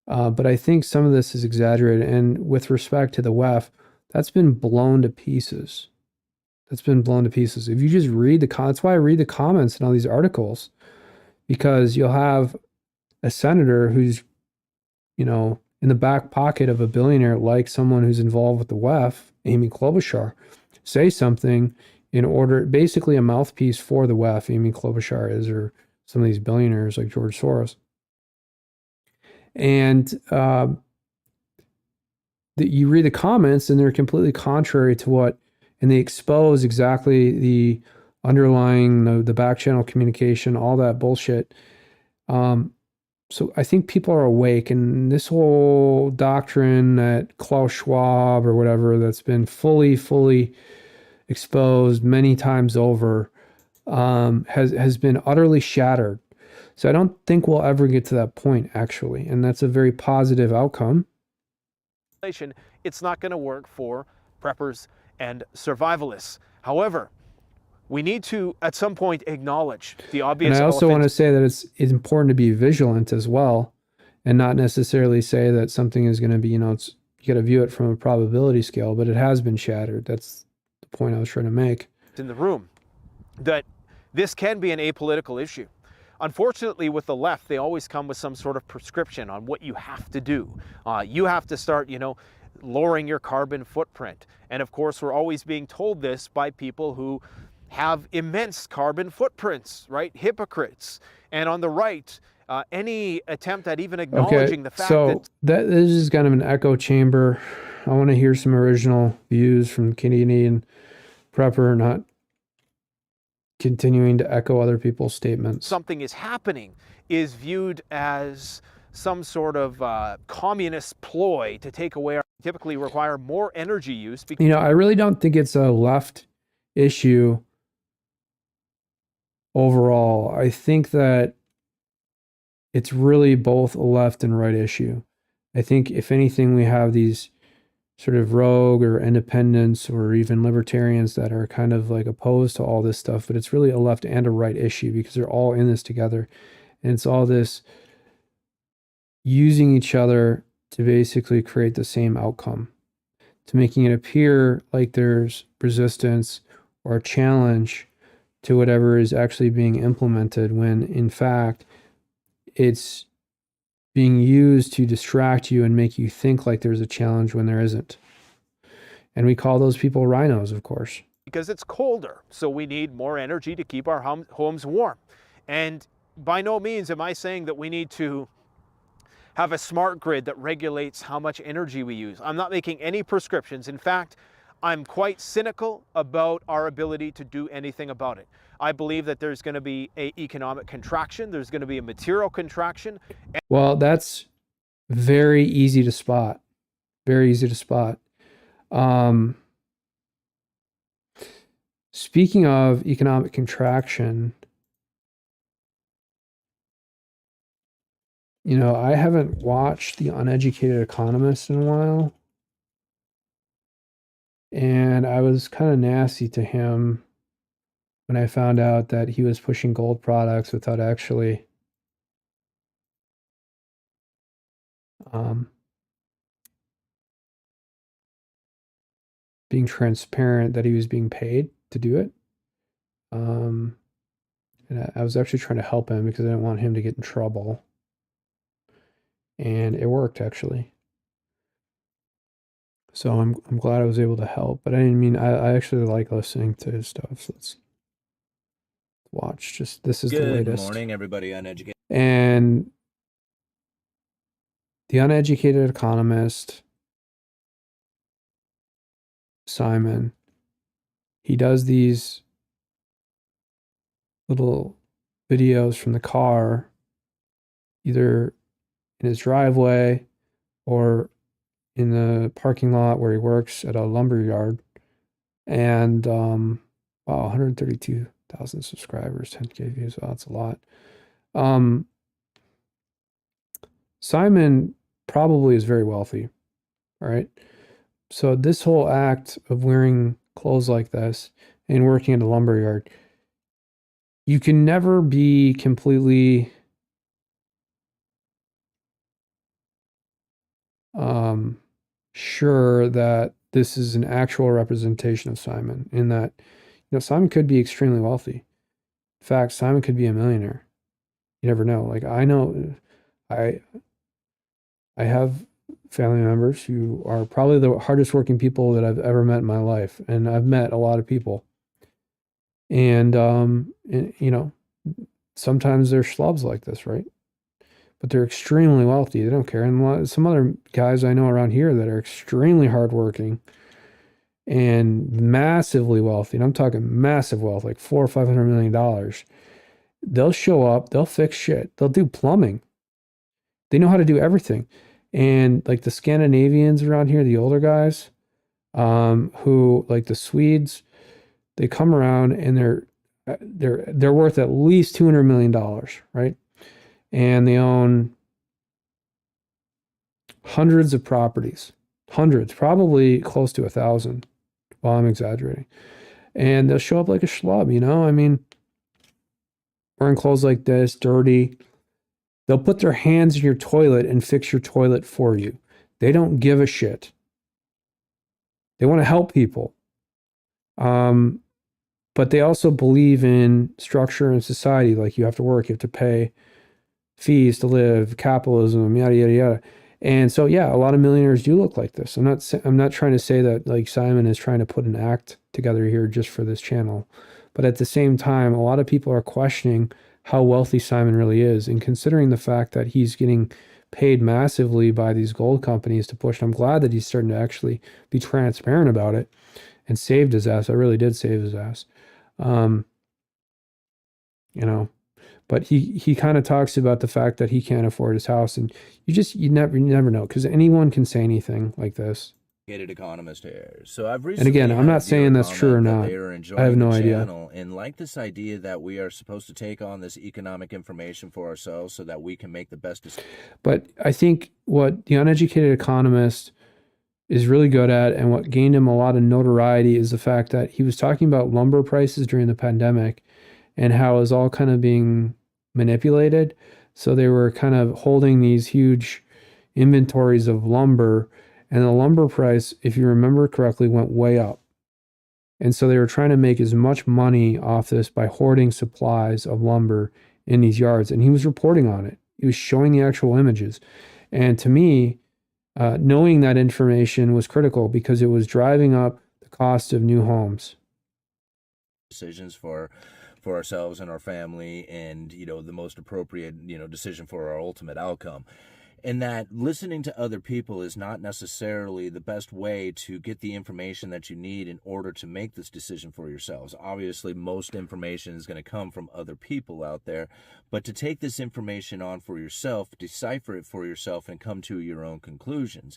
But I think some of this is exaggerated. And with respect to the WEF, that's been blown to pieces. That's been blown to pieces. If you just read that's why I read the comments in all these articles, because you'll have a senator who's, you know, in the back pocket of a billionaire, like someone who's involved with the WEF, Amy Klobuchar, say something in order, basically a mouthpiece for the WEF, Amy Klobuchar is, or some of these billionaires like George Soros. And you read the comments and they're completely contrary to what, and they expose exactly the underlying, the back channel communication, all that bullshit. So I think people are awake, and this whole doctrine that Klaus Schwab or whatever that's been fully exposed many times over has been utterly shattered. So I don't think we'll ever get to that point, actually, and that's a very positive outcome. It's not going to work for preppers and survivalists. However, we need to, at some point, acknowledge the obvious. And I also want to say that it's important to be vigilant as well, and not necessarily say that something is going to be, you know, you got to view it from a probability scale, but it has been shattered. That's the point I was trying to make. In the room, that this can be an apolitical issue. Unfortunately, with the left, they always come with some sort of prescription on what you have to do. You have to start, you know, lowering your carbon footprint. And of course, we're always being told this by people who have immense carbon footprints, right? Hypocrites. And on the right, any attempt at even acknowledging the fact that this is kind of an echo chamber. I want to hear some original views from Canadian prepper, not continuing to echo other people's statements. Something is happening is viewed as some sort of communist ploy to take away typically require more energy use. You know, I really don't think it's a left issue overall. I think that it's really both a left and right issue. I think if anything, we have these sort of rogue or independents or even libertarians that are kind of like opposed to all this stuff, but it's really a left and a right issue because they're all in this together. And it's all this using each other to basically create the same outcome, to making it appear like there's resistance or a challenge to whatever is actually being implemented, when in fact it's being used to distract you and make you think like there's a challenge when there isn't. And we call those people rhinos, of course. Because it's colder, so we need more energy to keep our homes warm. And by no means am I saying that we need to have a smart grid that regulates how much energy we use. I'm not making any prescriptions. In fact, I'm quite cynical about our ability to do anything about it. I believe that there's going to be an economic contraction, there's going to be a material contraction. Well, that's very easy to spot. Very easy to spot. Speaking of economic contraction, you know, I haven't watched The Uneducated Economist in a while. And I was kind of nasty to him when I found out that he was pushing gold products without actually being transparent that he was being paid to do it. And I was actually trying to help him because I didn't want him to get in trouble. And it worked, actually. So I'm glad I was able to help. But I didn't mean, I actually like listening to his stuff. So let's watch. Just, this is the latest. Good morning, everybody. Uneducated. And The Uneducated Economist, Simon, he does these little videos from the car, either in his driveway or in the parking lot where he works at a lumber yard. And wow, 132,000 subscribers, 10K views. Wow, that's a lot. Simon probably is very wealthy. All right. So this whole act of wearing clothes like this and working at a lumber yard, you can never be completely sure that this is an actual representation of Simon, in that, you know, Simon could be extremely wealthy. In fact, Simon could be a millionaire. You never know. Like, I know, I have family members who are probably the hardest working people that I've ever met in my life. And I've met a lot of people. And you know, sometimes they're schlubs like this, right? But they're extremely wealthy. They don't care. And some other guys I know around here that are extremely hardworking and massively wealthy, and I'm talking massive wealth, like $400 or $500 million. They'll show up, they'll fix shit, they'll do plumbing. They know how to do everything. And like the Scandinavians around here, the older guys, who, like the Swedes, they come around and they're worth at least $200 million, right? And they own hundreds of properties, hundreds, probably close to 1,000. Well, I'm exaggerating. And they'll show up like a schlub, you know? I mean, wearing clothes like this, dirty. They'll put their hands in your toilet and fix your toilet for you. They don't give a shit. They want to help people. But they also believe in structure and society. Like, you have to work, you have to pay fees to live, capitalism, yada, yada, yada. And so, yeah, a lot of millionaires do look like this. I'm not trying to say that like Simon is trying to put an act together here just for this channel. But at the same time, a lot of people are questioning how wealthy Simon really is. And considering the fact that he's getting paid massively by these gold companies to push, I'm glad that he's starting to actually be transparent about it and saved his ass. I really did save his ass. You know, but he kind of talks about the fact that he can't afford his house, and you never know, because anyone can say anything like this. Economist here. So I've and again, I'm not saying that's true or not. I have no idea. And like this idea that we are supposed to take on this economic information for ourselves so that we can make the best decision. But I think what The Uneducated Economist is really good at, and what gained him a lot of notoriety, is the fact that he was talking about lumber prices during the pandemic and how it was all kind of being manipulated So they were kind of holding these huge inventories of lumber, and the lumber price, if you remember correctly, went way up. And so they were trying to make as much money off this by hoarding supplies of lumber in these yards. And he was reporting on it. He was showing the actual images. And to me, knowing that information was critical because it was driving up the cost of new homes. Decisions for ourselves and our family, and the most appropriate decision for our ultimate outcome. And that listening to other people is not necessarily the best way to get the information that you need in order to make this decision for yourselves. Obviously, most information is going to come from other people out there, but to take this information on for yourself, decipher it for yourself, and come to your own conclusions.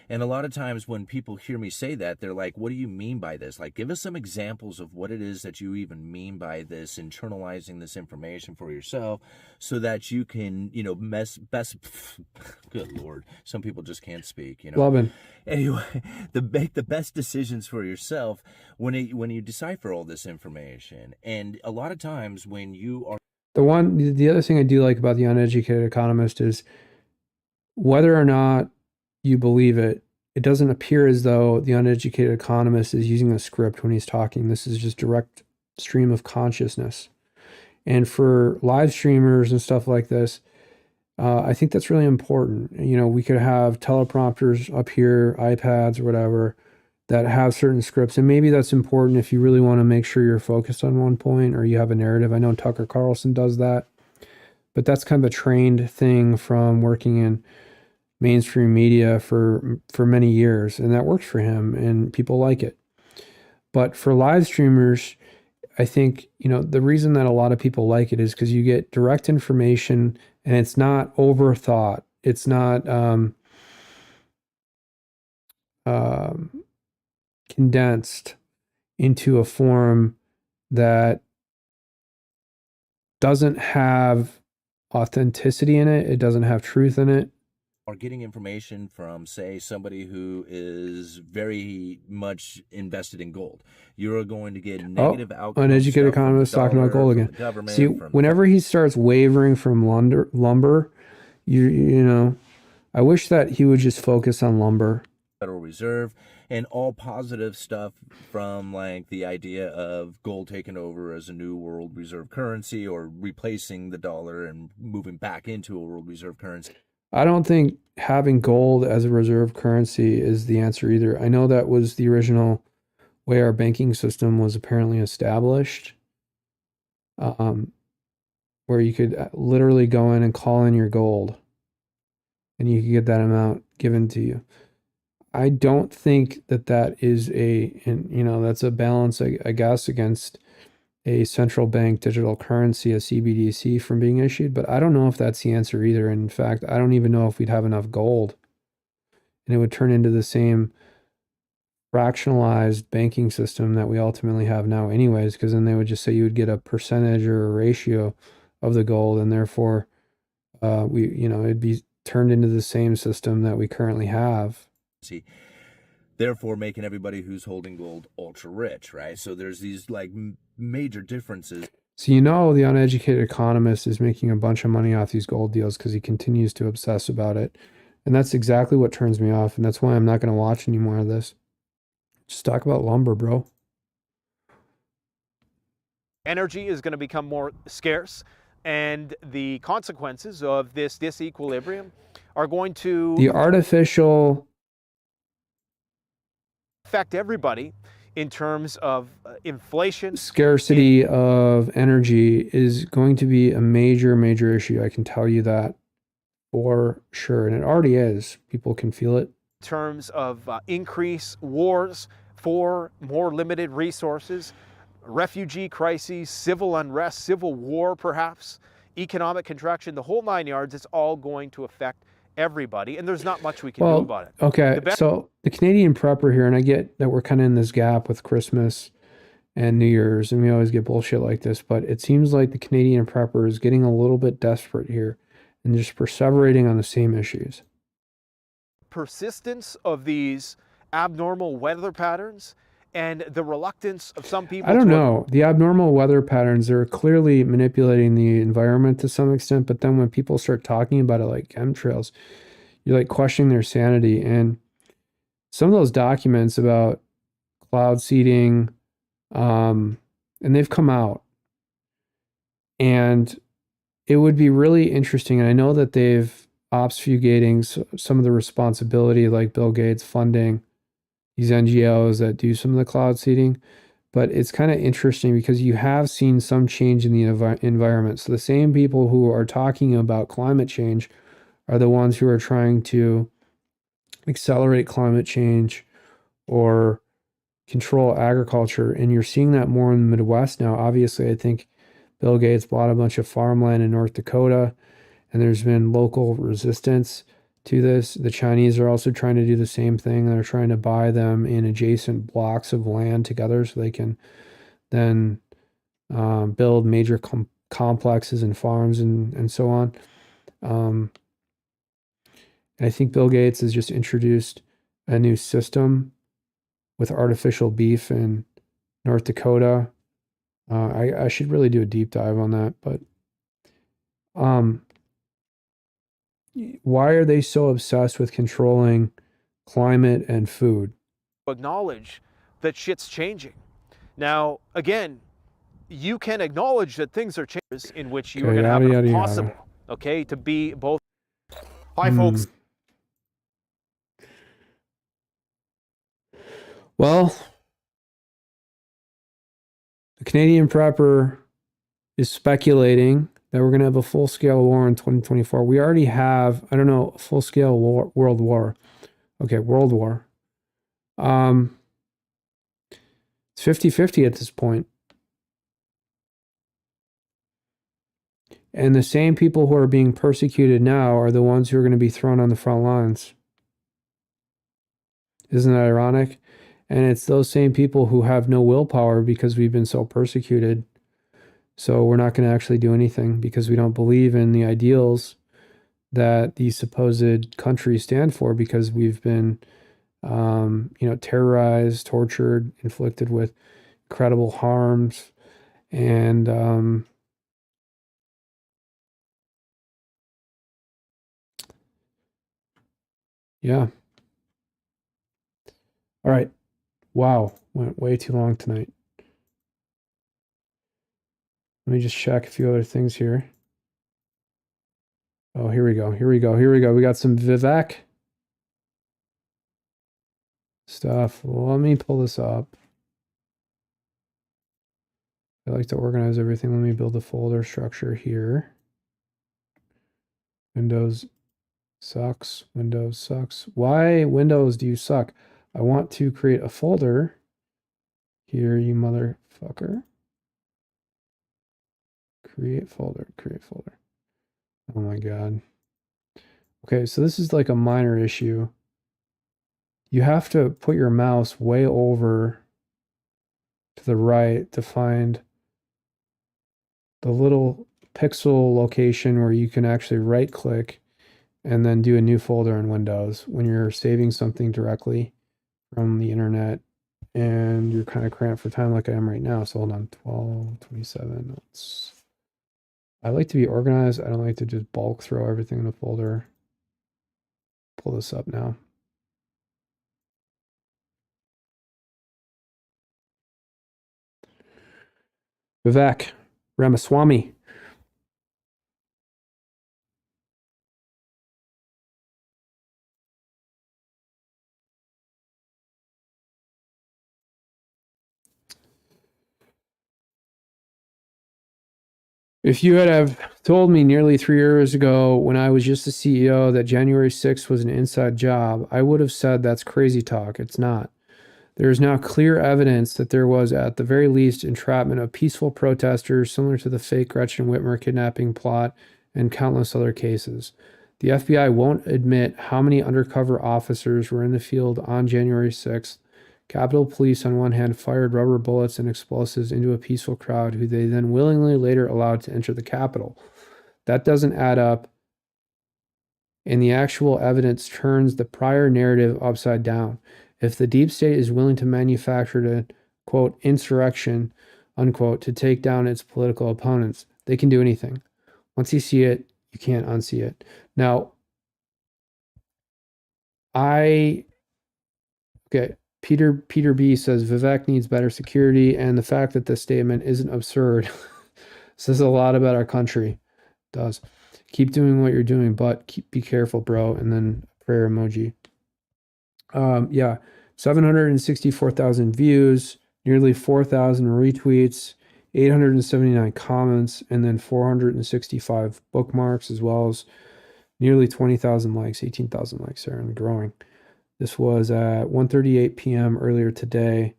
And a lot of times when people hear me say that, they're like, what do you mean by this? Like, give us some examples of what it is that you even mean by this, internalizing this information for yourself so that you can, good Lord, some people just can't speak, Loving. Anyway, make the best decisions for yourself when you decipher all this information. And a lot of times when you are... The other thing I do like about the uneducated economist is whether or not you believe it, it doesn't appear as though the uneducated economist is using a script when he's talking. This is just direct stream of consciousness. And for live streamers and stuff like this, I think that's really important. We could have teleprompters up here, iPads or whatever, that have certain scripts. And maybe that's important if you really want to make sure you're focused on one point or you have a narrative. I know Tucker Carlson does that. But that's kind of a trained thing from working in mainstream media for many years, and that works for him and people like it. But for live streamers, I think the reason that a lot of people like it is because you get direct information and it's not overthought. It's not condensed into a form that doesn't have authenticity in it. It doesn't have truth in it. Are getting information from, say, somebody who is very much invested in gold. You're going to get negative outcomes. Uneducated economist talking about gold again. See, whenever he starts wavering from lumber, I wish that he would just focus on lumber. Federal Reserve, and all positive stuff from like the idea of gold taking over as a new world reserve currency or replacing the dollar and moving back into a world reserve currency. I don't think having gold as a reserve currency is the answer either. I know that was the original way our banking system was apparently established, where you could literally go in and call in your gold and you could get that amount given to you. I don't think that is that's a balance, I guess, against a central bank digital currency, a CBDC, from being issued, but I don't know if that's the answer either. In fact, I don't even know if we'd have enough gold, and it would turn into the same fractionalized banking system that we ultimately have now anyways, because then they would just say you would get a percentage or a ratio of the gold, and therefore it'd be turned into the same system that we currently have. Therefore making everybody who's holding gold ultra rich, right? So there's these like major differences. So the uneducated economist is making a bunch of money off these gold deals because he continues to obsess about it. And that's exactly what turns me off, and that's why I'm not going to watch any more of this. Just talk about lumber, bro. Energy is going to become more scarce, and the consequences of this disequilibrium are going to... The artificial... affect everybody in terms of inflation. Scarcity of energy is going to be a major, major issue. I can tell you that for sure. And it already is. People can feel it. In terms of increased wars for more limited resources, refugee crises, civil unrest, civil war perhaps, economic contraction, the whole 9 yards, it's all going to affect everybody, and there's not much we can do about it. Okay, so the Canadian prepper here, and I get that we're kind of in this gap with Christmas and New Year's, and we always get bullshit like this, but it seems like the Canadian prepper is getting a little bit desperate here and just perseverating on the same issues. Persistence of these abnormal weather patterns and the reluctance of some people I don't to know. The abnormal weather patterns are clearly manipulating the environment to some extent, but then when people start talking about it like chemtrails, you're like questioning their sanity. And some of those documents about cloud seeding, and they've come out, and it would be really interesting. And I know that they've obfuscating some of the responsibility, like Bill Gates funding these NGOs that do some of the cloud seeding. But it's kind of interesting because you have seen some change in the environment. So the same people who are talking about climate change are the ones who are trying to accelerate climate change or control agriculture. And you're seeing that more in the Midwest now. Obviously, I think Bill Gates bought a bunch of farmland in North Dakota, and there's been local resistance to this. The Chinese are also trying to do the same thing. They're trying to buy them in adjacent blocks of land together so they can then build major complexes and farms and so on. And I think Bill Gates has just introduced a new system with artificial beef in North Dakota. I should really do a deep dive on that, but why are they so obsessed with controlling climate and food? acknowledge that shit's changing. Now, again, you can acknowledge that things are changing in which you are going to have it possible, okay, to be both. Hi, folks. Well, the Canadian prepper is speculating that we're going to have a full-scale war in 2024. We already have, I don't know, a full-scale world war. Okay, world war. It's 50-50 at this point. And the same people who are being persecuted now are the ones who are going to be thrown on the front lines. Isn't that ironic? And it's those same people who have no willpower because we've been so persecuted. So we're not going to actually do anything because we don't believe in the ideals that these supposed countries stand for, because we've been, terrorized, tortured, inflicted with incredible harms. And yeah. All right. Wow. Went way too long tonight. Let me just check a few other things here. Oh, here we go. Here we go. Here we go. We got some Vivek stuff. Let me pull this up. I like to organize everything. Let me build a folder structure here. Windows sucks. Windows sucks. Why Windows do you suck? I want to create a folder here, you motherfucker. Create folder. Create folder. Oh my God. Okay, so this is like a minor issue. You have to put your mouse way over to the right to find the little pixel location where you can actually right click and then do a new folder in Windows when you're saving something directly from the internet and you're kind of cramped for time like I am right now. So hold on, 12:27. I like to be organized. I don't like to just bulk throw everything in a folder. Pull this up now. Vivek Ramaswamy. If you had have told me nearly 3 years ago when I was just the CEO that January 6th was an inside job, I would have said that's crazy talk. It's not. There is now clear evidence that there was, at the very least, entrapment of peaceful protesters similar to the fake Gretchen Whitmer kidnapping plot and countless other cases. The FBI won't admit how many undercover officers were in the field on January 6th. Capitol Police, on one hand, fired rubber bullets and explosives into a peaceful crowd who they then willingly later allowed to enter the Capitol. That doesn't add up, and the actual evidence turns the prior narrative upside down. If the deep state is willing to manufacture a, quote, insurrection, unquote, to take down its political opponents, they can do anything. Once you see it, you can't unsee it. Now, Peter B says Vivek needs better security, and the fact that this statement isn't absurd says a lot about our country. It does. Keep doing what you're doing, but be careful, bro. And then prayer emoji. Yeah, 764,000 views, nearly 4,000 retweets, 879 comments, and then 465 bookmarks, as well as nearly 20,000 likes, 18,000 likes there, and growing. This was at 1:38 p.m. earlier today.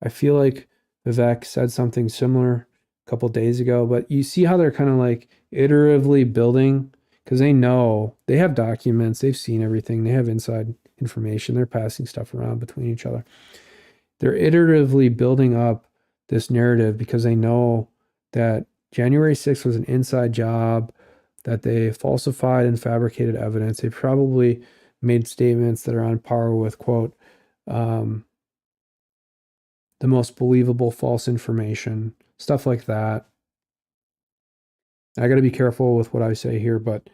I feel like Vivek said something similar a couple days ago, but you see how they're kind of like iteratively building, because they know, they have documents, they've seen everything, they have inside information, they're passing stuff around between each other. They're iteratively building up this narrative because they know that January 6th was an inside job, that they falsified and fabricated evidence. They probably made statements that are on par with, quote, the most believable false information, stuff like that. I got to be careful with what I say here, but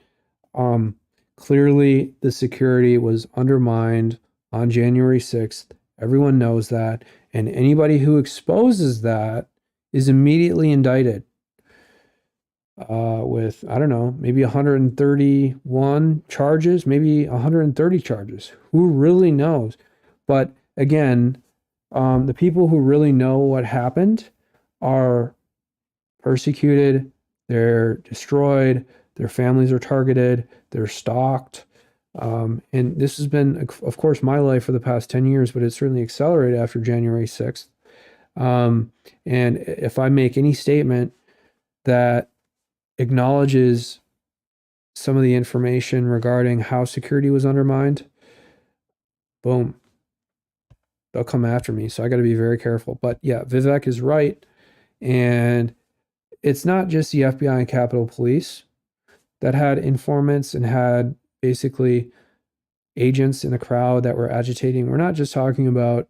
clearly the security was undermined on January 6th. Everyone knows that. And anybody who exposes that is immediately indicted with, I don't know, maybe 131 charges, maybe 130 charges. Who really knows? But again, the people who really know what happened are persecuted, they're destroyed, their families are targeted, they're stalked. And this has been, of course, my life for the past 10 years, but it certainly accelerated after January 6th. And if I make any statement that acknowledges some of the information regarding how security was undermined, boom, they'll come after me. So I got to be very careful. But yeah, Vivek is right. And it's not just the FBI and Capitol Police that had informants and had basically agents in the crowd that were agitating. We're not just talking about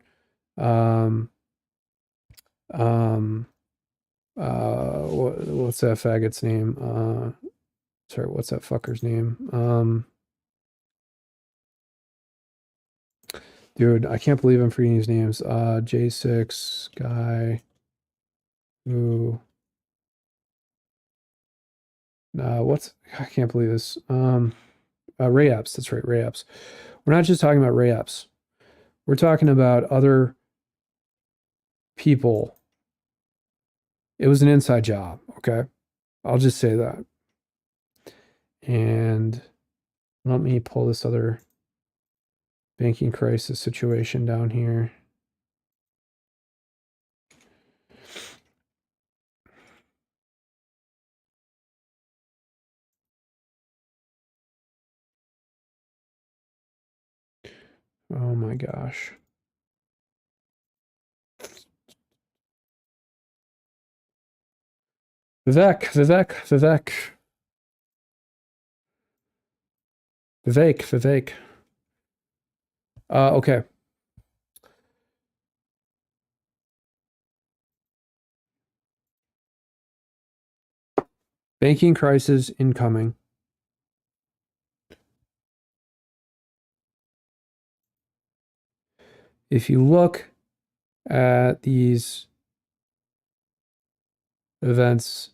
what's that faggot's name? Sorry, what's that fucker's name? Dude, I can't believe I'm forgetting his names. J6 guy who I can't believe this. Ray Epps, that's right, Ray Epps. We're not just talking about Ray Epps. We're talking about other people. It was an inside job, okay? I'll just say that. And let me pull this other banking crisis situation down here. Oh my gosh. Vivek. Okay. Banking crisis incoming. If you look at these events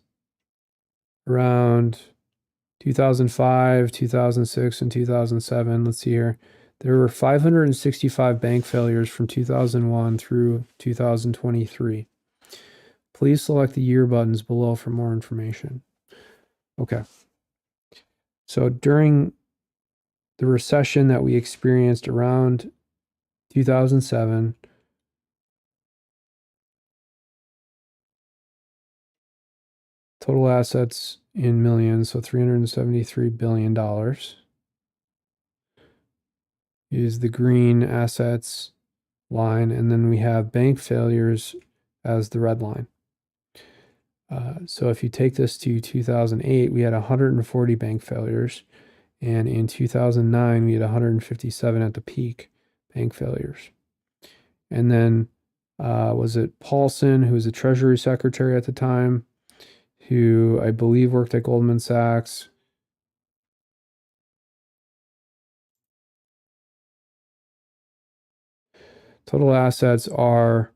around 2005, 2006, and 2007, let's see here. There were 565 bank failures from 2001 through 2023. Please select the year buttons below for more information. Okay. So during the recession that we experienced around 2007, total assets in millions, so $373 billion is the green assets line, and then we have bank failures as the red line. So if you take this to 2008, we had 140 bank failures, and in 2009, we had 157 at the peak bank failures. And then was it Paulson, who was the Treasury Secretary at the time, who I believe worked at Goldman Sachs. Total assets are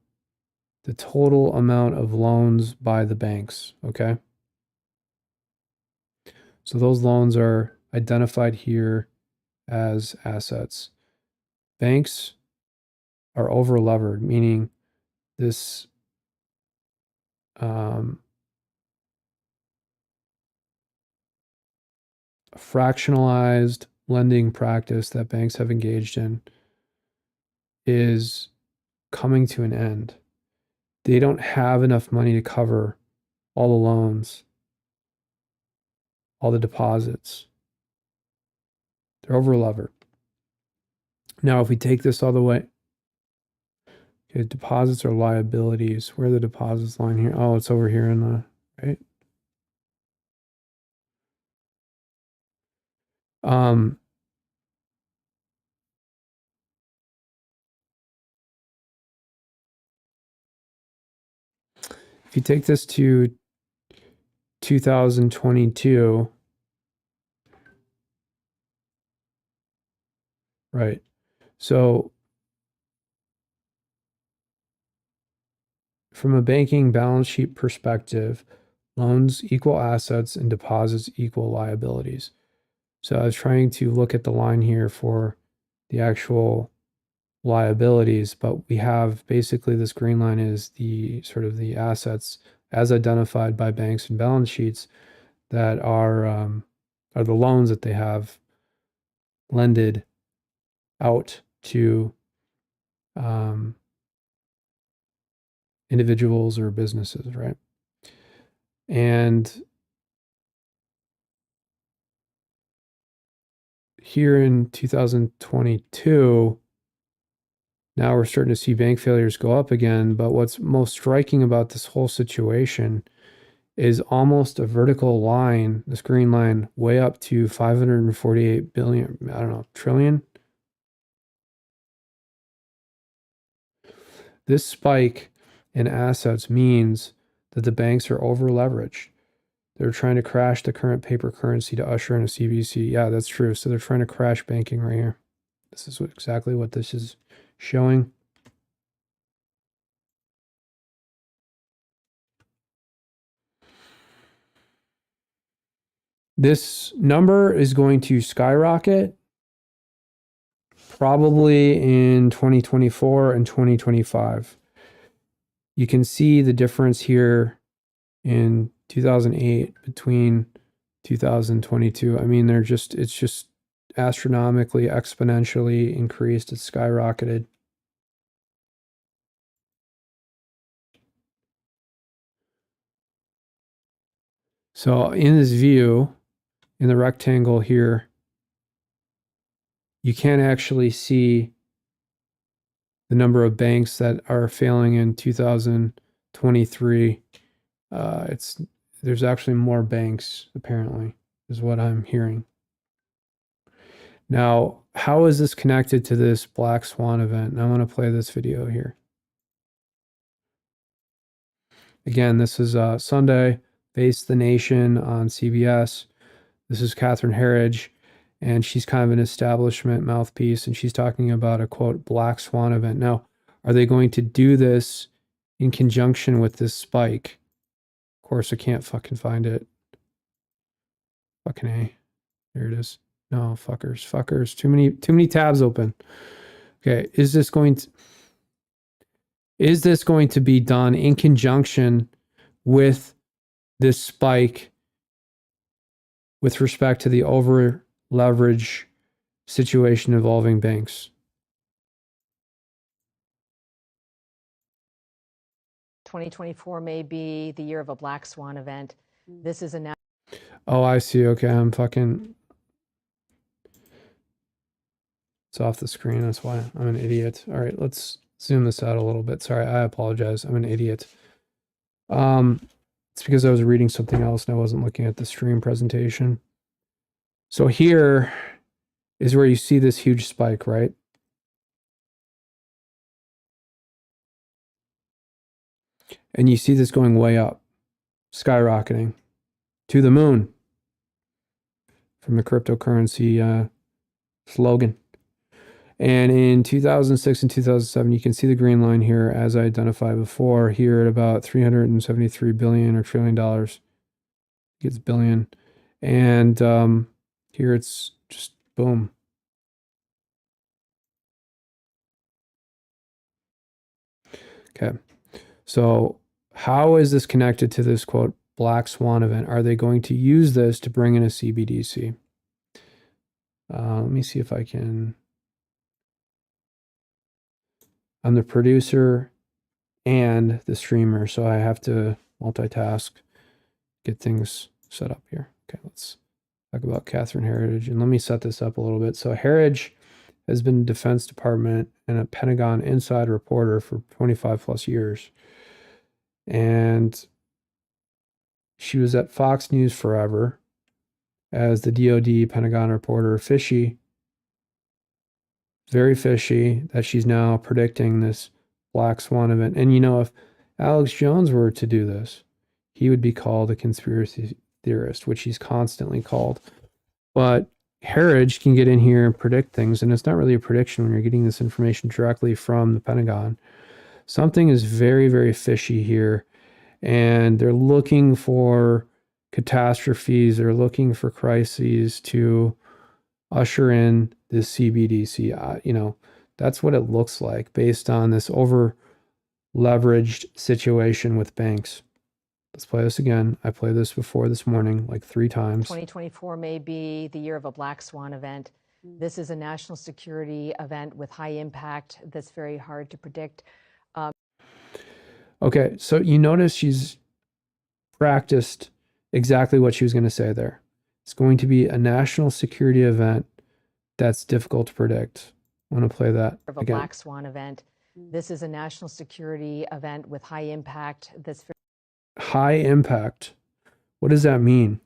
the total amount of loans by the banks, okay? So those loans are identified here as assets. Banks are over levered, meaning this fractionalized lending practice that banks have engaged in is coming to an end. They don't have enough money to cover all the loans, all the deposits. They're over levered. Now, if we take this all the way, okay, deposits are liabilities. Where are the deposits line here? Oh, it's over here in the, right? If you take this to 2022, right? So from a banking balance sheet perspective, loans equal assets and deposits equal liabilities. So I was trying to look at the line here for the actual liabilities, but we have basically this green line is the sort of the assets as identified by banks and balance sheets that are the loans that they have lended out to individuals or businesses, right? And here in 2022, now we're starting to see bank failures go up again. But what's most striking about this whole situation is almost a vertical line, this green line, way up to 548 billion, I don't know, trillion. This spike in assets means that the banks are over leveraged. They're trying to crash the current paper currency to usher in a CBDC. Yeah, that's true. So they're trying to crash banking right here. This is exactly what this is showing. This number is going to skyrocket probably in 2024 and 2025. You can see the difference here in 2008 between 2022. I mean, it's just astronomically, exponentially increased. It's skyrocketed. So in this view, in the rectangle here, you can't actually see the number of banks that are failing in 2023. There's actually more banks, apparently, is what I'm hearing. Now, how is this connected to this Black Swan event? And I want to play this video here. Again, this is Sunday, Face the Nation on CBS. This is Catherine Herridge, and she's kind of an establishment mouthpiece, and she's talking about a, quote, Black Swan event. Now, are they going to do this in conjunction with this spike? Of course, I can't fucking find it. Fucking A. There it is. No, fuckers. Too many tabs open. Okay, is this going to be done in conjunction with this spike with respect to the over leverage situation involving banks? 2024 may be the year of a Black Swan event. This is a Oh, I see. Okay, I'm fucking... It's off the screen. That's why I'm an idiot. All right, let's zoom this out a little bit. Sorry, I apologize. I'm an idiot. It's because I was reading something else and I wasn't looking at the stream presentation. So here is where you see this huge spike, right? And you see this going way up, skyrocketing to the moon from the cryptocurrency slogan. And in 2006 and 2007, you can see the green line here, as I identified before, here at about 373 billion or trillion dollars. It's billion. And here it's just boom. Okay. So how is this connected to this, quote, black swan event? Are they going to use this to bring in a CBDC? Let me see if I can. I'm the producer and the streamer, so I have to multitask, get things set up here. Okay, let's talk about Catherine Herridge, and let me set this up a little bit. So Herridge has been Defense Department and a Pentagon inside reporter for 25 plus years. And she was at Fox News forever as the DoD Pentagon reporter. Fishy, very fishy that she's now predicting this black swan event. And you know, if Alex Jones were to do this, he would be called a conspiracy theorist, which he's constantly called. But Herridge can get in here and predict things, and it's not really a prediction when you're getting this information directly from the Pentagon. Something is very, very fishy here, and they're looking for catastrophes. They're looking for crises to usher in this CBDC. You know, that's what it looks like based on this over leveraged situation with banks. Let's play this again. I played this before this morning, like 3 times. 2024 may be the year of a black swan event. This is a national security event with high impact that's very hard to predict. Okay, so you notice she's practiced exactly what she was going to say there. It's going to be a national security event that's difficult to predict. I want to play that Of a again. black swan event. This is a national security event with high impact that's High impact. What does that mean?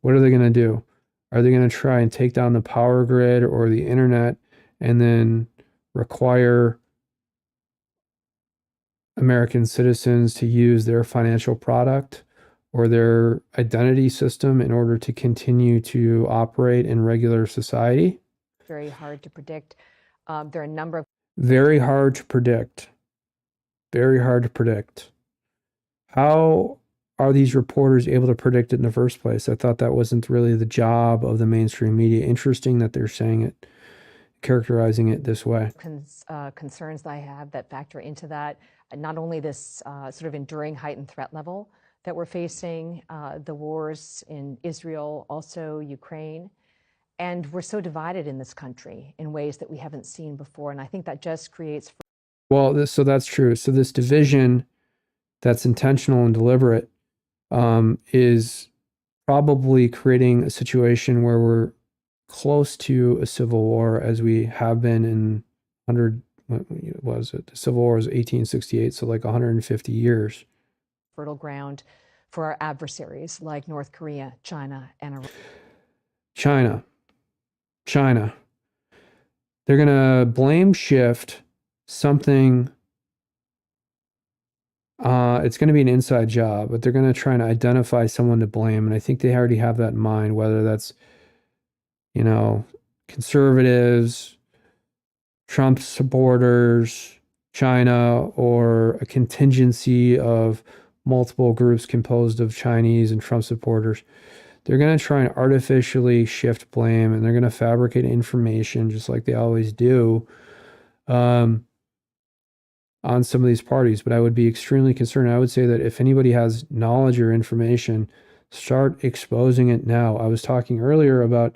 What are they going to do? Are they going to try and take down the power grid or the internet and then require American citizens to use their financial product or their identity system in order to continue to operate in regular society? very hard to predict. There are a number of Very hard to predict. Very hard to predict. How are these reporters able to predict it in the first place? I thought that wasn't really the job of the mainstream media. Interesting that they're saying it, characterizing it this way. concerns that I have that factor into that. Not only this sort of enduring heightened threat level that we're facing, the wars in Israel, also Ukraine. And we're so divided in this country in ways that we haven't seen before. And I think that just creates. Well, so that's true. So this division that's intentional and deliberate is probably creating a situation where we're close to a civil war, as we have been in 100, what was it? The Civil War was 1868, so like 150 years. Fertile ground for our adversaries like North Korea, China, and Iran. China. They're going to blame shift something. It's going to be an inside job, but they're going to try and identify someone to blame. And I think they already have that in mind, whether that's, you know, conservatives, Trump supporters, China, or a contingency of multiple groups composed of Chinese and Trump supporters. They're going to try and artificially shift blame, and they're going to fabricate information just like they always do on some of these parties. But I would be extremely concerned. I would say that if anybody has knowledge or information, start exposing it now. I was talking earlier about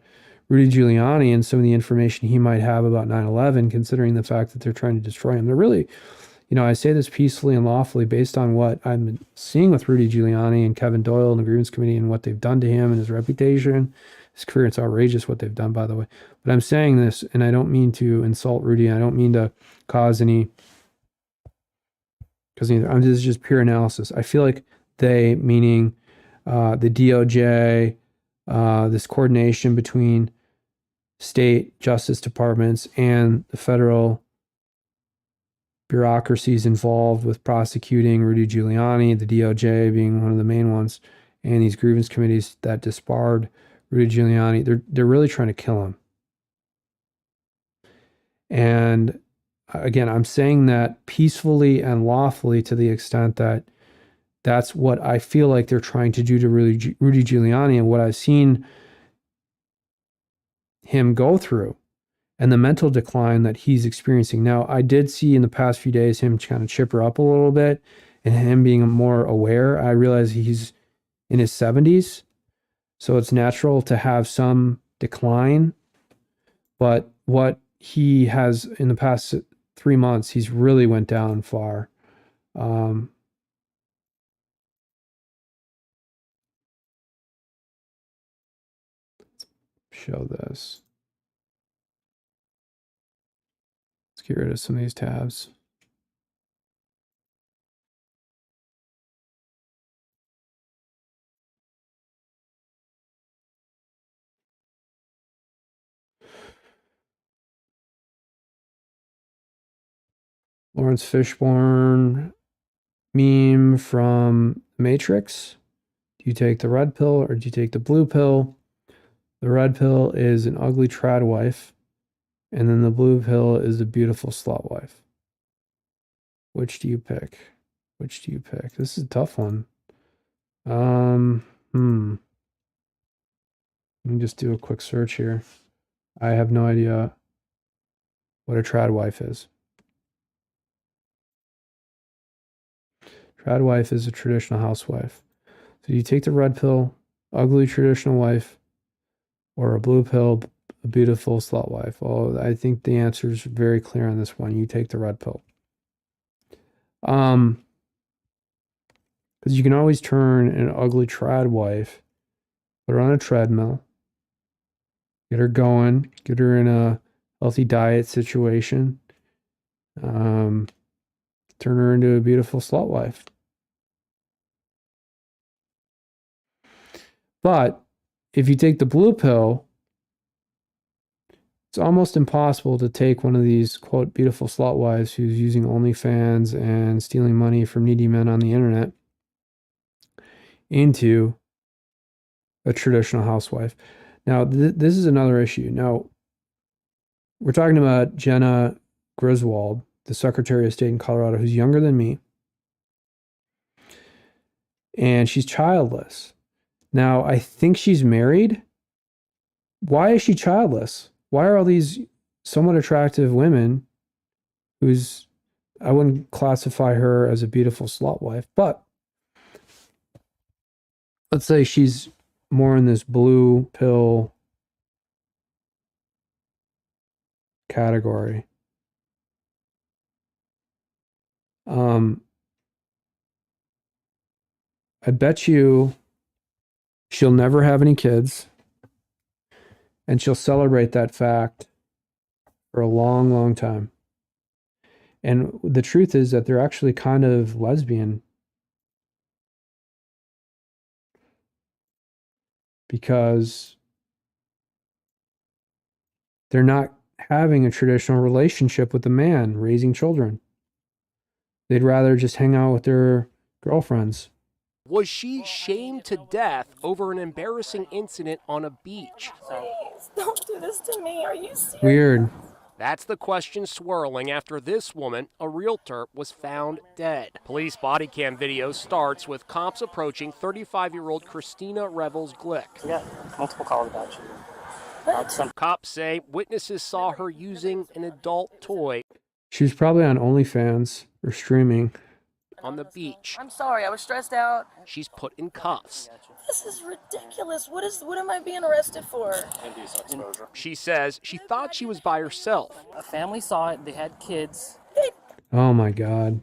Rudy Giuliani and some of the information he might have about 9/11, considering the fact that they're trying to destroy him. They're really, you know, I say this peacefully and lawfully based on what I'm seeing with Rudy Giuliani and Kevin Doyle and the Grievance Committee and what they've done to him and his reputation, his career. It's outrageous what they've done, by the way. But I'm saying this, and I don't mean to insult Rudy. I don't mean to cause any, because this is just pure analysis. I feel like they, meaning the DOJ, this coordination between state justice departments and the federal bureaucracies involved with prosecuting Rudy Giuliani, the DOJ being one of the main ones, and these grievance committees that disbarred Rudy Giuliani, they're really trying to kill him. And again, I'm saying that peacefully and lawfully to the extent that that's what I feel like they're trying to do to Rudy Giuliani and what I've seen him go through and the mental decline that he's experiencing. Now, I did see in the past few days him kind of chipper up a little bit and him being more aware. I realize he's in his 70s, so it's natural to have some decline. But what he has in the past 3 months, he's really went down far. Show this. Let's get rid of some of these tabs. Lawrence Fishburne meme from Matrix. Do you take the red pill or do you take the blue pill? The red pill is an ugly trad wife, and then the blue pill is a beautiful slut wife. Which do you pick? Which do you pick? This is a tough one. Let me just do a quick search here. I have no idea what a trad wife is. Trad wife is a traditional housewife. So you take the red pill, ugly traditional wife, or a blue pill, a beautiful slut wife? Well, I think the answer is very clear on this one. You take the red pill. Because you can always turn an ugly trad wife, put her on a treadmill, get her going, get her in a healthy diet situation, turn her into a beautiful slut wife. But if you take the blue pill, it's almost impossible to take one of these, quote, beautiful slut wives who's using OnlyFans and stealing money from needy men on the internet into a traditional housewife. Now, this is another issue. Now, we're talking about Jenna Griswold, the Secretary of State in Colorado, who's younger than me, and she's childless. Now, I think she's married. Why is she childless? Why are all these somewhat attractive women who's, I wouldn't classify her as a beautiful slut wife, but let's say she's more in this blue pill category. I bet you she'll never have any kids, and she'll celebrate that fact for a long, long time. And the truth is that they're actually kind of lesbian, because they're not having a traditional relationship with a man raising children. They'd rather just hang out with their girlfriends. Was she shamed to death over an embarrassing incident on a beach? Please, don't do this to me. Are you serious? Weird. That's the question swirling after this woman, a realtor, was found dead. Police body cam video starts with cops approaching 35-year-old Christina Revels Glick. We got multiple calls about you. Cops say witnesses saw her using an adult toy. She was probably on OnlyFans or streaming. On the beach. I'm sorry, I was stressed out. She's put in cuffs. This is ridiculous. What am I being arrested for? Indecent exposure. She says she thought she was by herself. A family saw it. They had kids. Oh my God.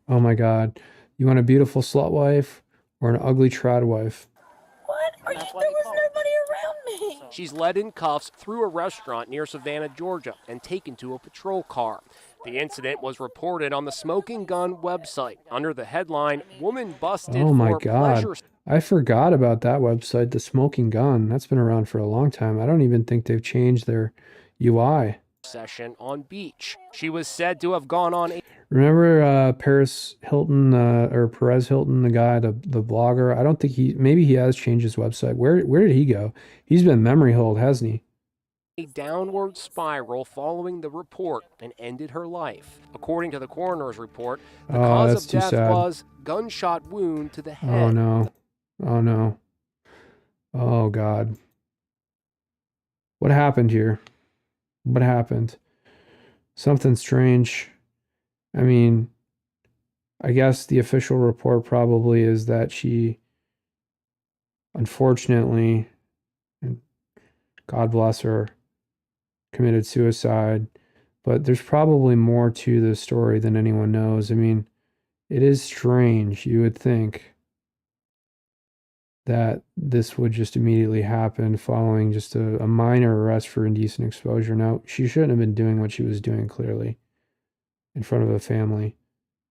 Oh my God. You want a beautiful slut wife or an ugly trad wife? What? There was nobody around me. She's led in cuffs through a restaurant near Savannah, Georgia, and taken to a patrol car. The incident was reported on the Smoking Gun website under the headline, "Woman Busted Oh my for God. Pleasure." I forgot about that website, the Smoking Gun. That's been around for a long time. I don't even think they've changed their UI. session on beach. She was said to have gone on. Remember Paris Hilton or Perez Hilton, the guy, the blogger? I don't think maybe he has changed his website. Where did he go? He's been memory hold, hasn't he? A downward spiral following the report and ended her life. According to the coroner's report, the cause of death was gunshot wound to the head. Oh no. Oh no. Oh God. What happened here? What happened? Something strange. I mean, I guess the official report probably is that she, unfortunately, and God bless her, committed suicide. But there's probably more to this story than anyone knows. I mean, it is strange. You would think that this would just immediately happen following just a minor arrest for indecent exposure. Now, she shouldn't have been doing what she was doing, clearly, in front of a family,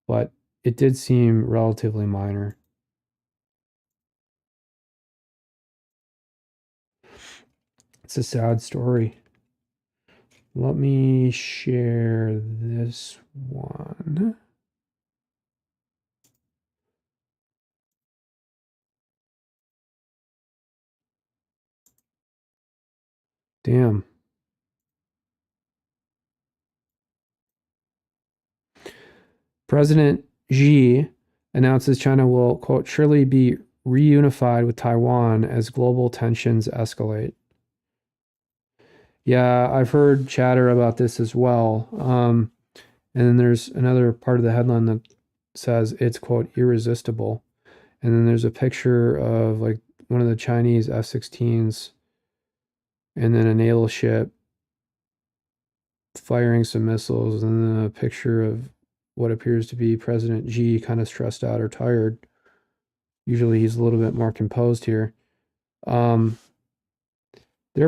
but it did seem relatively minor. It's a sad story. Let me share this one. Damn. President Xi announces China will, quote, surely be reunified with Taiwan as global tensions escalate. Yeah, I've heard chatter about this as well. And then there's another part of the headline that says it's, quote, irresistible. And then there's a picture of like one of the Chinese F-16s and then a naval ship firing some missiles, and then a picture of what appears to be President Xi, kind of stressed out or tired. Usually he's a little bit more composed here. They're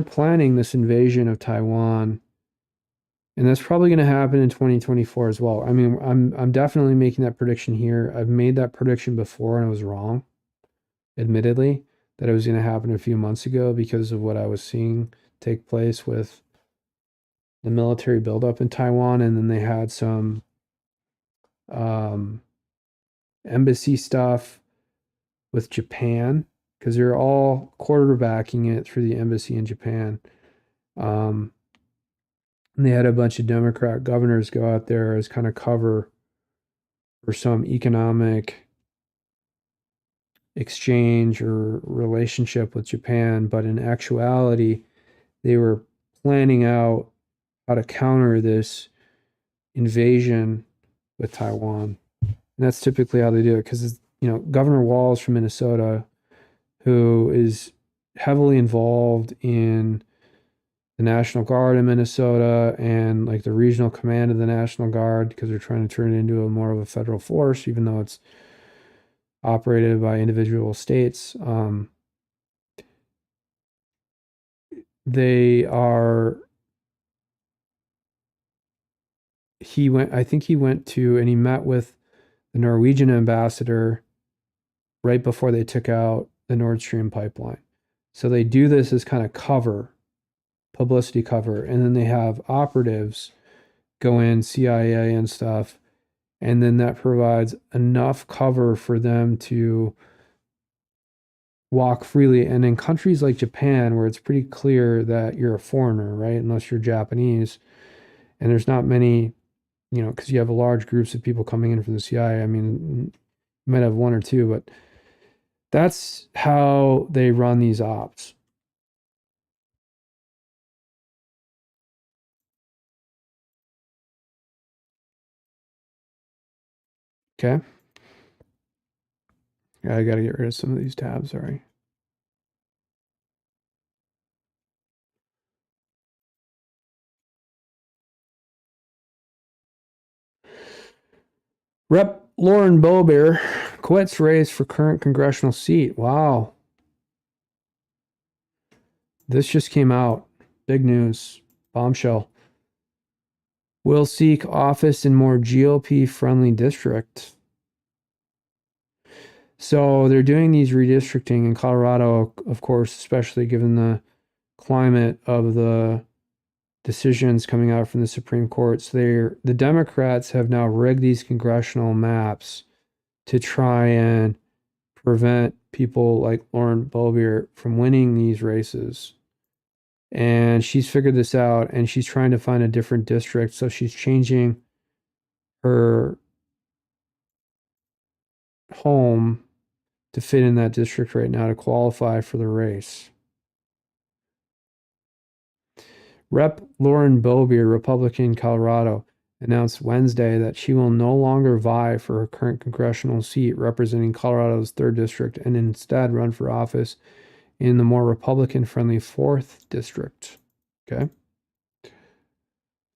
planning this invasion of Taiwan, and that's probably going to happen in 2024 as well. I mean, I'm definitely making that prediction here. I've made that prediction before and I was wrong, admittedly, that it was going to happen a few months ago because of what I was seeing take place with the military buildup in Taiwan, and then they had some embassy stuff with Japan because they're all quarterbacking it through the embassy in Japan. And they had a bunch of Democrat governors go out there as kind of cover for some economic exchange or relationship with Japan, but in actuality, they were planning out how to counter this invasion with Taiwan. And that's typically how they do it because, Governor Walz from Minnesota, who is heavily involved in the National Guard in Minnesota and like the regional command of the National Guard, because they're trying to turn it into more of a federal force, even though it's operated by individual states. I think he went to and he met with the Norwegian ambassador right before they took out the Nord Stream pipeline. So they do this as kind of cover, publicity cover, and then they have operatives go in, CIA and stuff, and then that provides enough cover for them to walk freely. And in countries like Japan, where it's pretty clear that you're a foreigner, right, unless you're Japanese, and there's not many, because you have large groups of people coming in from the CIA. I mean, you might have one or two, but that's how they run these ops. Okay. I got to get rid of some of these tabs, sorry. Rep. Lauren Boebert quits race for current congressional seat. Wow. This just came out. Big news. Bombshell. Will seek office in more GOP-friendly district. So they're doing these redistricting in Colorado, of course, especially given the climate of the decisions coming out from the Supreme Court. So the Democrats have now rigged these congressional maps to try and prevent people like Lauren Boebert from winning these races. And she's figured this out, and she's trying to find a different district. So she's changing her home to fit in that district right now to qualify for the race. Rep. Lauren Boebert, Republican, Colorado, announced Wednesday that she will no longer vie for her current congressional seat representing Colorado's 3rd District and instead run for office in the more Republican-friendly 4th District. Okay.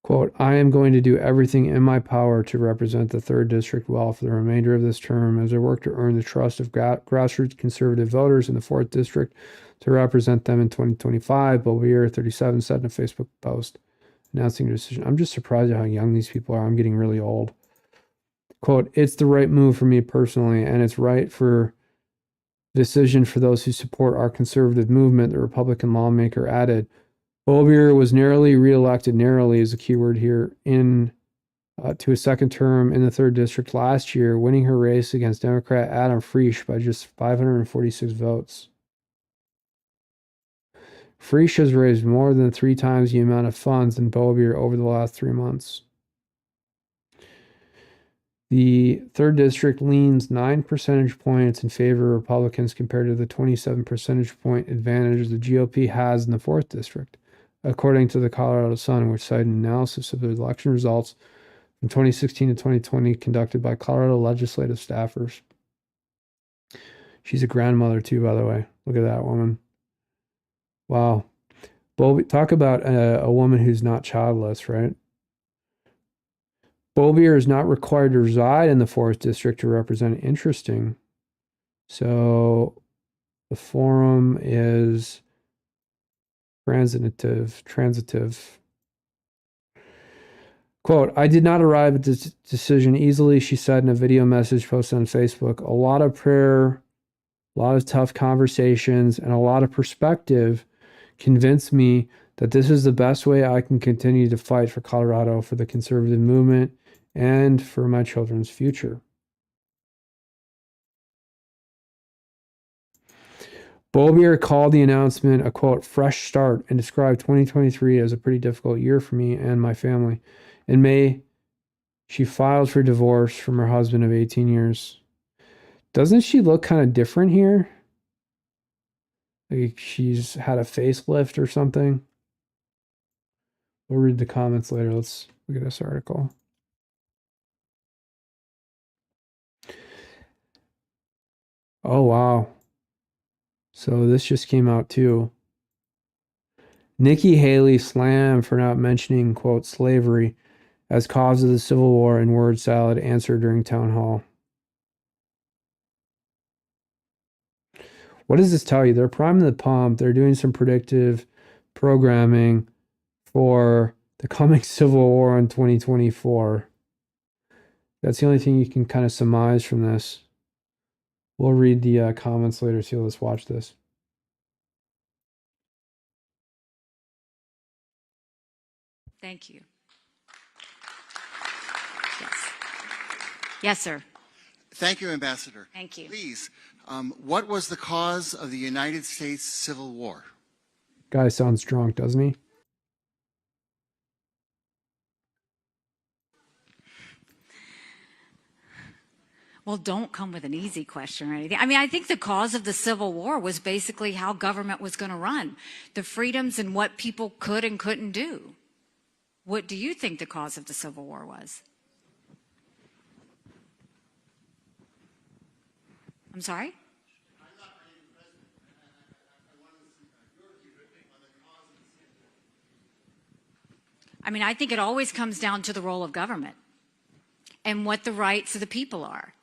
Quote, I am going to do everything in my power to represent the 3rd District well for the remainder of this term as I work to earn the trust of grassroots conservative voters in the 4th District to represent them in 2025, Boebert, 37, said in a Facebook post announcing her decision. I'm just surprised at how young these people are. I'm getting really old. Quote, it's the right move for me personally, and it's right for decision for those who support our conservative movement, the Republican lawmaker added. Boebert was narrowly reelected, narrowly is a keyword here, to a second term in the 3rd District last year, winning her race against Democrat Adam Frisch by just 546 votes. Frisch has raised more than 3 times the amount of funds than Boebert over the last 3 months. The 3rd District leans 9 percentage points in favor of Republicans compared to the 27 percentage point advantage the GOP has in the 4th District, according to the Colorado Sun, which cited an analysis of the election results from 2016 to 2020 conducted by Colorado legislative staffers. She's a grandmother too, by the way. Look at that woman. Wow. Talk about a woman who's not childless, right? Boebert is not required to reside in the 4th District to represent. Interesting. So the forum is transitive. Quote, I did not arrive at this decision easily, she said in a video message posted on Facebook. A lot of prayer, a lot of tough conversations, and a lot of perspective convinced me that this is the best way I can continue to fight for Colorado, for the conservative movement, and for my children's future. Boebert called the announcement a, quote, fresh start and described 2023 as a pretty difficult year for me and my family. In May, she filed for divorce from her husband of 18 years. Doesn't she look kind of different here? Like she's had a facelift or something? We'll read the comments later. Let's look at this article. Oh, wow. So this just came out too. Nikki Haley slammed for not mentioning, quote, slavery as cause of the Civil War in word salad answer during town hall. What does this tell you? They're priming the pump. They're doing some predictive programming for the coming Civil War in 2024. That's the only thing you can kind of surmise from this. We'll read the comments later, so let's watch this. Thank you. Yes. Yes, sir. Thank you, Ambassador. Thank you. Please, what was the cause of the United States Civil War? Guy sounds drunk, doesn't he? Well, don't come with an easy question or anything. I mean, I think the cause of the Civil War was basically how government was going to run, the freedoms and what people could and couldn't do. What do you think the cause of the Civil War was? I'm sorry? I mean, I think it always comes down to the role of government and what the rights of the people are.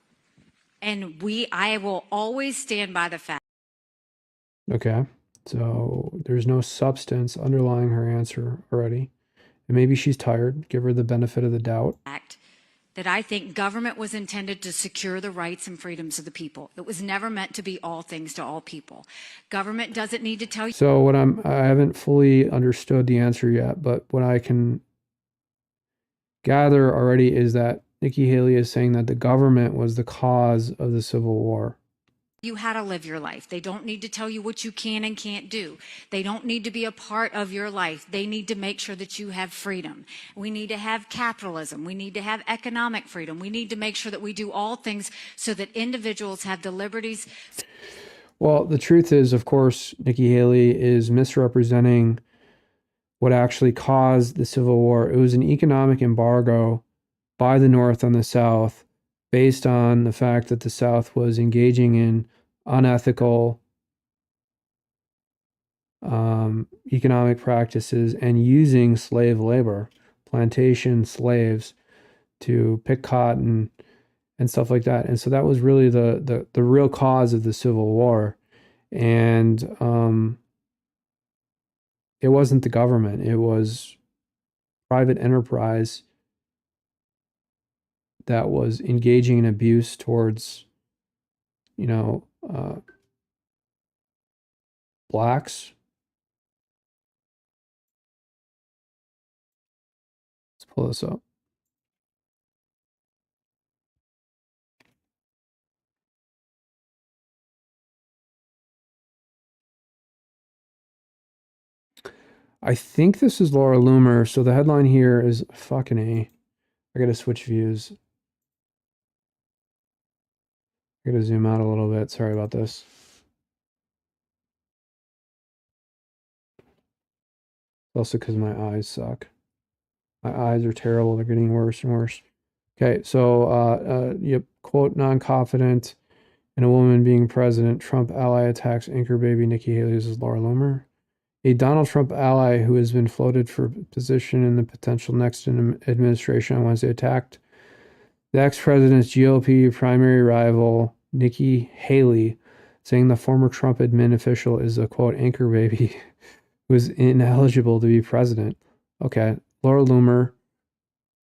And I will always stand by the fact. Okay, so there's no substance underlying her answer already. And maybe she's tired. Give her the benefit of the doubt. that I think government was intended to secure the rights and freedoms of the people. It was never meant to be all things to all people. Government doesn't need to tell you. So I haven't fully understood the answer yet, but what I can gather already is that Nikki Haley is saying that the government was the cause of the Civil War. You how to live your life. They don't need to tell you what you can and can't do. They don't need to be a part of your life. They need to make sure that you have freedom. We need to have capitalism. We need to have economic freedom. We need to make sure that we do all things so that individuals have the liberties. Well, the truth is, of course, Nikki Haley is misrepresenting what actually caused the Civil War. It was an economic embargo by the North on the South based on the fact that the South was engaging in unethical economic practices and using slave labor, plantation slaves, to pick cotton and stuff like that. And so that was really the real cause of the Civil War. And it wasn't the government, it was private enterprise that was engaging in abuse towards, blacks. Let's pull this up. I think this is Laura Loomer. So the headline here is fucking A. I gotta switch views. I gotta zoom out a little bit. Sorry about this. Also because my eyes suck. My eyes are terrible. They're getting worse and worse. Okay, so yep, quote, non-confident in a woman being president. Trump ally attacks anchor baby Nikki Haley. This is Laura Loomer. A Donald Trump ally who has been floated for position in the potential next administration on Wednesday attacked the ex-president's GOP primary rival, Nikki Haley, saying the former Trump admin official is a, quote, anchor baby who is ineligible to be president. Okay, Laura Loomer,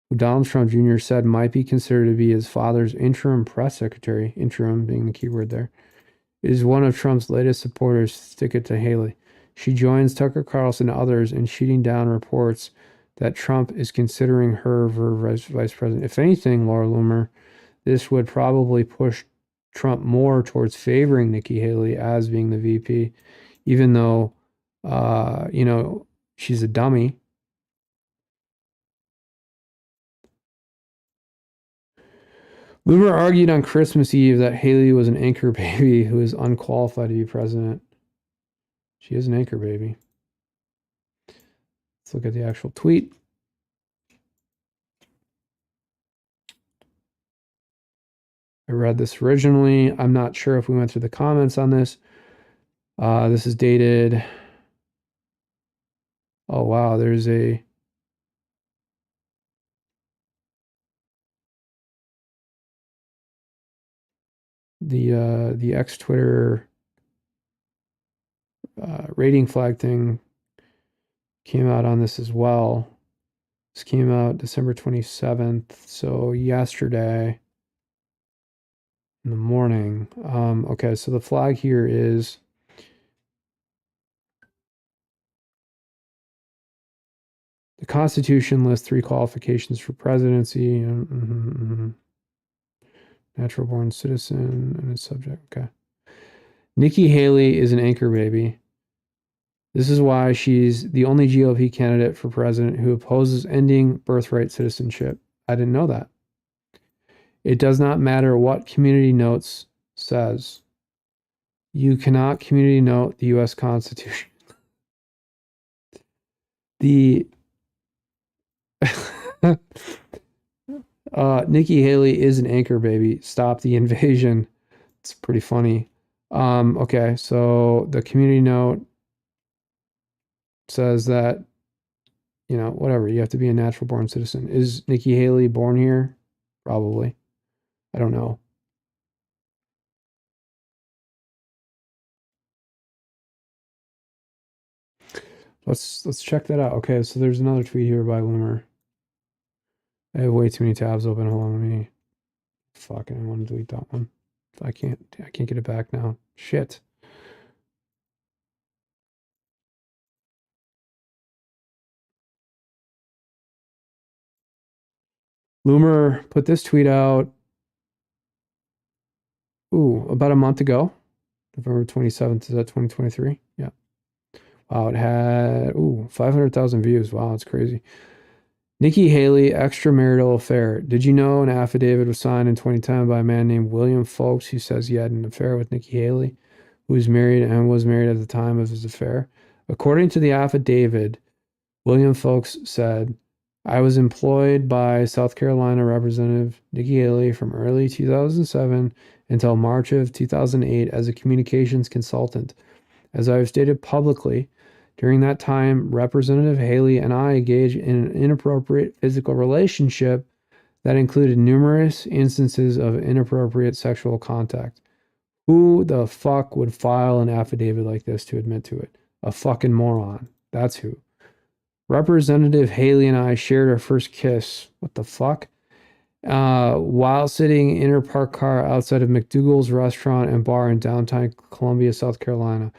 who Donald Trump Jr. said might be considered to be his father's interim press secretary, interim being the key word there, is one of Trump's latest supporters to stick it to Haley. She joins Tucker Carlson and others in shooting down reports that Trump is considering her for vice president. If anything, Laura Loomer, this would probably push Trump more towards favoring Nikki Haley as being the VP, even though, she's a dummy. Loomer argued on Christmas Eve that Haley was an anchor baby who is unqualified to be president. She is an anchor baby. Let's look at the actual tweet. I read this originally. I'm not sure if we went through the comments on this. This is dated. Oh, wow. There's the X Twitter rating flag thing came out on this as well. This came out December 27th, so yesterday in the morning. Okay, so the flag here is the Constitution lists 3 qualifications for presidency. Natural born citizen and a subject. Okay. Nikki Haley is an anchor baby. This is why she's the only GOP candidate for president who opposes ending birthright citizenship. I didn't know that. It does not matter what Community Notes says. You cannot community note the U.S. Constitution. Nikki Haley is an anchor baby. Stop the invasion. It's pretty funny. Okay, so the community note says that, whatever, you have to be a natural born citizen. Is Nikki Haley born here? Probably. I don't know. Let's check that out. Okay, so there's another tweet here by Loomer. I have way too many tabs open. Hold on, let me. Fucking, I want to delete that one. I can't get it back now. Shit. Loomer put this tweet out. Ooh, about a month ago. November 27th, is that 2023? Yeah. Wow, it had 500,000 views. Wow, that's crazy. Nikki Haley extramarital affair. Did you know an affidavit was signed in 2010 by a man named William Folks who says he had an affair with Nikki Haley, who was married and was married at the time of his affair? According to the affidavit, William Folks said, I was employed by South Carolina Representative Nikki Haley from early 2007 until March of 2008 as a communications consultant. As I have stated publicly, during that time, Representative Haley and I engaged in an inappropriate physical relationship that included numerous instances of inappropriate sexual contact. Who the fuck would file an affidavit like this to admit to it? A fucking moron. That's who. Representative Haley and I shared our first kiss. What the fuck? While sitting in her parked car outside of McDougal's restaurant and bar in downtown Columbia, South Carolina.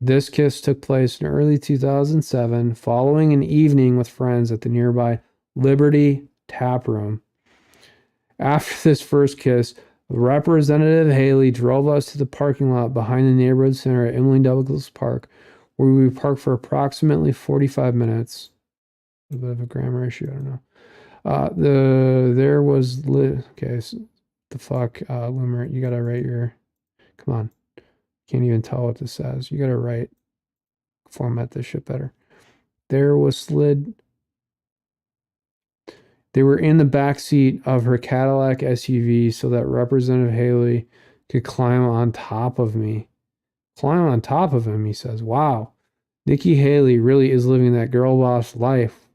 This kiss took place in early 2007, following an evening with friends at the nearby Liberty Tap Room. After this first kiss, Representative Haley drove us to the parking lot behind the neighborhood center at Emily Douglas Park, where we parked for approximately 45 minutes. A bit of a grammar issue, I don't know. There was okay, so the fuck, Loomer, you gotta write your. Come on, can't even tell what this says. You gotta format this shit better. There was slid. They were in the back seat of her Cadillac SUV so that Representative Haley could climb on top of me. Climb on top of him, he says. Wow. Nikki Haley really is living that girl boss life.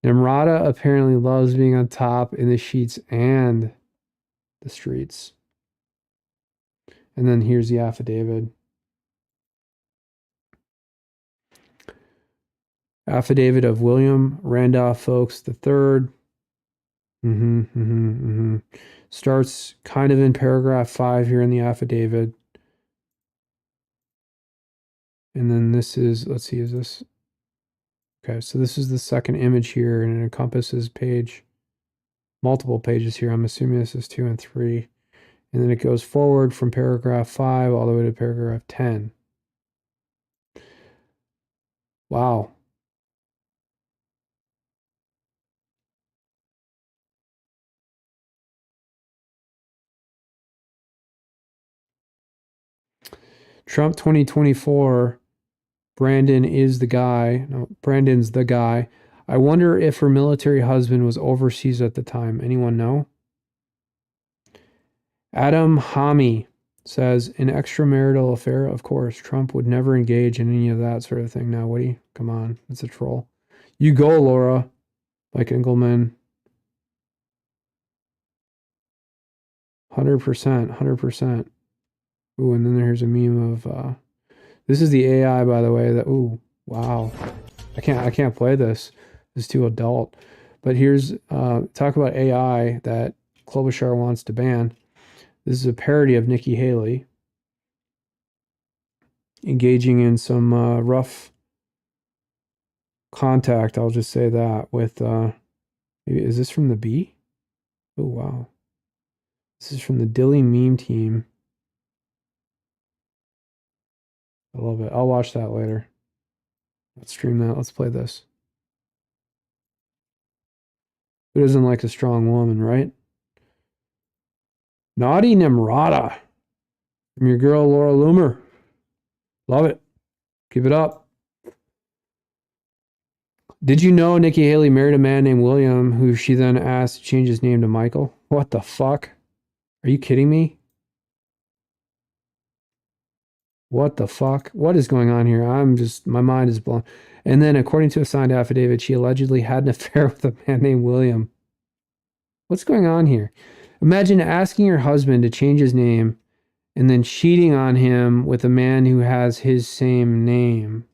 Nimrata apparently loves being on top in the sheets and the streets. And then here's the affidavit. Affidavit of William Randolph Folks III. Starts kind of in paragraph 5 here in the affidavit. And then this is, let's see, is this? Okay, so this is the second image here, and it encompasses multiple pages here. I'm assuming this is 2 and 3. And then it goes forward from paragraph 5 all the way to paragraph 10. Wow. Trump 2024, Brandon is the guy. No, Brandon's the guy. I wonder if her military husband was overseas at the time. Anyone know? Adam Hami says, an extramarital affair, of course. Trump would never engage in any of that sort of thing. Now, Woody, come on. It's a troll. You go, Laura. Mike Engelman. 100%, 100%. Ooh, and then there's a meme of, this is the AI, by the way, that, ooh, wow. I can't play this. It's too adult. But here's, talk about AI that Klobuchar wants to ban. This is a parody of Nikki Haley engaging in some rough contact, I'll just say that, with, is this from the Bee? Oh, wow. This is from the Dilly meme team. I love it. I'll watch that later. Let's stream that. Let's play this. Who doesn't like a strong woman, right? Naughty Nimrata from your girl, Laura Loomer. Love it. Keep it up. Did you know Nikki Haley married a man named William, who she then asked to change his name to Michael? What the fuck? Are you kidding me? What the fuck? What is going on here? My mind is blown. And then, according to a signed affidavit, she allegedly had an affair with a man named William. What's going on here? Imagine asking your husband to change his name and then cheating on him with a man who has his same name.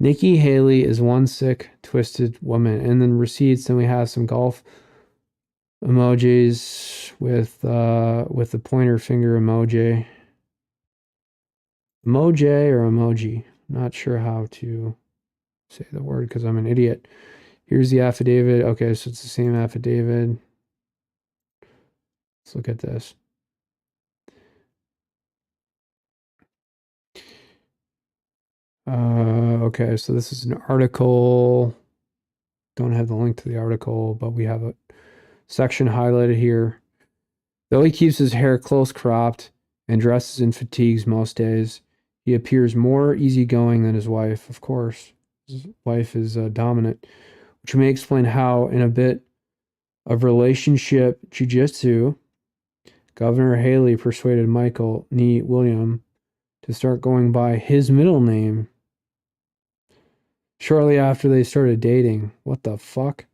Nikki Haley is one sick, twisted woman. And then receipts, then we have some golf emojis with the pointer finger emoji. Emoji or emoji. Not sure how to say the word because I'm an idiot. Here's the affidavit. Okay, so it's the same affidavit. Let's look at this. Okay, so this is an article. Don't have the link to the article, but we have a section highlighted here. Though he keeps his hair close cropped and dresses in fatigues most days, he appears more easygoing than his wife, of course. His wife is dominant, which may explain how, in a bit of relationship jujitsu, Governor Haley persuaded Michael Nee William to start going by his middle name shortly after they started dating. What the fuck?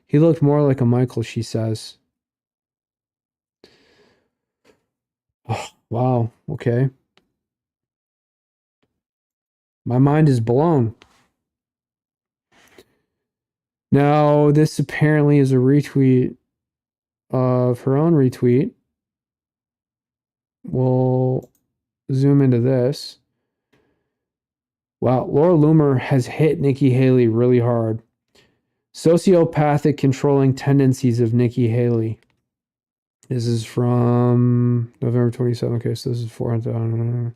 He looked more like a Michael, she says. Oh, wow. Okay. My mind is blown. Now, this apparently is a retweet of her own retweet. We'll zoom into this. Wow, Laura Loomer has hit Nikki Haley really hard. Sociopathic controlling tendencies of Nikki Haley. This is from November 27th. Okay, so this is 400.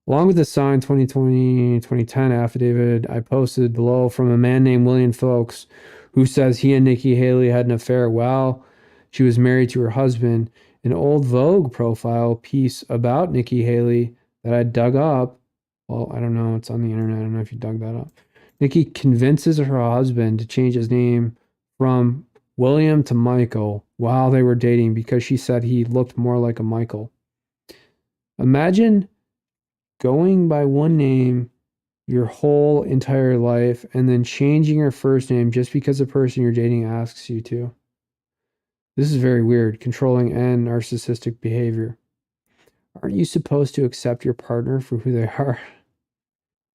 Along with the signed 2020-2010 affidavit I posted below from a man named William Folks, who says he and Nikki Haley had an affair while she was married to her husband. An old Vogue profile piece about Nikki Haley that I dug up. Well, I don't know. It's on the internet. I don't know if you dug that up. Nikki convinces her husband to change his name from William to Michael while they were dating because she said he looked more like a Michael. Imagine going by one name your whole entire life and then changing your first name just because the person you're dating asks you to. This is very weird, controlling and narcissistic behavior. Aren't you supposed to accept your partner for who they are?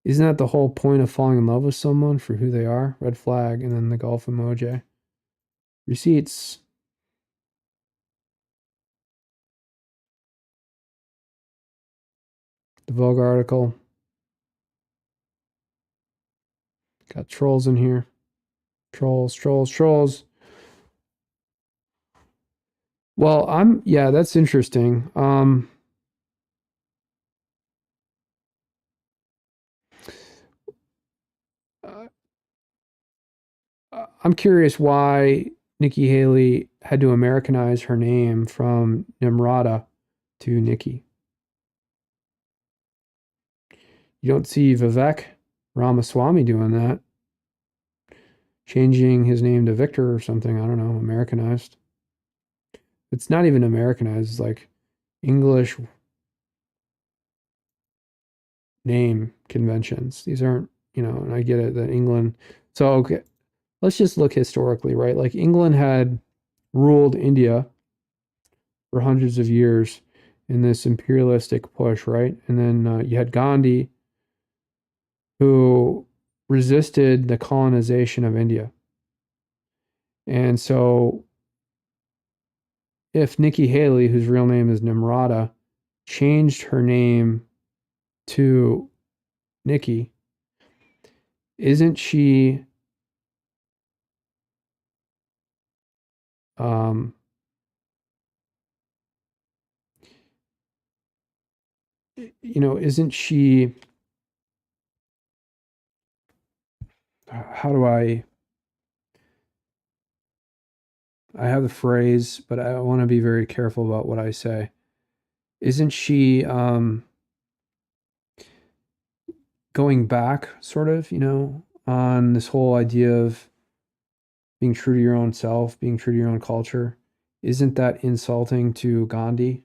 Isn't that the whole point of falling in love with someone for who they are? Red flag, and then the golf emoji. Receipts. The Vogue article. Got trolls in here. Trolls, trolls, trolls. Well, yeah, that's interesting. I'm curious why Nikki Haley had to Americanize her name from Nimrata to Nikki. You don't see Vivek Ramaswamy doing that. Changing his name to Victor or something. I don't know. Americanized. It's not even Americanized. It's like English name conventions. These aren't, and I get it that England. So, okay, let's just look historically, right? Like England had ruled India for hundreds of years in this imperialistic push, right? And then you had Gandhi, who resisted the colonization of India. And so, if Nikki Haley, whose real name is Nimrata, changed her name to Nikki, isn't she isn't she, how do I have the phrase, but I want to be very careful about what I say. Isn't she going back sort of, on this whole idea of being true to your own self, being true to your own culture? Isn't that insulting to Gandhi,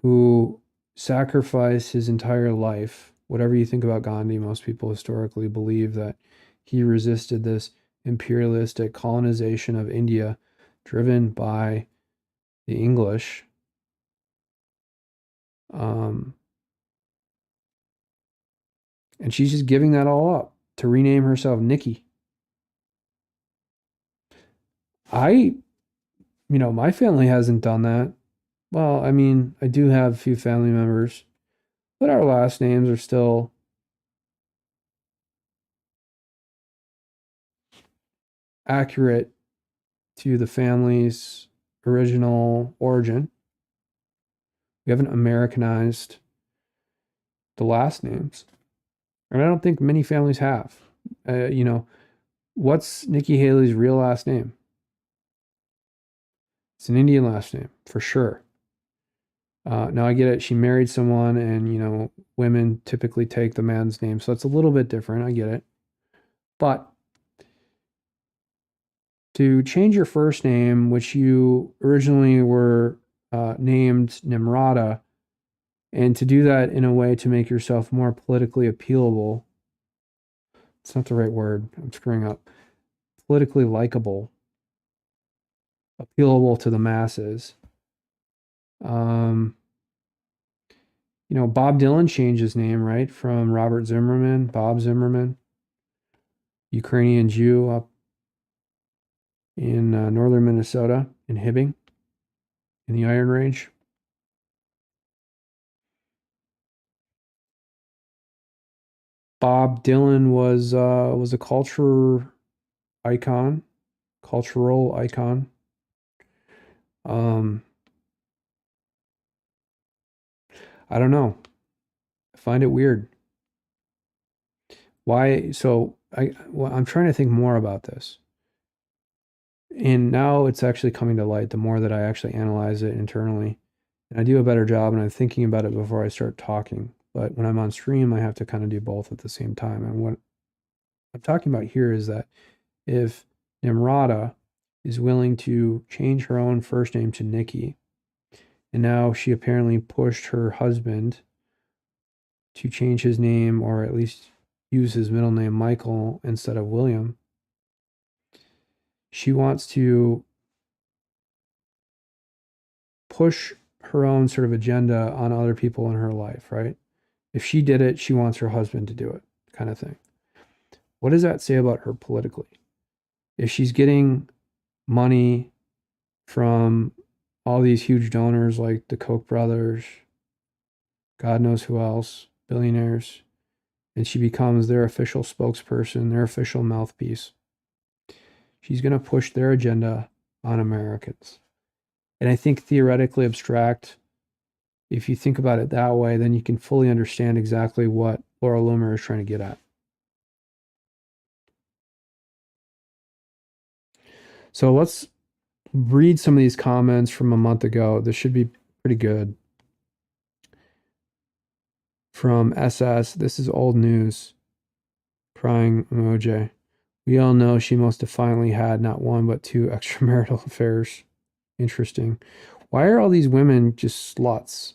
who sacrificed his entire life? Whatever you think about Gandhi, most people historically believe that he resisted this imperialistic colonization of India driven by the English. And she's just giving that all up to rename herself Nikki. I my family hasn't done that. Well, I mean, I do have a few family members, but our last names are still accurate to the family's original origin. We haven't Americanized the last names. And I don't think many families have. What's Nikki Haley's real last name? It's an Indian last name, for sure. Now I get it. She married someone, and women typically take the man's name, so it's a little bit different. I get it. But to change your first name, which you originally were named Nimrata, and to do that in a way to make yourself more politically appealable. It's not the right word. I'm screwing up. Politically likable, appealable to the masses. Bob Dylan changed his name, right? From Robert Zimmerman, Bob Zimmerman, Ukrainian Jew up in northern Minnesota, in Hibbing, in the Iron Range. Bob Dylan was a cultural icon. I don't know. I find it weird. Why? So I'm trying to think more about this. And now it's actually coming to light the more that I actually analyze it internally. And I do a better job, and I'm thinking about it before I start talking. But when I'm on stream, I have to kind of do both at the same time. And what I'm talking about here is that if Nimrata is willing to change her own first name to Nikki, and now she apparently pushed her husband to change his name, or at least use his middle name Michael instead of William. She wants to push her own sort of agenda on other people in her life, right? If she did it, she wants her husband to do it, kind of thing. What does that say about her politically? If she's getting money from all these huge donors like the Koch brothers, God knows who else, billionaires, and she becomes their official spokesperson, their official mouthpiece, she's going to push their agenda on Americans. And I think theoretically abstract, if you think about it that way, then you can fully understand exactly what Laura Loomer is trying to get at. So let's read some of these comments from a month ago. This should be pretty good. From SS, this is old news. Crying emoji. We all know she most defiantly had not one but two extramarital affairs. Interesting. Why are all these women just sluts?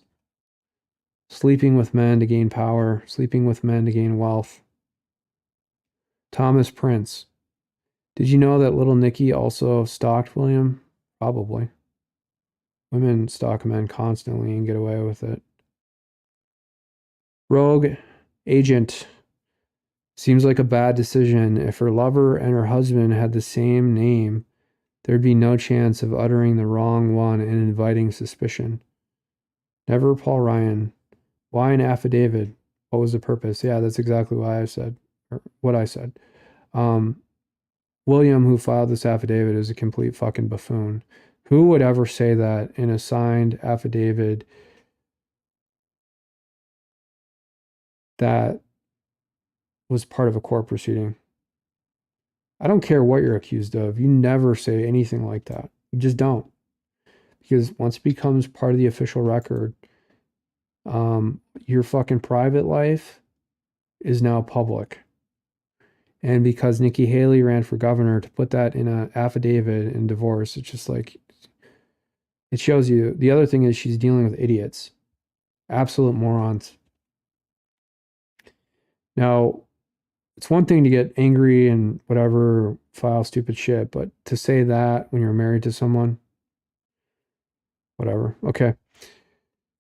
Sleeping with men to gain power, sleeping with men to gain wealth. Thomas Prince. Did you know that little Nicky also stalked William? Probably. Women stalk men constantly and get away with it. Rogue agent. Seems like a bad decision. If her lover and her husband had the same name, there'd be no chance of uttering the wrong one and inviting suspicion. Never Paul Ryan. Why an affidavit? What was the purpose? Yeah, that's exactly why I said, or what I said. William, who filed this affidavit, is a complete fucking buffoon. Who would ever say that in a signed affidavit that was part of a court proceeding? I don't care what you're accused of. You never say anything like that. You just don't. Because once it becomes part of the official record, your fucking private life is now public. And because Nikki Haley ran for governor, to put that in an affidavit in divorce, it's just like, it shows you. The other thing is she's dealing with idiots, absolute morons. Now, it's one thing to get angry and whatever, file stupid shit, but to say that when you're married to someone, whatever. Okay.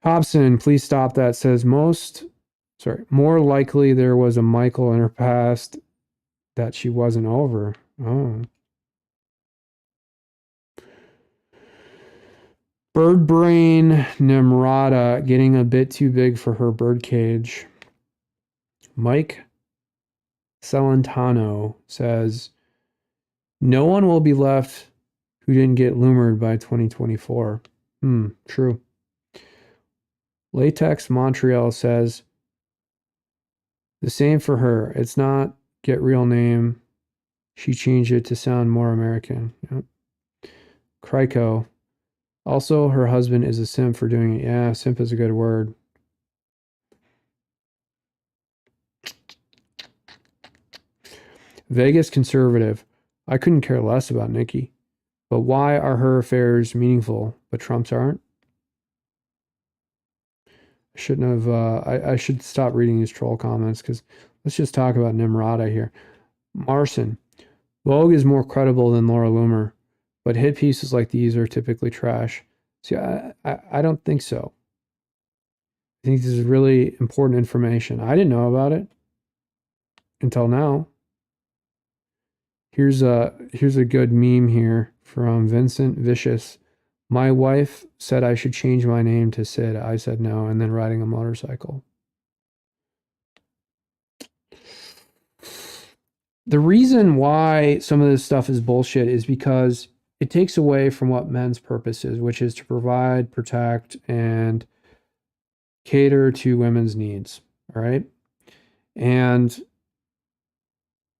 Hobson, please stop that. Says more likely there was a Michael in her past that she wasn't over. Oh. Bird brain Nimrata getting a bit too big for her birdcage. Mike Celentano says, no one will be left who didn't get lumered by 2024. True. Latex Montreal says, the same for her. It's not get real name. She changed it to sound more American. Yep. Kryko. Also, her husband is a simp for doing it. Yeah, simp is a good word. Vegas conservative. I couldn't care less about Nikki. But why are her affairs meaningful, but Trump's aren't? I shouldn't have. I should stop reading these troll comments because let's just talk about Nimrata here. Marson. Vogue is more credible than Laura Loomer, but hit pieces like these are typically trash. See, I don't think so. I think this is really important information. I didn't know about it until now. Here's a good meme here from Vincent Vicious. My wife said I should change my name to Sid. I said no, and then riding a motorcycle. The reason why some of this stuff is bullshit is because it takes away from what men's purpose is, which is to provide, protect, and cater to women's needs. All right. And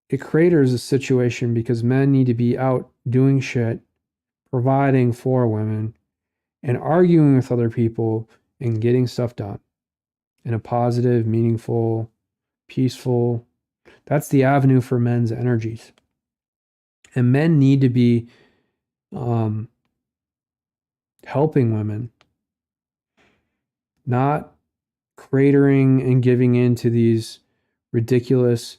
it creates a situation because men need to be out doing shit, providing for women, and arguing with other people and getting stuff done in a positive, meaningful, peaceful. That's the avenue for men's energies. And men need to be helping women, not cratering and giving in to these ridiculous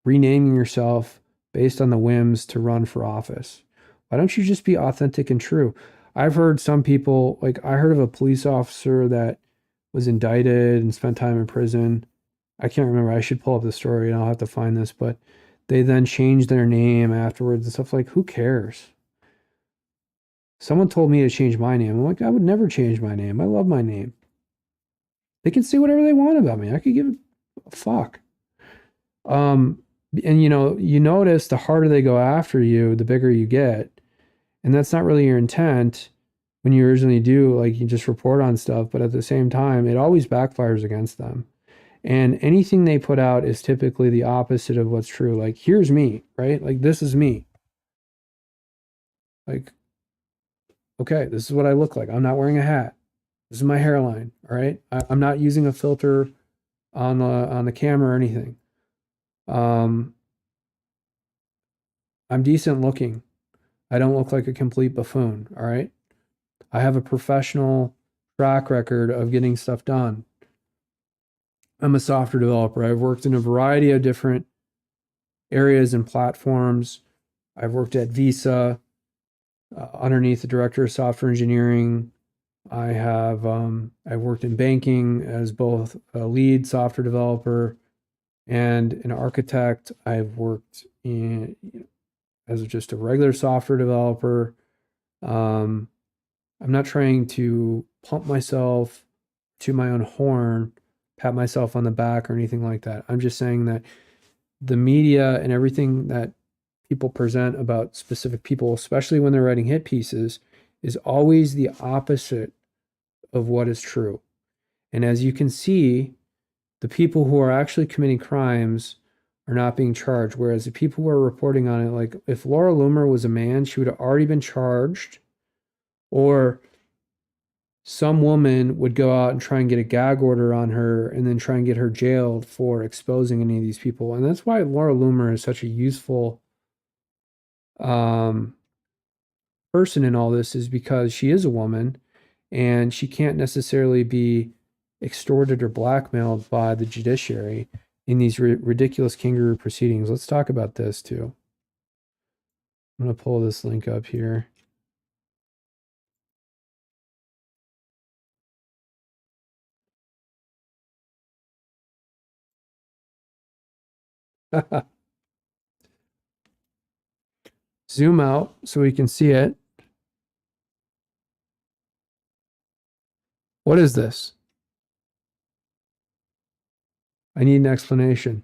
renaming yourself based on the whims to run for office. Why don't you just be authentic and true? I've heard some people, like I heard of a police officer that was indicted and spent time in prison. I can't remember. I should pull up the story and I'll have to find this, but they then changed their name afterwards and stuff. Like, who cares? Someone told me to change my name. I'm like, I would never change my name. I love my name. They can say whatever they want about me. I could give a fuck. And you notice the harder they go after you, the bigger you get. And that's not really your intent when you originally do, like you just report on stuff, but at the same time, it always backfires against them. And anything they put out is typically the opposite of what's true. Like, here's me, right? Like, this is me. Like, okay, this is what I look like. I'm not wearing a hat. This is my hairline. All right. I'm not using a filter on the camera or anything. I'm decent looking. I don't look like a complete buffoon. All right. I have a professional track record of getting stuff done. I'm a software developer. I've worked in a variety of different areas and platforms. I've worked at Visa underneath the director of software engineering. I've worked in banking as both a lead software developer and an architect. I've worked as just a regular software developer. I'm not trying to pump myself to my own horn, pat myself on the back or anything like that. I'm just saying that the media and everything that people present about specific people, especially when they're writing hit pieces, is always the opposite of what is true. And as you can see, the people who are actually committing crimes are not being charged. Whereas the people who are reporting on it, like if Laura Loomer was a man, she would have already been charged, or some woman would go out and try and get a gag order on her and then try and get her jailed for exposing any of these people. And that's why Laura Loomer is such a useful person in all this, is because she is a woman and she can't necessarily be extorted or blackmailed by the judiciary in these ridiculous kangaroo proceedings. Let's talk about this too. I'm going to pull this link up here. zoom out so we can see it. What is this? I need an explanation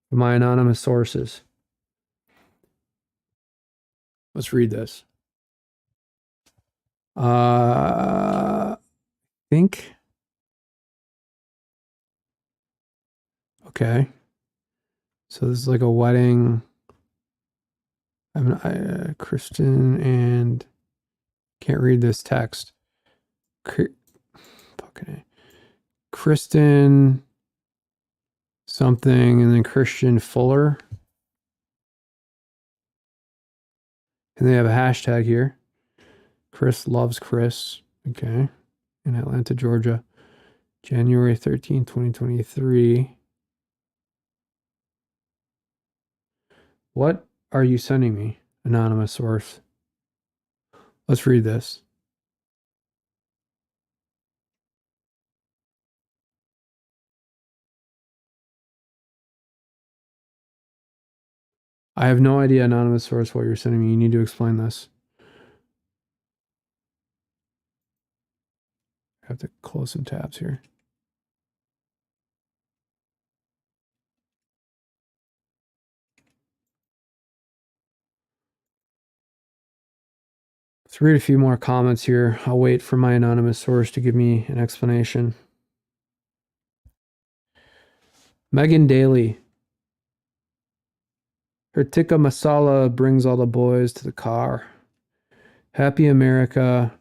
from my anonymous sources. Let's read this. Think. Okay. So this is like a wedding. I'm Christian and can't read this text. Fucking Kristen something and then Christian Fuller. And they have a hashtag here. Chris loves Chris. Okay. In Atlanta, Georgia. January 13th, 2023. What are you sending me? Anonymous source. Let's read this. I have no idea, anonymous source, what you're sending me. You need to explain this. I have to close some tabs here. Let's read a few more comments here. I'll wait for my anonymous source to give me an explanation. Megan Daly. Her tikka masala brings all the boys to the car. Happy America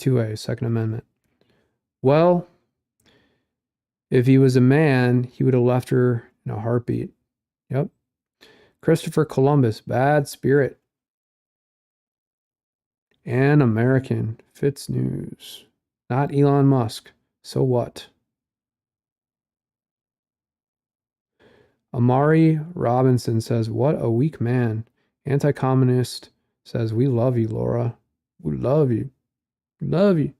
2A, Second Amendment. Well, if he was a man, he would have left her in a heartbeat. Yep. Christopher Columbus, bad spirit. An American, Fitz News. Not Elon Musk. So what? Amari Robinson says, what a weak man. Anti-communist says, we love you, Laura. We love you. We love you.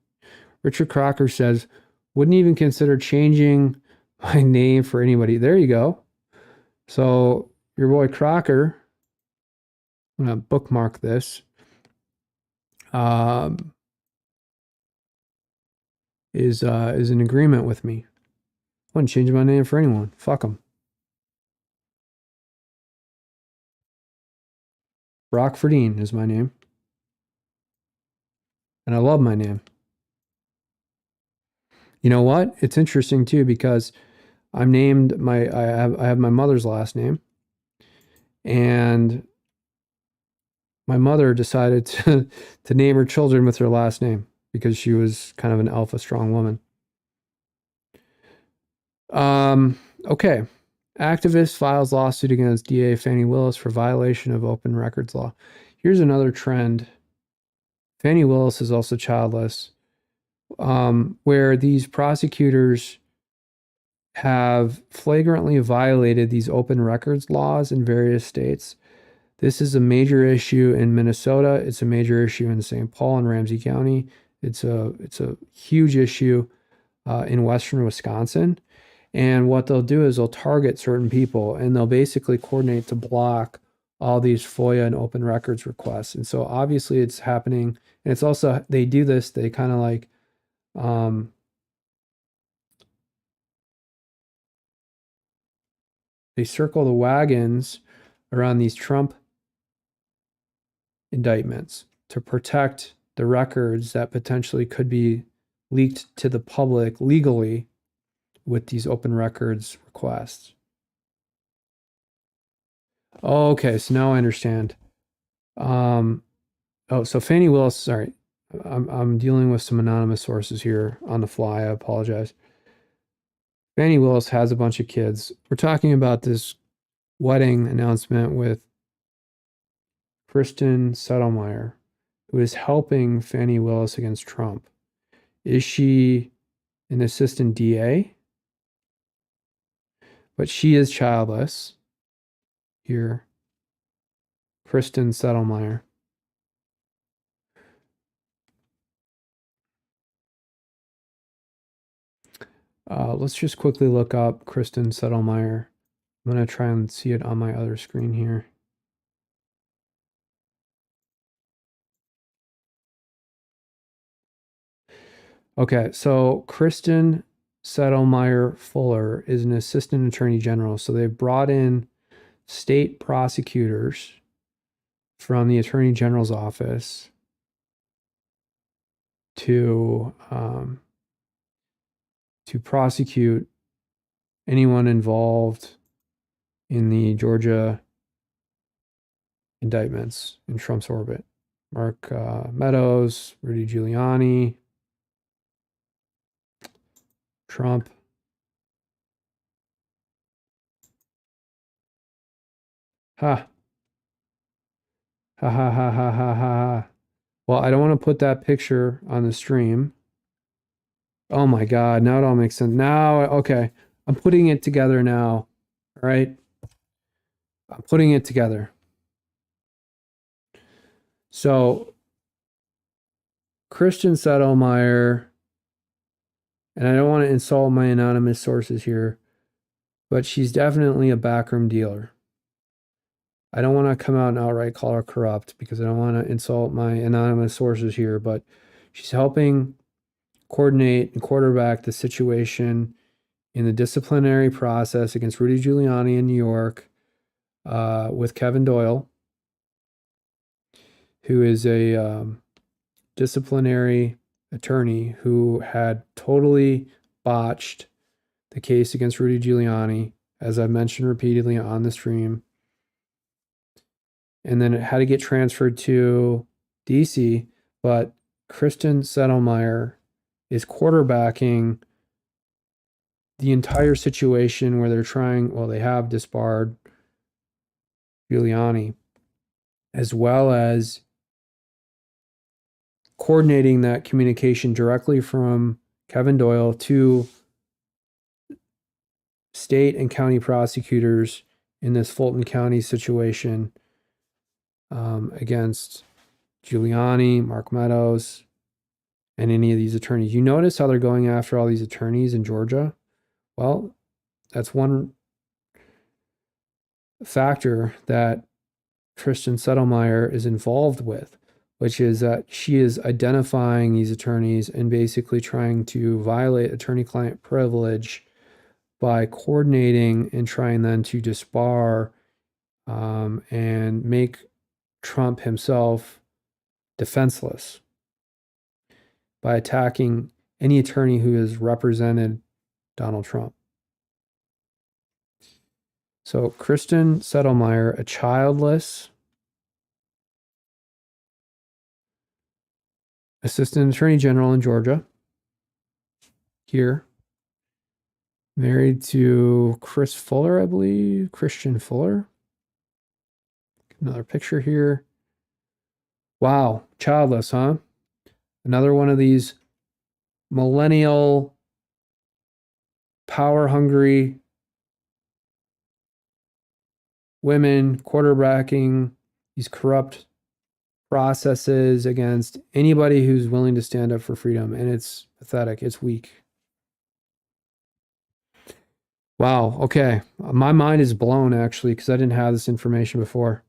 Richard Crocker says, wouldn't even consider changing my name for anybody. There you go. So your boy Crocker, I'm going to bookmark this, is in agreement with me. I wouldn't change my name for anyone. Fuck them. Rockfordine is my name. And I love my name. You know what? It's interesting too because I'm named I have my mother's last name. And my mother decided to name her children with her last name because she was kind of an alpha strong woman. Okay. Activist files lawsuit against DA Fani Willis for violation of open records law. Here's another trend. Fani Willis is also childless, where these prosecutors have flagrantly violated these open records laws in various states. This is a major issue in Minnesota. It's a major issue in St. Paul and Ramsey County. It's a huge issue in western Wisconsin. And what they'll do is they'll target certain people and they'll basically coordinate to block all these FOIA and open records requests. And so obviously it's happening. And it's also, they do this, they kind of like, they circle the wagons around these Trump indictments to protect the records that potentially could be leaked to the public legally with these open records requests. Oh, okay, so now I understand. So Fani Willis, sorry, I'm dealing with some anonymous sources here on the fly. I apologize. Fani Willis has a bunch of kids. We're talking about this wedding announcement with Kristen Settlemeyer, who is helping Fani Willis against Trump. Is she an assistant DA? But she is childless. Here, Kristen Settlemeyer. Let's just quickly look up Kristen Settlemeyer. I'm going to try and see it on my other screen here. Okay, so Kristen Settlemeyer Fuller is an assistant attorney general. So they've brought in state prosecutors from the attorney general's office to prosecute anyone involved in the Georgia indictments in Trump's orbit. Mark Meadows, Rudy Giuliani, Trump. Ha. Ha ha ha ha ha ha. Well, I don't want to put that picture on the stream. Oh my God, now it all makes sense. Now, okay, I'm putting it together now. All right. I'm putting it together. So, Christian Settlemeyer, and I don't want to insult my anonymous sources here, but she's definitely a backroom dealer. I don't want to come out and outright call her corrupt because I don't want to insult my anonymous sources here, but she's helping coordinate and quarterback the situation in the disciplinary process against Rudy Giuliani in New York with Kevin Doyle, who is a disciplinary attorney who had totally botched the case against Rudy Giuliani, as I've mentioned repeatedly on the stream. And then it had to get transferred to DC, but Kristen Settlemeyer is quarterbacking the entire situation where they're trying, well, they have disbarred Giuliani, as well as coordinating that communication directly from Kevin Doyle to state and county prosecutors in this Fulton County situation against Giuliani, Mark Meadows, and any of these attorneys. You notice how they're going after all these attorneys in Georgia? Well, that's one factor that Kristen Settlemeyer is involved with, which is that she is identifying these attorneys and basically trying to violate attorney-client privilege by coordinating and trying then to disbar and make Trump himself defenseless by attacking any attorney who has represented Donald Trump. So Kristen Settlemeyer, a childless assistant attorney general in Georgia, here, married to Chris Fuller, I believe, Christian Fuller. Another picture here. Wow, childless, huh? Another one of these millennial, power-hungry women quarterbacking these corrupt processes against anybody who's willing to stand up for freedom. And it's pathetic. It's weak. Wow. Okay. My mind is blown, actually, because I didn't have this information before.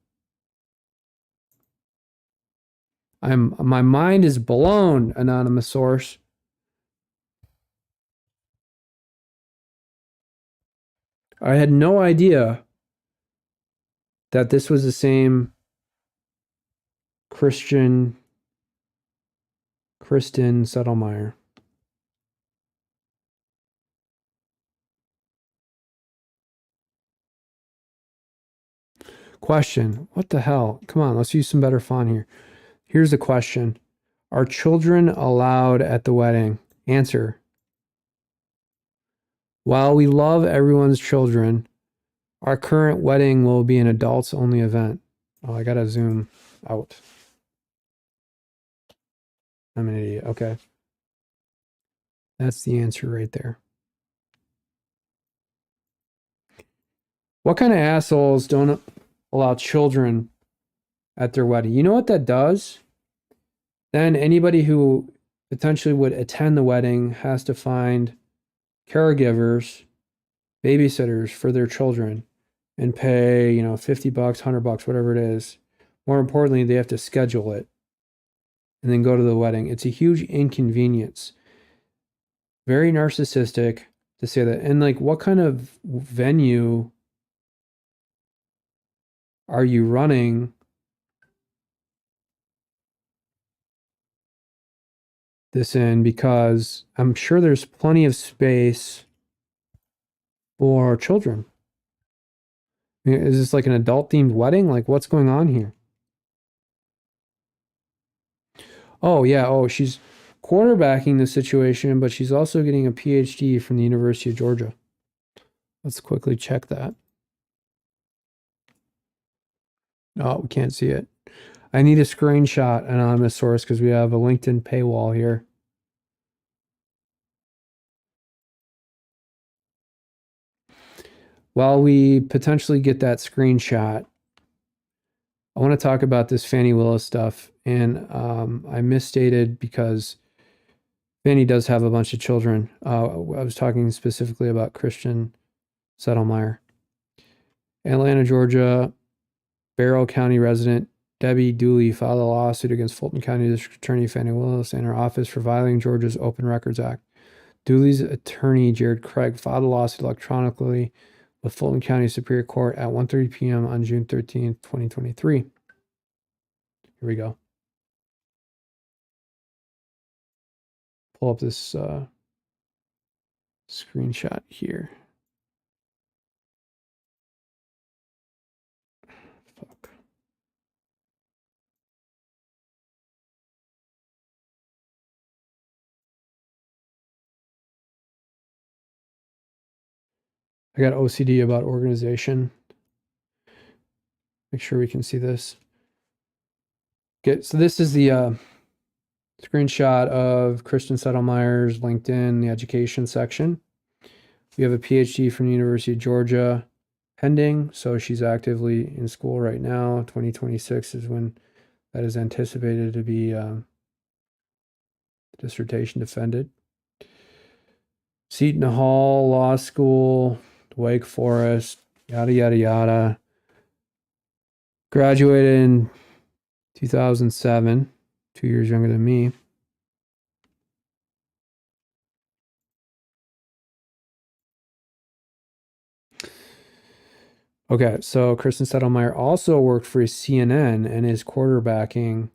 My mind is blown, anonymous source. I had no idea that this was the same Kristen Settlemeyer. Question. What the hell? Come on, let's use some better font here. Here's the question. Are children allowed at the wedding? Answer. While we love everyone's children, our current wedding will be an adults-only event. Oh, I gotta zoom out. I'm an idiot. Okay. That's the answer right there. What kind of assholes don't allow children at their wedding? You know what that does? Then anybody who potentially would attend the wedding has to find caregivers, babysitters for their children and pay, $50, $100, whatever it is. More importantly, they have to schedule it and then go to the wedding. It's a huge inconvenience. very narcissistic to say that. And like, what kind of venue are you running this in? Because I'm sure there's plenty of space for children. Is this like an adult themed wedding? Like, what's going on here? Oh, yeah. Oh, she's quarterbacking the situation, but she's also getting a PhD from the University of Georgia. Let's quickly check that. Oh, we can't see it. I need a screenshot, anonymous source, because we have a LinkedIn paywall here. While we potentially get that screenshot, I want to talk about this Fannie Willis stuff. And I misstated because Fannie does have a bunch of children. I was talking specifically about Christian Settlemyer. Atlanta, Georgia, Barrow County resident Debbie Dooley filed a lawsuit against Fulton County District Attorney Fannie Willis and her office for violating Georgia's Open Records Act. Dooley's attorney, Jared Craig, filed a lawsuit electronically with Fulton County Superior Court at 1:30 p.m. on June 13th, 2023. Here we go. Pull up this screenshot here. Fuck. I got OCD about organization. Make sure we can see this. Okay, so this is the screenshot of Kristen Settlemyer's LinkedIn, the education section. We have a PhD from the University of Georgia pending, so she's actively in school right now. 2026 is when that is anticipated to be dissertation defended. Seton Hall Law School, Wake Forest, yada, yada, yada. Graduated in 2007, 2 years younger than me. Okay, so Kristen Settlemyer also worked for CNN and is quarterbacking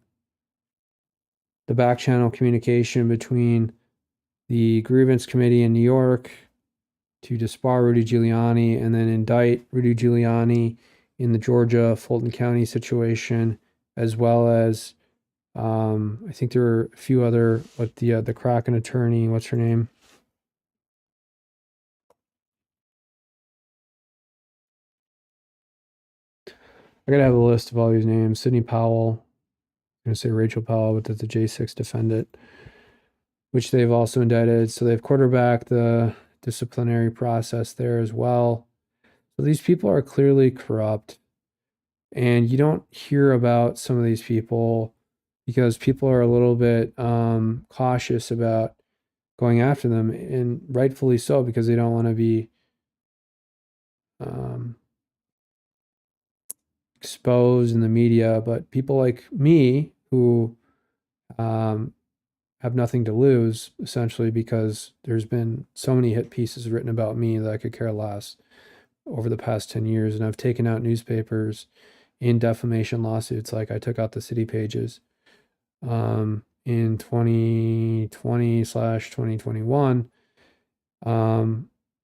the back channel communication between the grievance committee in New York to disbar Rudy Giuliani and then indict Rudy Giuliani in the Georgia Fulton County situation, as well as I think there were a few other, the Kraken attorney, what's her name? I gotta have a list of all these names. Sidney Powell, I'm gonna say Rachel Powell, but that's the J6 defendant, which they've also indicted. So they've quarterbacked the disciplinary process there as well. So these people are clearly corrupt. And you don't hear about some of these people because people are a little bit cautious about going after them, and rightfully so, because they don't want to be exposed in the media. But people like me who have nothing to lose, essentially, because there's been so many hit pieces written about me that I could care less over the past 10 years. And I've taken out newspapers in defamation lawsuits. Like I took out the city pages in 2020/2021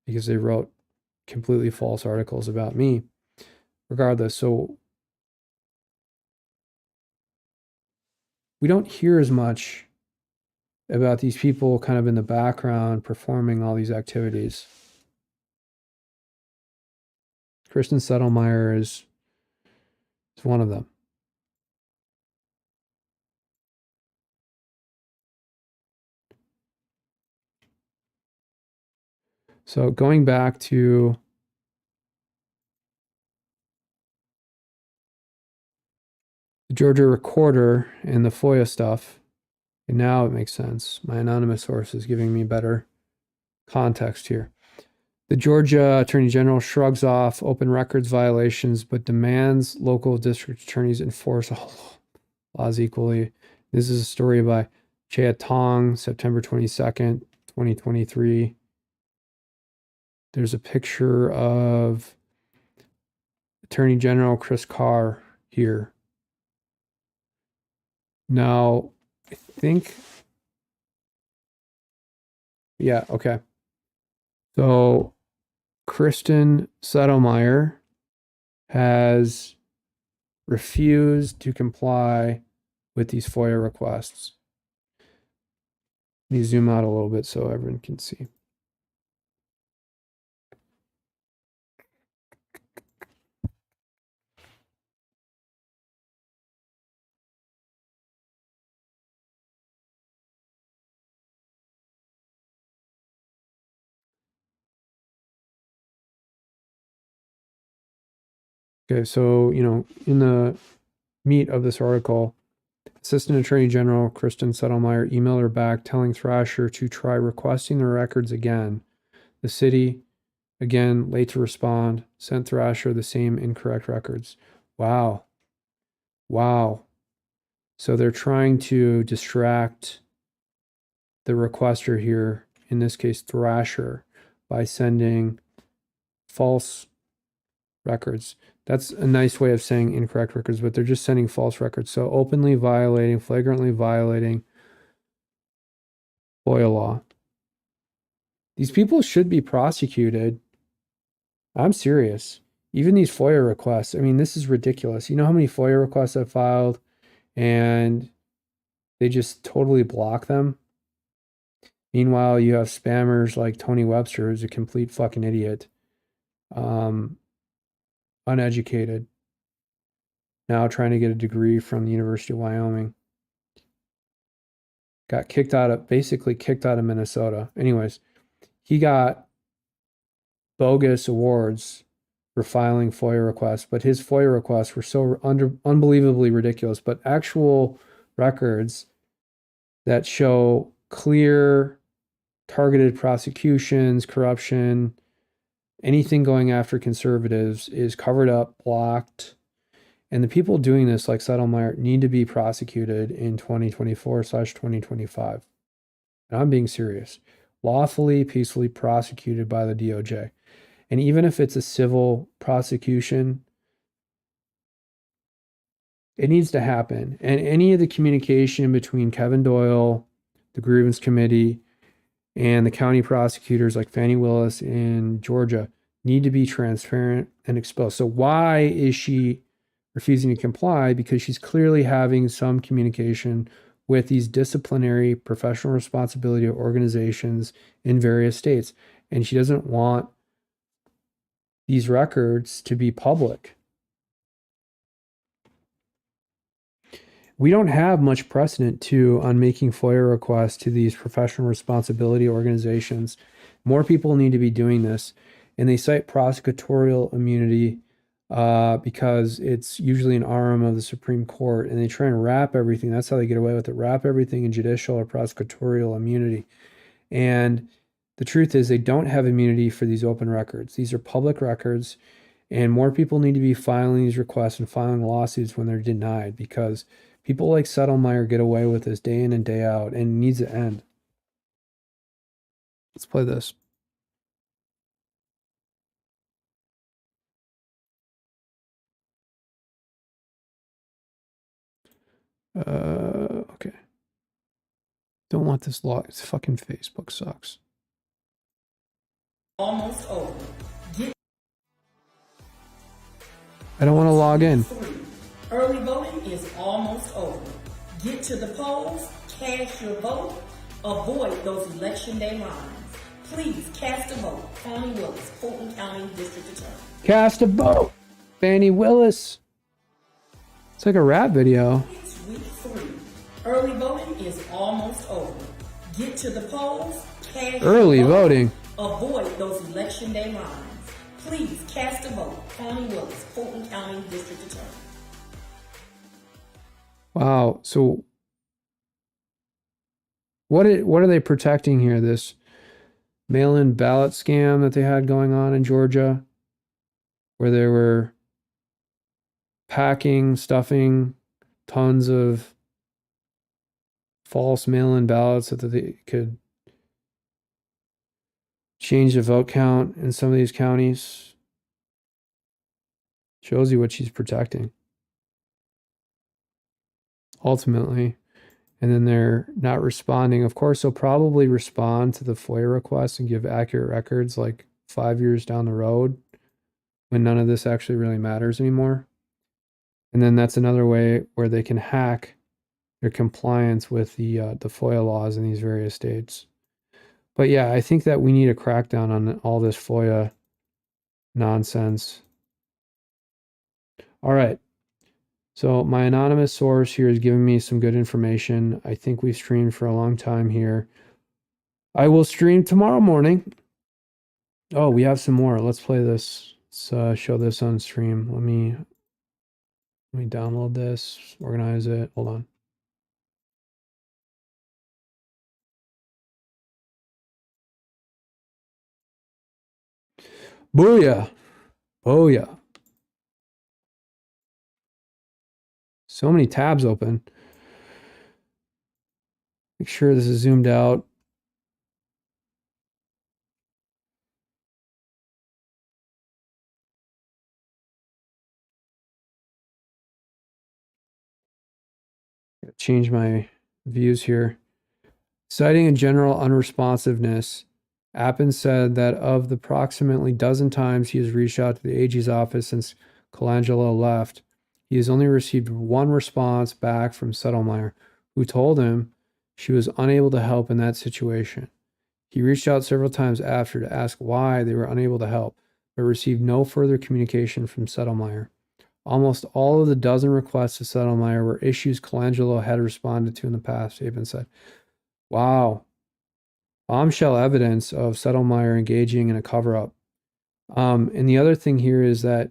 because they wrote completely false articles about me. Regardless, so we don't hear as much about these people kind of in the background performing all these activities. Kristen Settlemyer is one of them. So going back to the Georgia Recorder and the FOIA stuff, and now it makes sense. My anonymous source is giving me better context here. The Georgia Attorney General shrugs off open records violations, but demands local district attorneys enforce all laws equally. This is a story by Chea Tong, September 22nd, 2023. There's a picture of Attorney General Chris Carr here. Now, I think, yeah, okay. So Kristen Settlemeyer has refused to comply with these FOIA requests. Let me zoom out a little bit so everyone can see. Okay, so, in the meat of this article, Assistant Attorney General Kristen Settlemeyer emailed her back telling Thrasher to try requesting the records again. The city, again, late to respond, sent Thrasher the same incorrect records. Wow. Wow. So they're trying to distract the requester here, in this case, Thrasher, by sending false records. That's a nice way of saying incorrect records, but they're just sending false records. So openly violating, flagrantly violating FOIA law. These people should be prosecuted. I'm serious. Even these FOIA requests, I mean, this is ridiculous. You know how many FOIA requests I've filed and they just totally block them? Meanwhile, you have spammers like Tony Webster, who's a complete fucking idiot. Uneducated. Now trying to get a degree from the University of Wyoming. Got basically kicked out of Minnesota. Anyways, he got bogus awards for filing FOIA requests, but his FOIA requests were so unbelievably ridiculous. But actual records that show clear, targeted prosecutions, corruption, anything going after conservatives is covered up, blocked. And the people doing this, like Settlemeyer, need to be prosecuted in 2024/2025. And I'm being serious. Lawfully, peacefully prosecuted by the DOJ. And even if it's a civil prosecution, it needs to happen. And any of the communication between Kevin Doyle, the grievance committee, and the county prosecutors like Fannie Willis in Georgia need to be transparent and exposed. So why is she refusing to comply? Because she's clearly having some communication with these disciplinary professional responsibility organizations in various states. And she doesn't want these records to be public. We don't have much precedent on making FOIA requests to these professional responsibility organizations. More people need to be doing this. And they cite prosecutorial immunity because it's usually an arm of the Supreme Court, and they try and wrap everything. That's how they get away with it. Wrap everything in judicial or prosecutorial immunity. And the truth is they don't have immunity for these open records. These are public records, and more people need to be filing these requests and filing lawsuits when they're denied, because people like Settlemeyer get away with this day in and day out, and it needs to end. Let's play this. Okay. Don't want this log. It's fucking Facebook sucks. Almost over. I don't want to log in. Early voting is almost over. Get to the polls, cast your vote, avoid those election day lines. Please cast a vote. Fannie Willis, Fulton County District Attorney. Cast a vote. Fannie Willis. It's like a rap video. It's week 3. Early voting is almost over. Get to the polls, cast Early your vote, voting. avoid those election day lines. Please cast a vote. Fannie Willis, Fulton County District Attorney. Wow. So what are they protecting here? This mail-in ballot scam that they had going on in Georgia, where they were stuffing tons of false mail-in ballots so that they could change the vote count in some of these counties. Shows you what she's protecting. Ultimately. And then they're not responding. Of course, they'll probably respond to the FOIA request and give accurate records like 5 years down the road when none of this actually really matters anymore. And then that's another way where they can hack their compliance with the FOIA laws in these various states. But yeah, I think that we need a crackdown on all this FOIA nonsense. All right. So my anonymous source here is giving me some good information. I think we've streamed for a long time here. I will stream tomorrow morning. Oh, we have some more. Let's play this. Let's show this on stream. Let me download this, organize it. Hold on. Booyah. Oh yeah. So many tabs open. Make sure this is zoomed out. Change my views here. Citing a general unresponsiveness, Appin said that of the approximately dozen times he has reached out to the AG's office since Colangelo left, he has only received one response back from Settlemyer, who told him she was unable to help in that situation. He reached out several times after to ask why they were unable to help, but received no further communication from Settlemyer. Almost all of the dozen requests to Settlemyer were issues Colangelo had responded to in the past, Appin said. Wow. Bombshell evidence of Settlemyer engaging in a cover-up. And the other thing here is that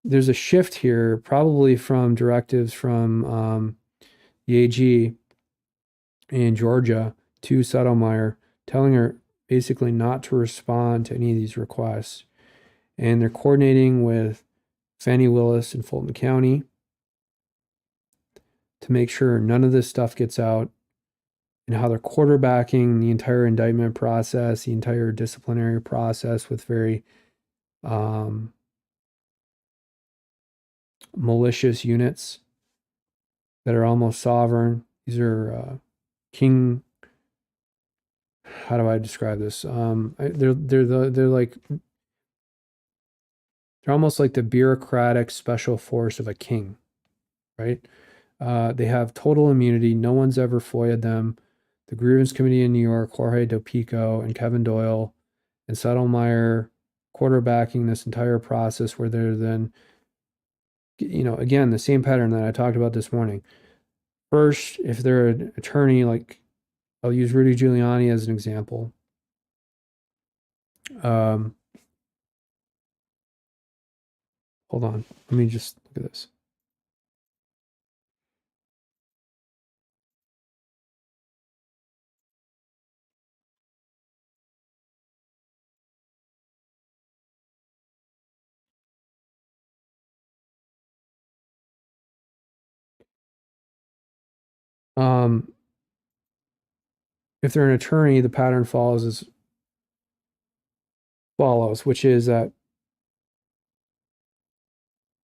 there's a shift here, probably from directives from the AG in Georgia to Settlemyer, telling her basically not to respond to any of these requests. And they're coordinating with Fannie Willis in Fulton County to make sure none of this stuff gets out, and how they're quarterbacking the entire indictment process, the entire disciplinary process with very malicious units that are almost sovereign. These are king. How do I describe this? They're almost like the bureaucratic special force of a king, right? They have total immunity. No one's ever FOIA'd them. The Grievance Committee in New York, Jorge Del Pico and Kevin Doyle and Settlemyer quarterbacking this entire process where they're then, again, the same pattern that I talked about this morning. First, if they're an attorney, like I'll use Rudy Giuliani as an example. Hold on. Let me just look at this. If they're an attorney, the pattern follows as follows, which is that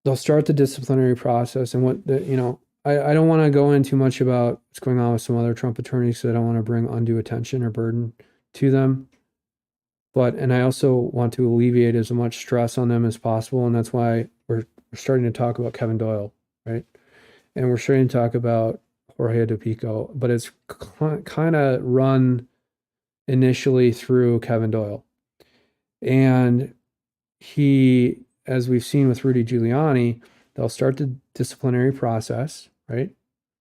they'll start the disciplinary process, and I don't want to go in too much about what's going on with some other Trump attorneys, because I don't want to bring undue attention or burden to them. And I also want to alleviate as much stress on them as possible, and that's why we're starting to talk about Kevin Doyle, right? And we're starting to talk about Jorge Del Pico, but it's kind of run initially through Kevin Doyle. And he, as we've seen with Rudy Giuliani, they'll start the disciplinary process, right?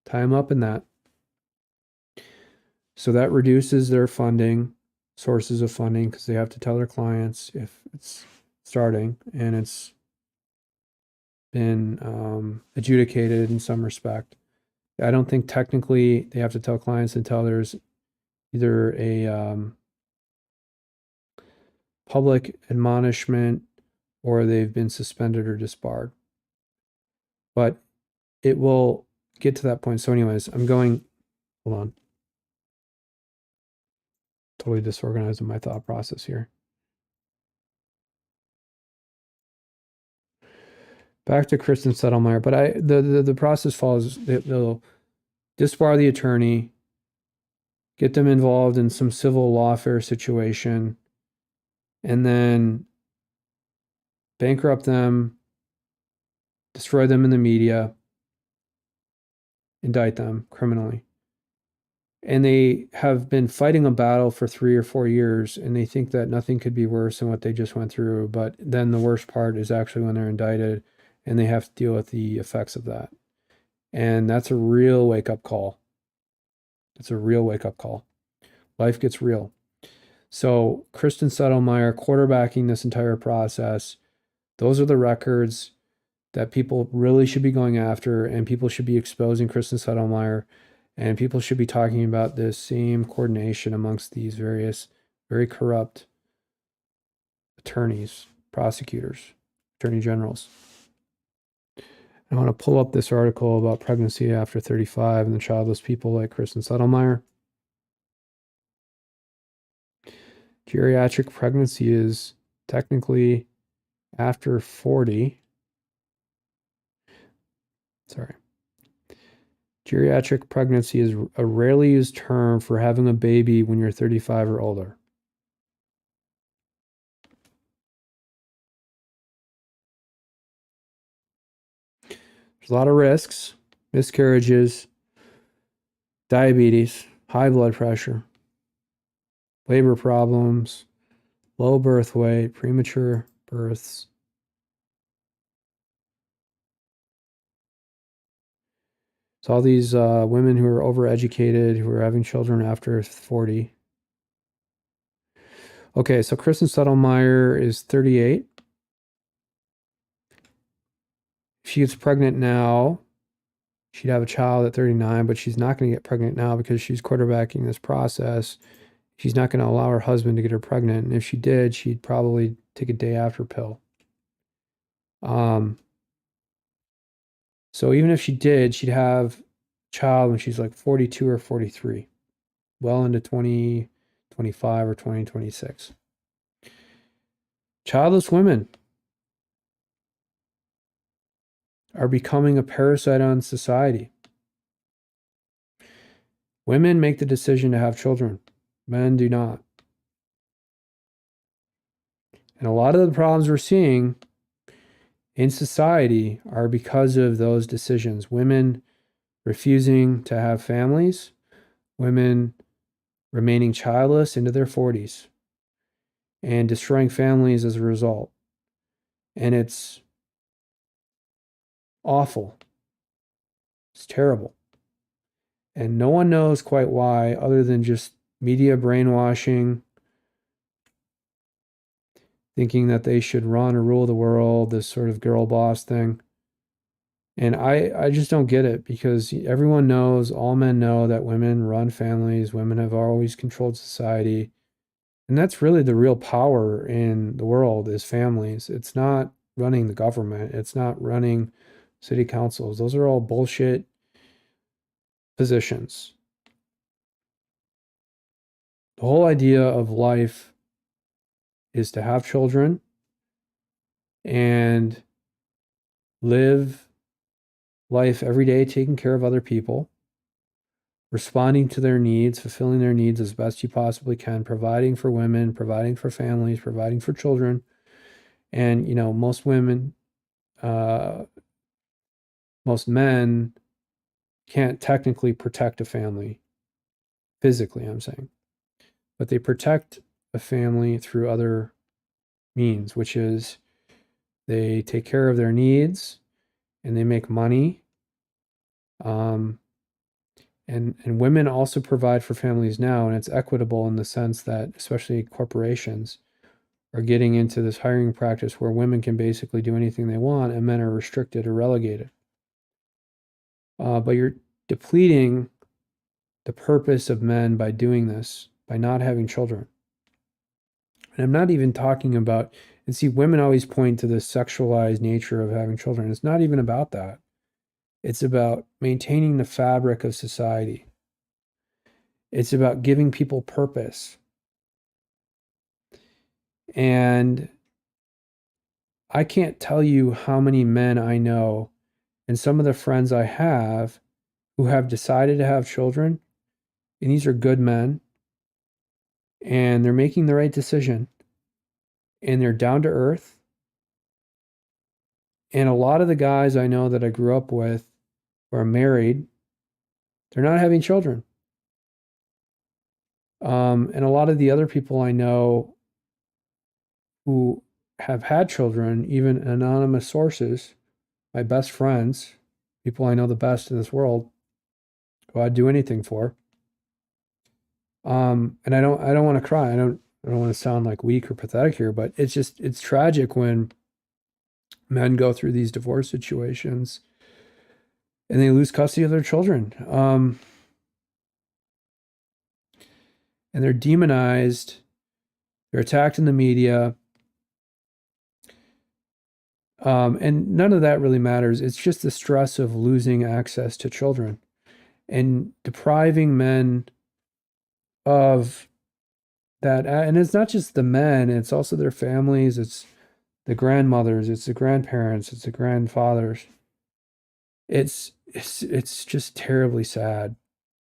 Tie him up in that. So that reduces their funding, sources of funding, because they have to tell their clients if it's starting and it's been adjudicated in some respect. I don't think technically they have to tell clients until there's either a public admonishment or they've been suspended or disbarred. But it will get to that point. So anyways, hold on. totally disorganized in my thought process here. Back to Kristen Settlemeyer, but the process follows. They'll disbar the attorney, get them involved in some civil lawfare situation, and then bankrupt them, destroy them in the media, indict them criminally. And they have been fighting a battle for 3 or 4 years, and they think that nothing could be worse than what they just went through. But then the worst part is actually when they're indicted and they have to deal with the effects of that. And that's a real wake-up call. It's a real wake-up call. Life gets real. So Kristen Settlemeyer quarterbacking this entire process, those are the records that people really should be going after, and people should be exposing Kristen Settlemeyer, and people should be talking about this same coordination amongst these various very corrupt attorneys, prosecutors, attorney generals. I want to pull up this article about pregnancy after 35 and the childless people like Kristen Settlemeyer. Geriatric pregnancy is technically after 40. Sorry. Geriatric pregnancy is a rarely used term for having a baby when you're 35 or older. There's a lot of risks, miscarriages, diabetes, high blood pressure, labor problems, low birth weight, premature births. So all these women who are overeducated, who are having children after 40. Okay, so Kristen Settlemeyer is 38. If she gets pregnant now, she'd have a child at 39, but she's not going to get pregnant now because she's quarterbacking this process. She's not going to allow her husband to get her pregnant. And if she did, she'd probably take a day after pill. So even if she did, she'd have a child when she's like 42 or 43, well into 2025 or 2026. Childless women are becoming a parasite on society. Women make the decision to have children. Men do not. And a lot of the problems we're seeing in society are because of those decisions. Women refusing to have families, women remaining childless into their 40s, and destroying families as a result. And it's awful. It's terrible. And no one knows quite why, other than just media brainwashing, thinking that they should run or rule the world, this sort of girl boss thing. And I just don't get it, because everyone knows, all men know, that women run families, women have always controlled society. And that's really the real power in the world, is families. It's not running the government. It's not running city councils. Those are all bullshit positions. The whole idea of life is to have children and live life every day taking care of other people, responding to their needs, fulfilling their needs as best you possibly can, providing for women, providing for families, providing for children. And, you know, most women, most men can't technically protect a family physically, I'm saying, but they protect a family through other means, which is they take care of their needs and they make money. And women also provide for families now, and it's equitable in the sense that, especially corporations, are getting into this hiring practice where women can basically do anything they want and men are restricted or relegated. But you're depleting the purpose of men by doing this, by not having children. And I'm not even talking about, and see, women always point to the sexualized nature of having children. It's not even about that. It's about maintaining the fabric of society. It's about giving people purpose. And I can't tell you how many men I know and some of the friends I have who have decided to have children, and these are good men, and they're making the right decision, and they're down to earth. And a lot of the guys I know that I grew up with who are married, they're not having children. And a lot of the other people I know who have had children, even anonymous sources, my best friends, people I know the best in this world, who I'd do anything for. And I don't want to cry. I don't want to sound like weak or pathetic here, but it's tragic when men go through these divorce situations and they lose custody of their children. And they're demonized, they're attacked in the media. And none of that really matters. It's just the stress of losing access to children and depriving men of that. And it's not just the men, it's also their families, it's the grandmothers, it's the grandparents, it's the grandfathers. It's just terribly sad.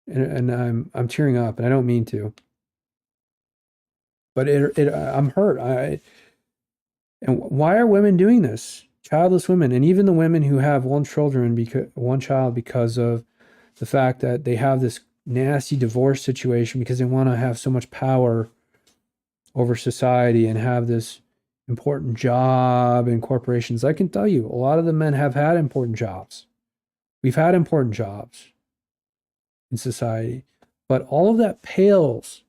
And I'm tearing up, and I don't mean to. But I'm hurt. And why are women doing this? Childless women, and even the women who have one child because of the fact that they have this nasty divorce situation because they want to have so much power over society and have this important job in corporations. I can tell you, a lot of the men have had important jobs. We've had important jobs in society, but all of that pales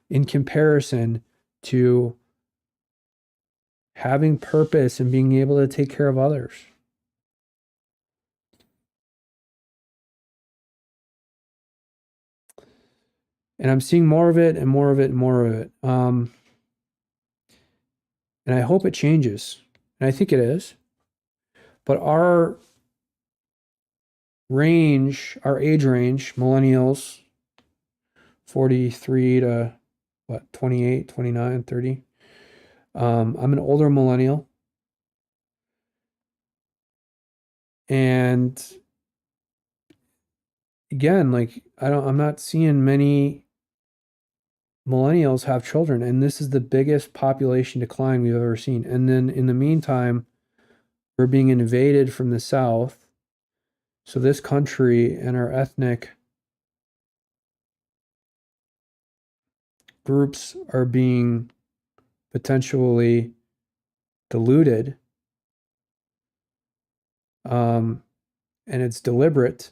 in comparison to having purpose and being able to take care of others. And I'm seeing more of it and more of it and more of it. And I hope it changes. And I think it is. But our age range, millennials, 43 to 28, 29, 30. I'm an older millennial. And again, like I'm not seeing many millennials have children, and this is the biggest population decline we've ever seen. And then in the meantime, we're being invaded from the south. So this country and our ethnic groups are being potentially diluted. And it's deliberate.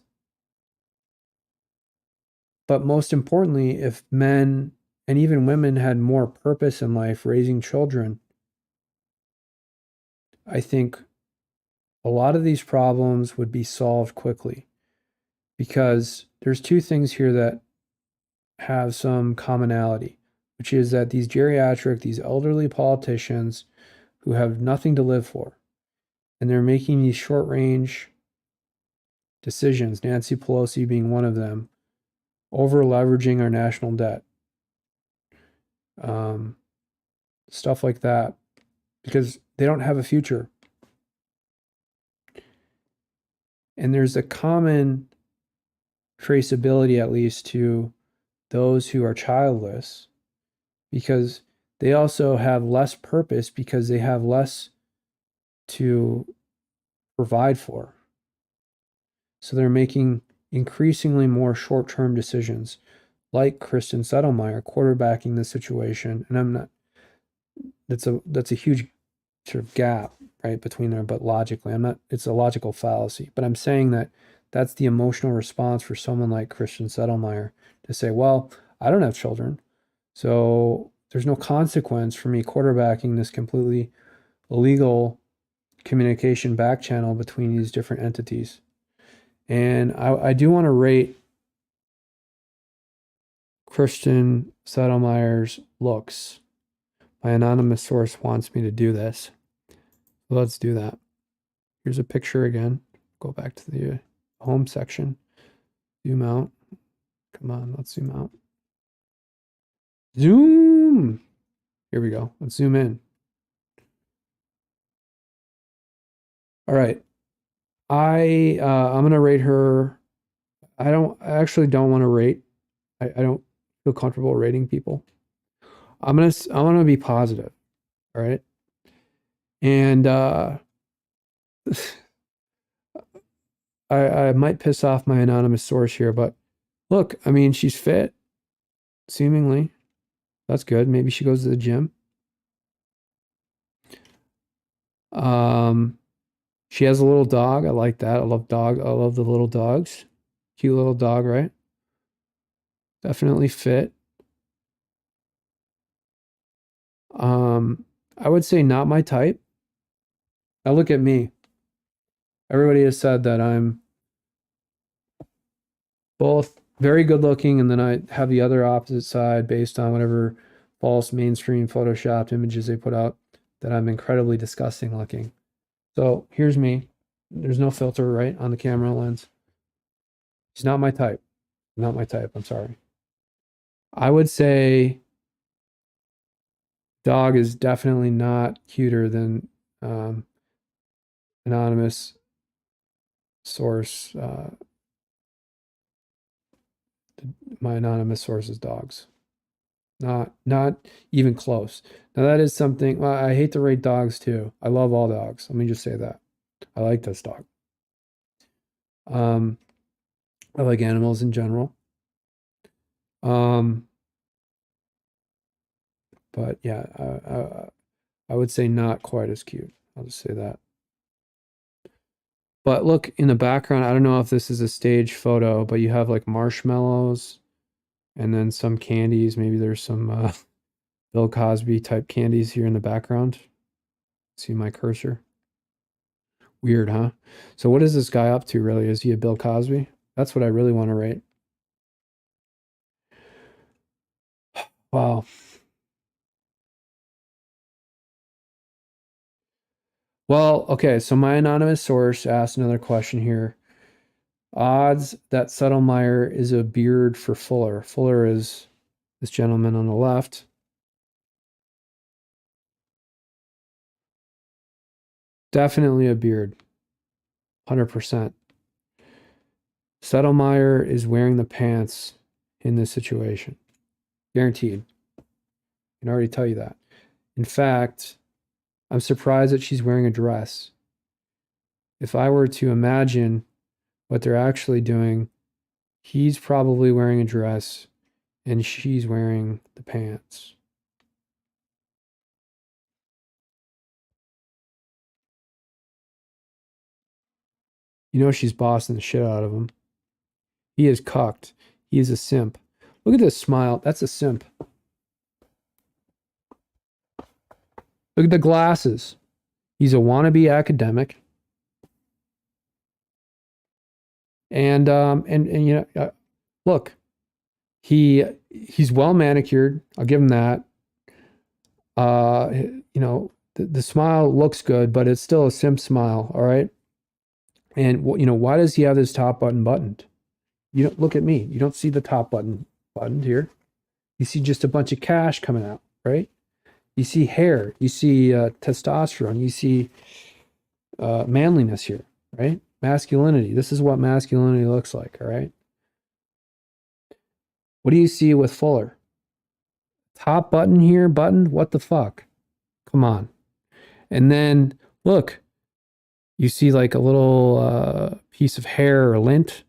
But most importantly, if men and even women had more purpose in life raising children, I think a lot of these problems would be solved quickly, because there's two things here that have some commonality, which is that these elderly politicians who have nothing to live for, and they're making these short range decisions, Nancy Pelosi being one of them, over leveraging our national debt. Stuff like that, because they don't have a future. And there's a common traceability, at least, to those who are childless, because they also have less purpose because they have less to provide for. So they're making increasingly more short-term decisions, like Kristen Settlemeyer quarterbacking the situation. And that's a huge sort of gap, right, between there, but logically, it's a logical fallacy. But I'm saying that that's the emotional response for someone like Kristen Settlemeyer to say, well, I don't have children, so there's no consequence for me quarterbacking this completely illegal communication back channel between these different entities. And I do want to rate Kristen Settlemeyer's looks. My anonymous source wants me to do this. Let's do that. Here's a picture again. Go back to the home section. Zoom out. Come on, let's zoom out. Zoom! Here we go. Let's zoom in. All right. I'm gonna rate her. I actually don't want to rate. I don't feel comfortable rating people. I'm gonna be positive. All right. And I might piss off my anonymous source here, but look, I mean, she's fit, seemingly. That's good. Maybe she goes to the gym. She has a little dog. I like that. I love the little dogs. Cute little dog, right? Definitely fit. I would say not my type. Now look at me. Everybody has said that I'm both very good looking, and then I have the other opposite side based on whatever false mainstream photoshopped images they put out, that I'm incredibly disgusting looking. So here's me. There's no filter, right, on the camera lens. She's not my type. Not my type. I'm sorry. I would say dog is definitely not cuter than anonymous source. My anonymous source is dogs. Not even close. Now that is something. Well, I hate to rate dogs too. I love all dogs. Let me just say that. I like this dog. I like animals in general. But yeah, I would say not quite as cute. I'll just say that. But look in the background, I don't know if this is a stage photo, but you have like marshmallows and then some candies. Maybe there's some Bill Cosby type candies here in the background. See my cursor? Weird, huh? So what is this guy up to really? Is he a Bill Cosby? That's what I really want to rate. Wow. Well, okay, so my anonymous source asked another question here. Odds that Settlemyre is a beard for Fuller. Fuller is this gentleman on the left. Definitely a beard. 100%. Settlemyre is wearing the pants in this situation. Guaranteed. I can already tell you that. In fact, I'm surprised that she's wearing a dress. If I were to imagine what they're actually doing, he's probably wearing a dress and she's wearing the pants. You know she's bossing the shit out of him. He is cucked. He is a simp. Look at this smile. That's a simp. Look at the glasses. He's a wannabe academic. And you know, look, he's well manicured. I'll give him that. You know, the smile looks good, but it's still a simp smile. All right. And you know, why does he have his top button buttoned? You don't look at me. You don't see the top button buttoned here. You see just a bunch of cash coming out, right? You see hair. You see testosterone. You see manliness here, right? Masculinity. This is what masculinity looks like, all right? What do you see with Fuller? Top button here, buttoned? What the fuck? Come on. And then, look, you see like a little piece of hair or lint.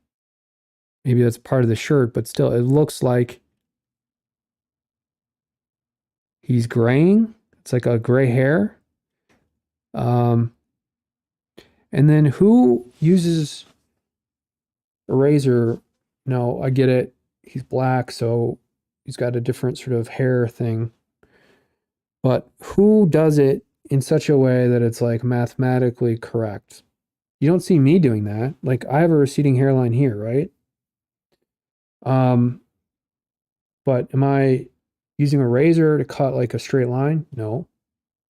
Maybe that's part of the shirt, but still, it looks like he's graying. It's like a gray hair. And then who uses a razor? No, I get it. He's black, so he's got a different sort of hair thing. But who does it in such a way that it's like mathematically correct? You don't see me doing that. Like I have a receding hairline here, right? But am I using a razor to cut like a straight line? No.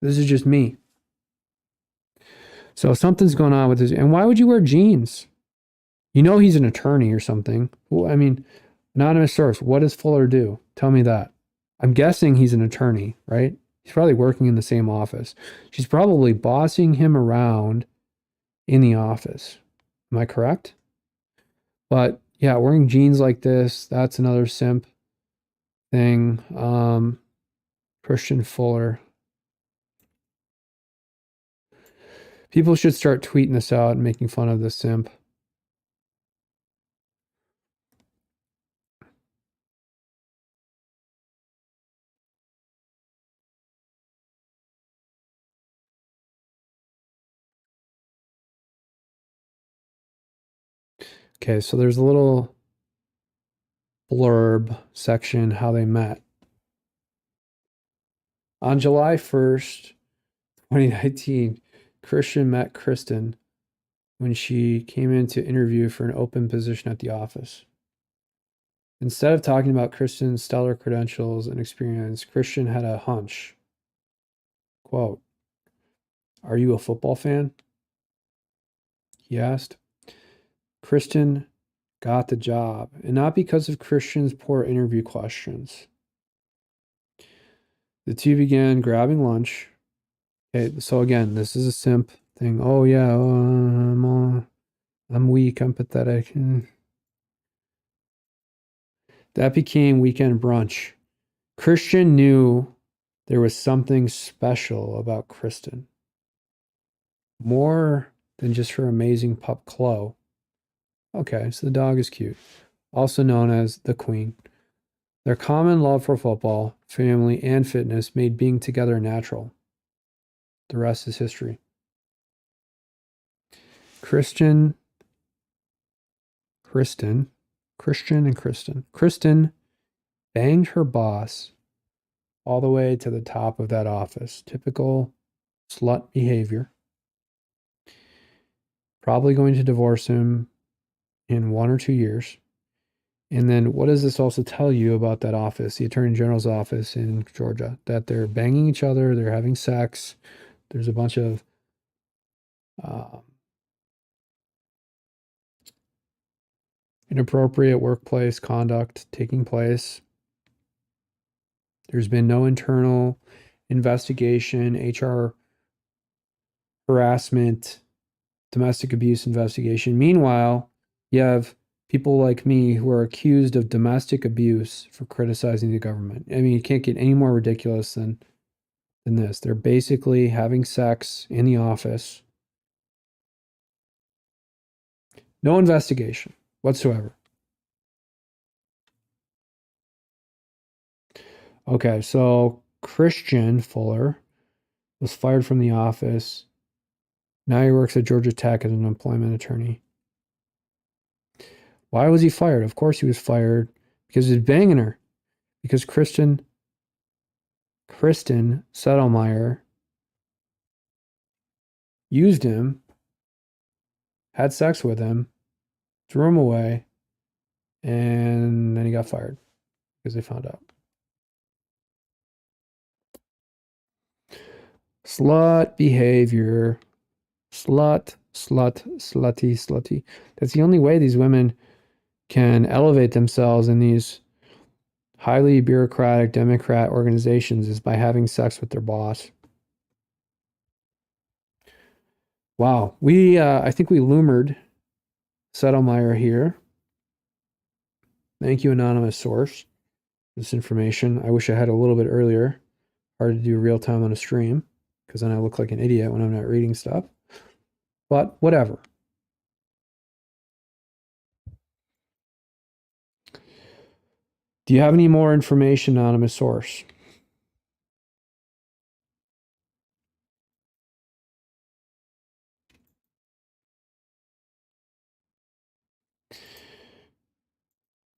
This is just me. So something's going on with this. And why would you wear jeans? You know he's an attorney or something. Well, I mean, anonymous source, what does Fuller do? Tell me that. I'm guessing he's an attorney, right? He's probably working in the same office. She's probably bossing him around in the office. Am I correct? But yeah, wearing jeans like this, that's another simp thing. Christian Fuller. People should start tweeting this out and making fun of this simp. Okay, so there's a little blurb section how they met. On July 1st, 2019, Christian met Kristen when she came in to interview for an open position at the office. Instead of talking about Kristen's stellar credentials and experience, Christian had a hunch. Quote, "Are you a football fan?" he asked. Kristen got the job, and not because of Christian's poor interview questions. The two began grabbing lunch. Okay, so again, this is a simp thing. Oh yeah, I'm weak, I'm pathetic. That became weekend brunch. Christian knew there was something special about Kristen. More than just her amazing pup, Chloe. Okay, so the dog is cute. Also known as the Queen. Their common love for football, family, and fitness made being together natural. The rest is history. Kristen banged her boss all the way to the top of that office. Typical slut behavior. Probably going to divorce him in 1 or 2 years. And then what does this also tell you about that office, the Attorney General's office in Georgia? That they're banging each other, they're having sex. There's a bunch of inappropriate workplace conduct taking place. There's been no internal investigation, HR harassment, domestic abuse investigation. Meanwhile, you have people like me who are accused of domestic abuse for criticizing the government. I mean, you can't get any more ridiculous than this. They're basically having sex in the office. No investigation whatsoever. Okay, so Christian Fuller was fired from the office. Now he works at Georgia Tech as an employment attorney. Why was he fired? Of course he was fired because he was banging her. Because Kristen Settlemeyer used him, had sex with him, threw him away, and then he got fired because they found out. Slut behavior. Slutty. That's the only way these women can elevate themselves in these highly bureaucratic Democrat organizations is by having sex with their boss. Wow. I think we lumered Settlemeyer here. Thank you, anonymous source. This information. I wish I had a little bit earlier. Hard to do real time on a stream because then I look like an idiot when I'm not reading stuff. But whatever. Do you have any more information, anonymous source?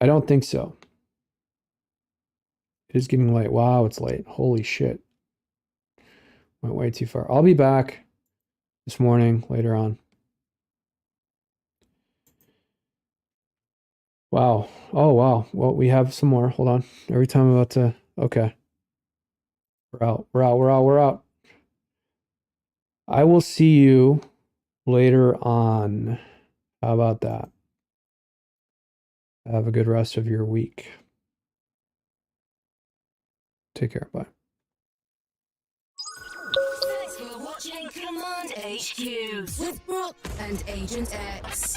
I don't think so. It is getting late. Wow, it's late. Holy shit. Went way too far. I'll be back this morning later on. Wow. Oh, wow. Well, we have some more. Hold on. Every time I'm about to... Okay. We're out. I will see you later on. How about that? Have a good rest of your week. Take care. Bye. Thanks for watching Command HQ with Brooke and Agent X.